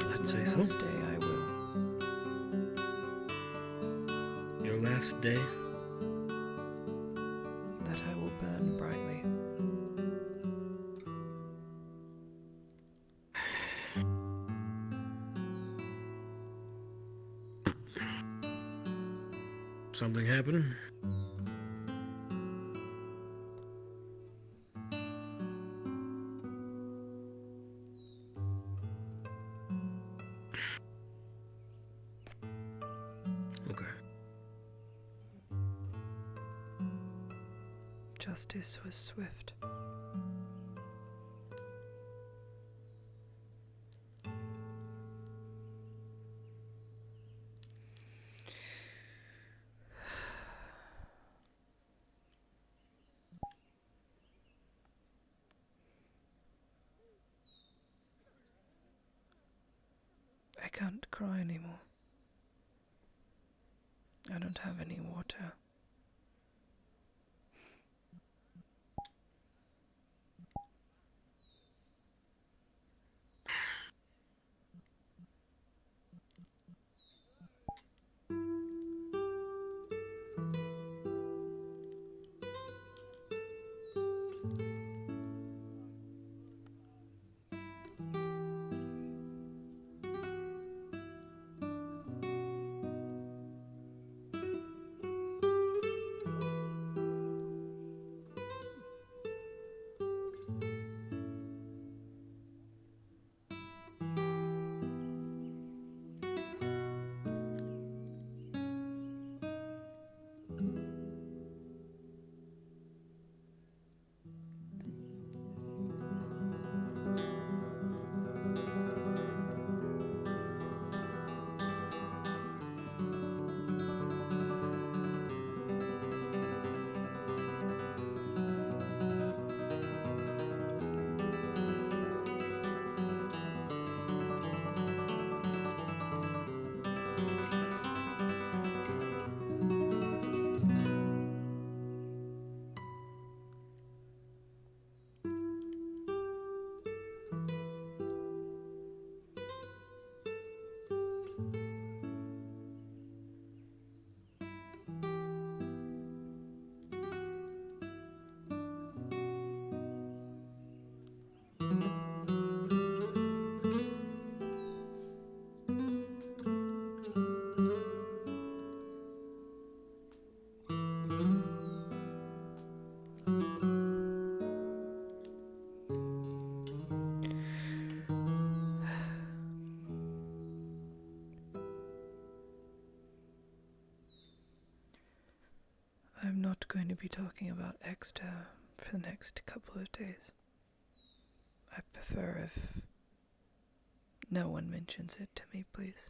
It's I'd my say last so. day, I will. Your last day? That I will burn brightly. Something happening? Okay. Justice was swift. I can't cry anymore. I don't have any water. I'm not going to be talking about Exeter for the next couple of days. I prefer if no one mentions it to me, please.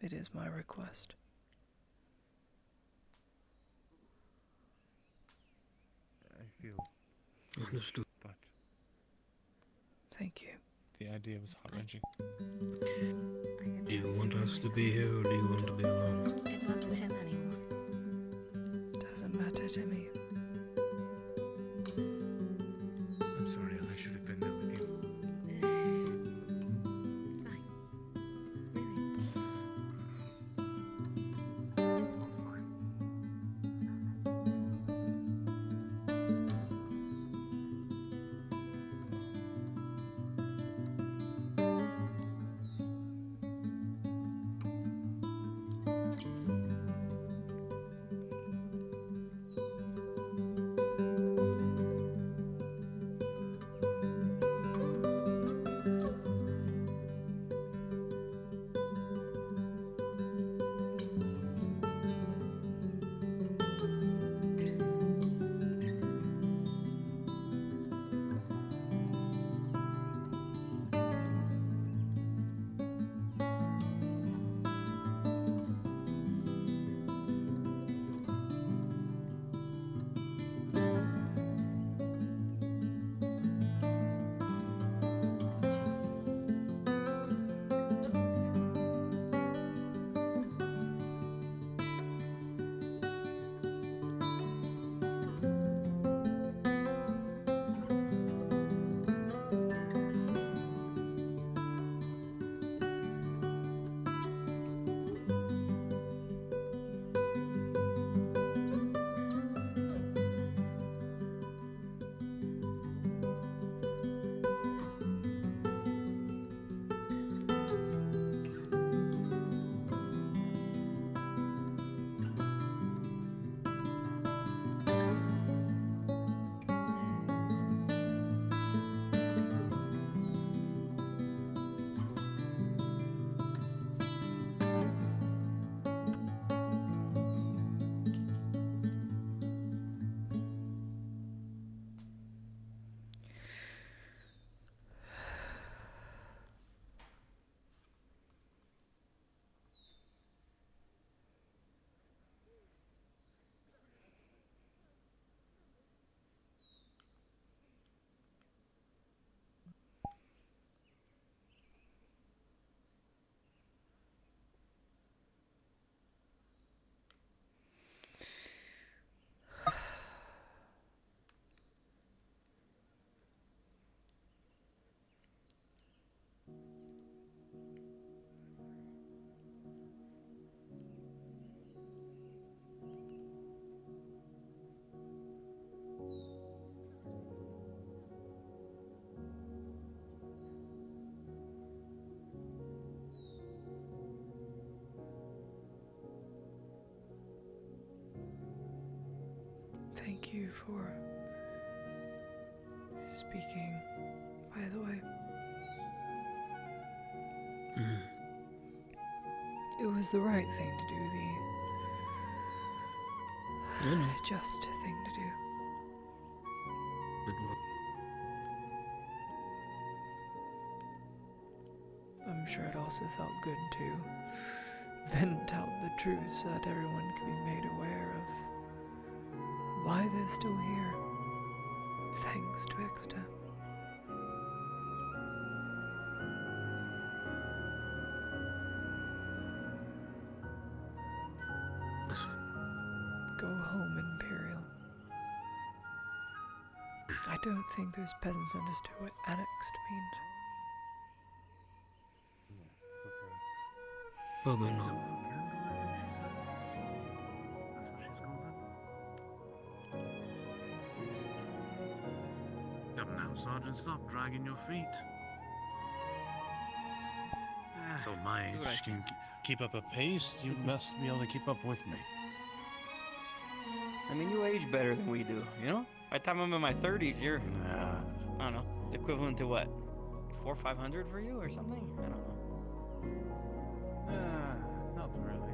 It is my request. I feel Understood. but Thank you. the idea was heart-wrenching. Do you want us to be here or do you want to be alone? It wasn't him anymore. Doesn't matter to me. I'm sorry, I should have been there with you. Thank you for speaking, by the way. It was the right thing to do, the just thing to do. But what? I'm sure it also felt good to vent out the truth so that everyone could be made aware of why they're still here, thanks to Exeter. Go home, Imperial. I don't think those peasants understood what annexed meant. Probably not. Come now, Sergeant, stop dragging your feet. So my age can keep up a pace, you must be able to keep up with me. I mean, you age better than we do, you know? By the time I'm in my 30s, you're, I don't know, it's equivalent to what? 400 or 500 for you or something? I don't know. Not really.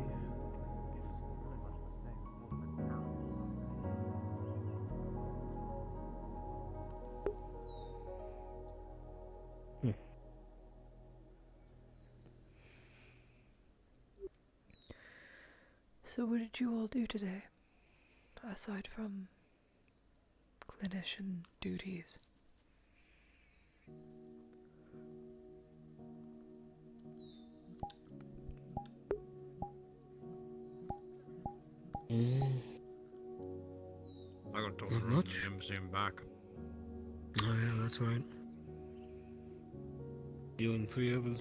So what did you all do today, aside from clinician duties? I got to around the embassy and back. Oh yeah, that's right. You and 3 others.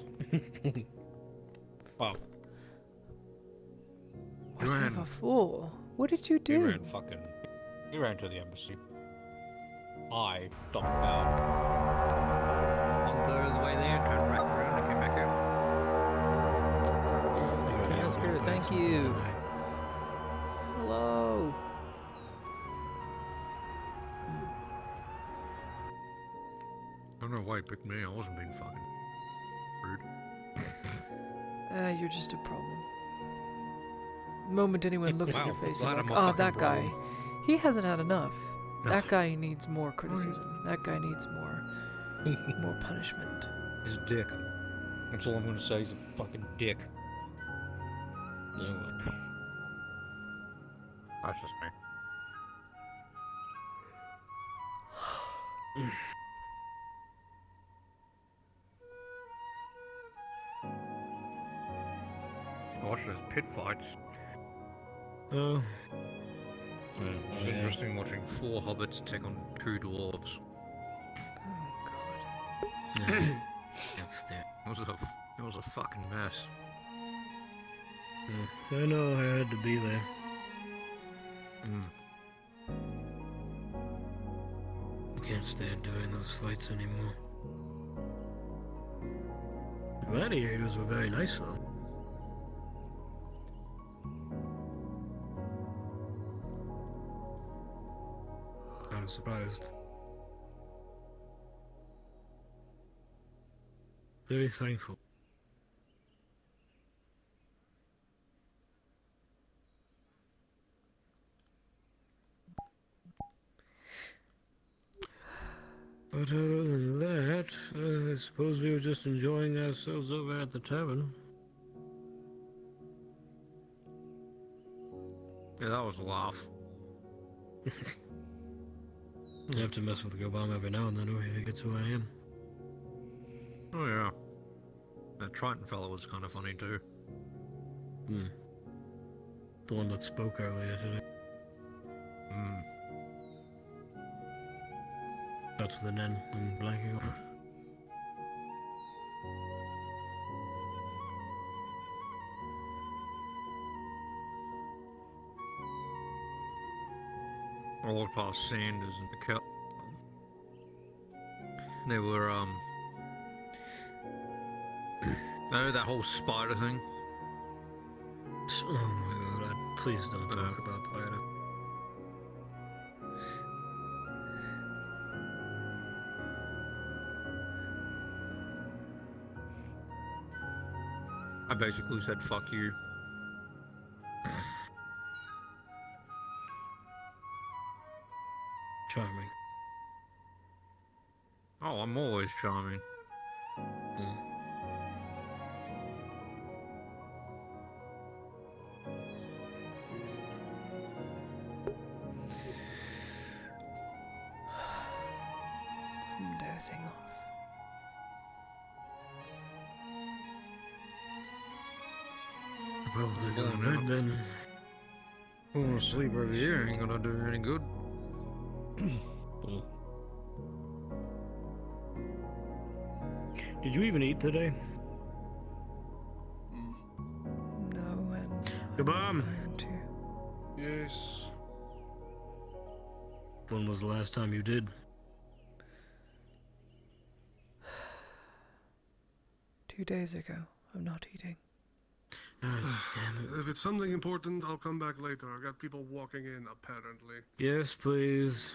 Wow. Whatever for? What did you do? He ran to the embassy. I dumped out. 1/3 of the way there, turned right around and came back here. Oscar, thank you. Hello. I don't know why he picked me. I wasn't being fucking rude. You're just a problem. The moment anyone looks at your face, you're glad like, I'm a oh, fucking that guy, problem." he hasn't had enough. That guy needs more criticism. That guy needs more punishment. He's a dick. That's all I'm gonna say. He's a fucking dick. Yeah, well. That's just me. Gosh, there's pit fights. Oh. Yeah, It was interesting watching 4 hobbits take on 2 dwarves. Yeah. It was a fucking mess. I know I had to be there. I can't stand doing those fights anymore. The gladiators were very nice though. I was surprised. Very thankful. But other than that, I suppose we were just enjoying ourselves over at the tavern. Yeah, that was a laugh. I have to mess with the Obama every now and then, or he gets who I am. Oh yeah. That Triton fellow was kind of funny too. The one that spoke earlier today. That's with an N. I'm blanking on. I walked past Sanders and the Kel. They were, oh, that whole spider thing. Oh my god, please don't talk about that. I basically said fuck you. Charming. Oh, I'm always charming. I'm dozing off. Probably go to bed then. Falling asleep over here ain't gonna do you any good. Did you even eat today? No, and Kabam! going to. Yes. When was the last time you did? 2 days ago. I'm not eating. Damn it. If it's something important, I'll come back later. I got people walking in, apparently. Yes, please.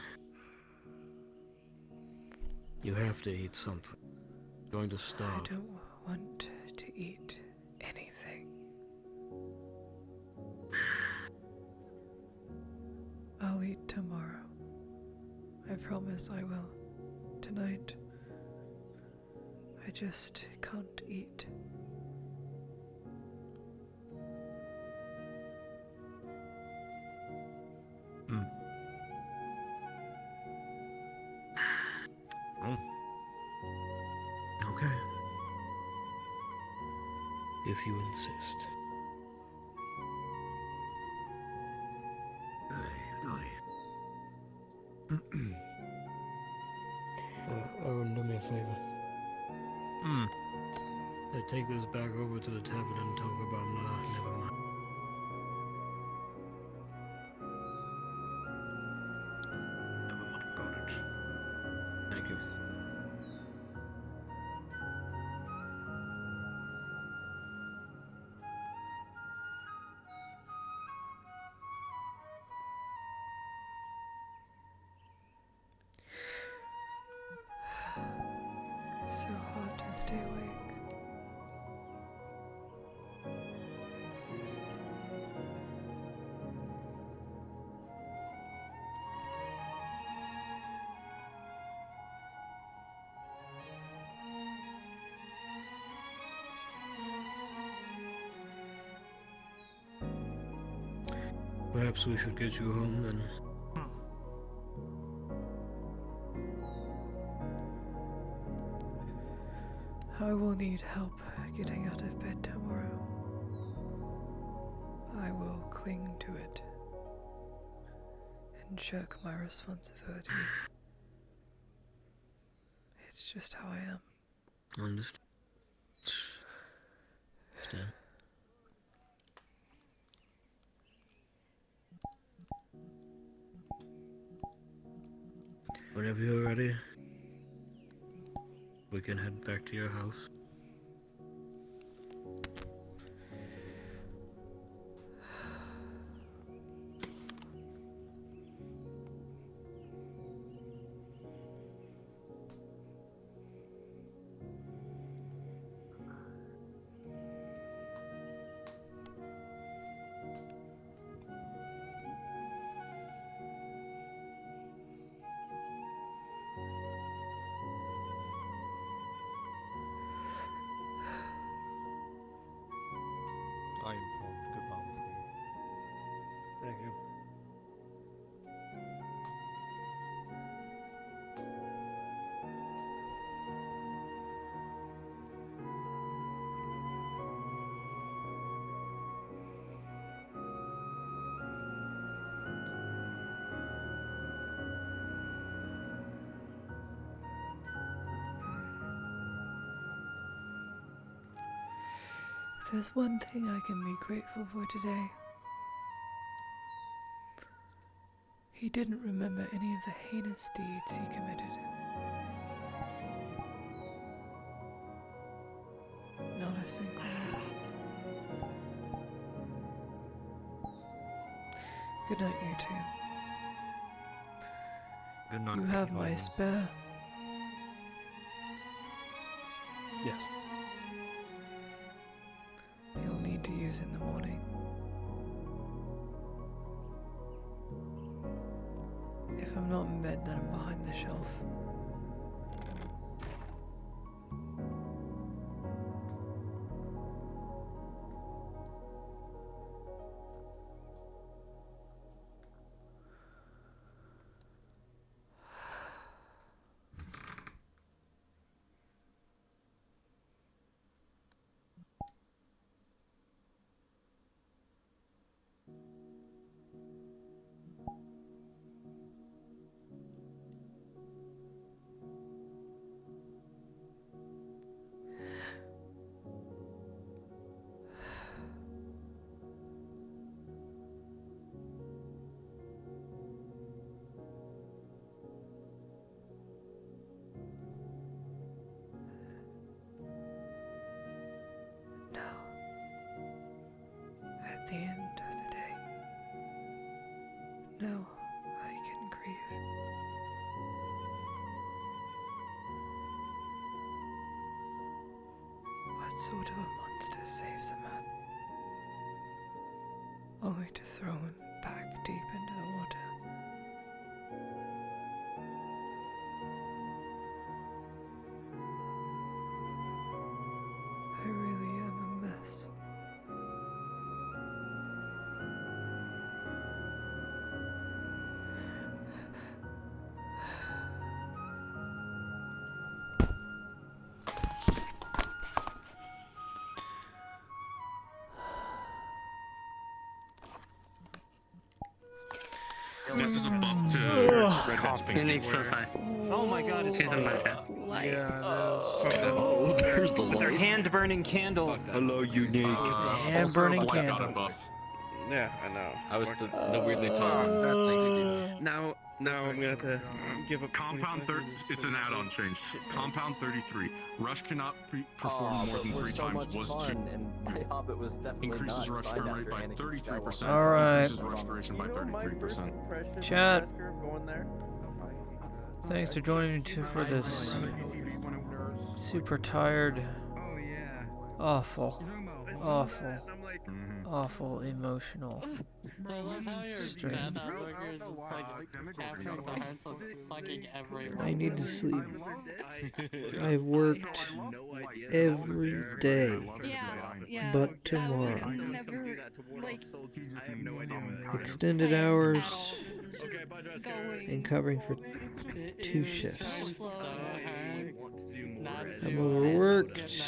You have to eat something. Going to starve. I don't want to eat anything. I'll eat tomorrow. I promise I will. Tonight, I just can't eat. Okay. If you insist. Owen, do me a favor. Take this back over to the tavern and talk about never mind. Got it. Thank you. It's so hard to stay awake. Perhaps we should get you home then. I will need help getting out of bed tomorrow. I will cling to it and shirk my responsibilities. It's just how I am. Understand. Whenever you're ready, we can head back to your house. I informed Kabam for you. Thank you. If there's one thing I can be grateful for today, he didn't remember any of the heinous deeds he committed. Not a single one. Good night, you two. Good night. You have my spare. Yes. raise in the morning. If I'm not in bed, then I'm behind the shelf. At the end of the day, now I can grieve. What sort of a monster saves a man, only to throw him back deep into the water? I really am a mess. This is a buff to coughing. Oh my god, it's He's a mess. Oh, there's the their hand burning candle. Hello, unique. Hand burning candle. Yeah, I know. I was the weirdly tall one. Now I'm gonna have to give up. Compound 30. It's an add-on change. Compound 33. Rush cannot perform more than 3 times. Was 2. Increases rush turn rate by 33%. All right. Increases restoration by 33%. Chat. Thanks for joining me for this super tired, awful, awful emotional stream. I need to sleep. I've worked every day but tomorrow. Extended hours and covering for 2 shifts. I'm overworked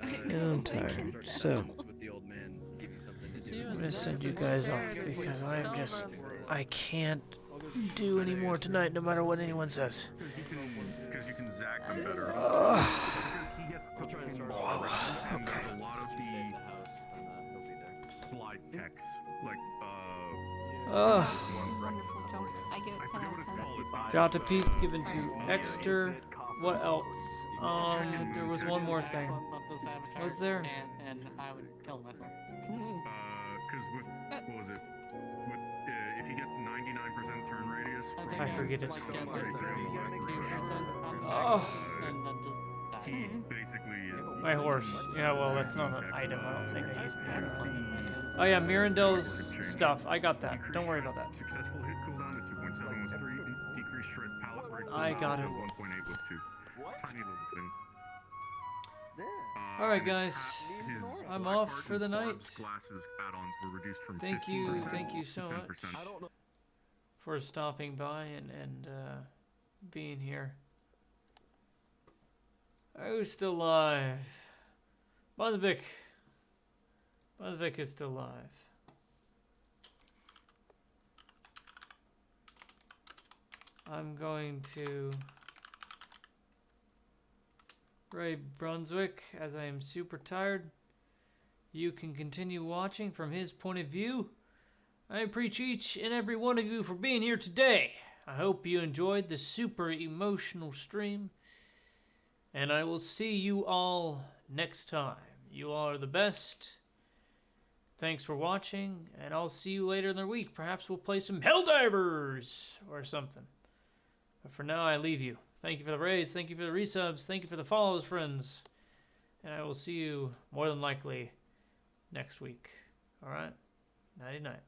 and I'm tired, so I'm gonna send you guys off because I can't do any more tonight no matter what anyone says. Because you can zack them better. Whoa. Okay. A lot of the slide text, like Jot a piece given to Exter. What else? There was one more thing. Was there? And I would kill myself. Because with, what was it? With, if he gets 99% turn radius, I forget it. He basically is. My horse. Yeah, well, that's not an item. I don't think I used the item. Oh yeah, Mirandel's stuff. I got that. Don't worry about that. Successful hit cooldown at 2.7 was 3. Decreased shred pallet break. I got it. 1.8 was 2. Tiny little thing. Alright guys, I'm off for the night. Glasses add-ons were reduced from Thank you so much for stopping by and being here. Who's still alive? Buzzbick is still alive. I'm going to Ray Brunswick, as I am super tired. You can continue watching from his point of view. I appreciate each and every one of you for being here today. I hope you enjoyed the super emotional stream. And I will see you all next time. You all are the best. Thanks for watching, and I'll see you later in the week. Perhaps we'll play some Helldivers or something. But for now, I leave you. Thank you for the raids, thank you for the resubs, thank you for the follows, friends. And I will see you, more than likely, next week. All right. Nighty night.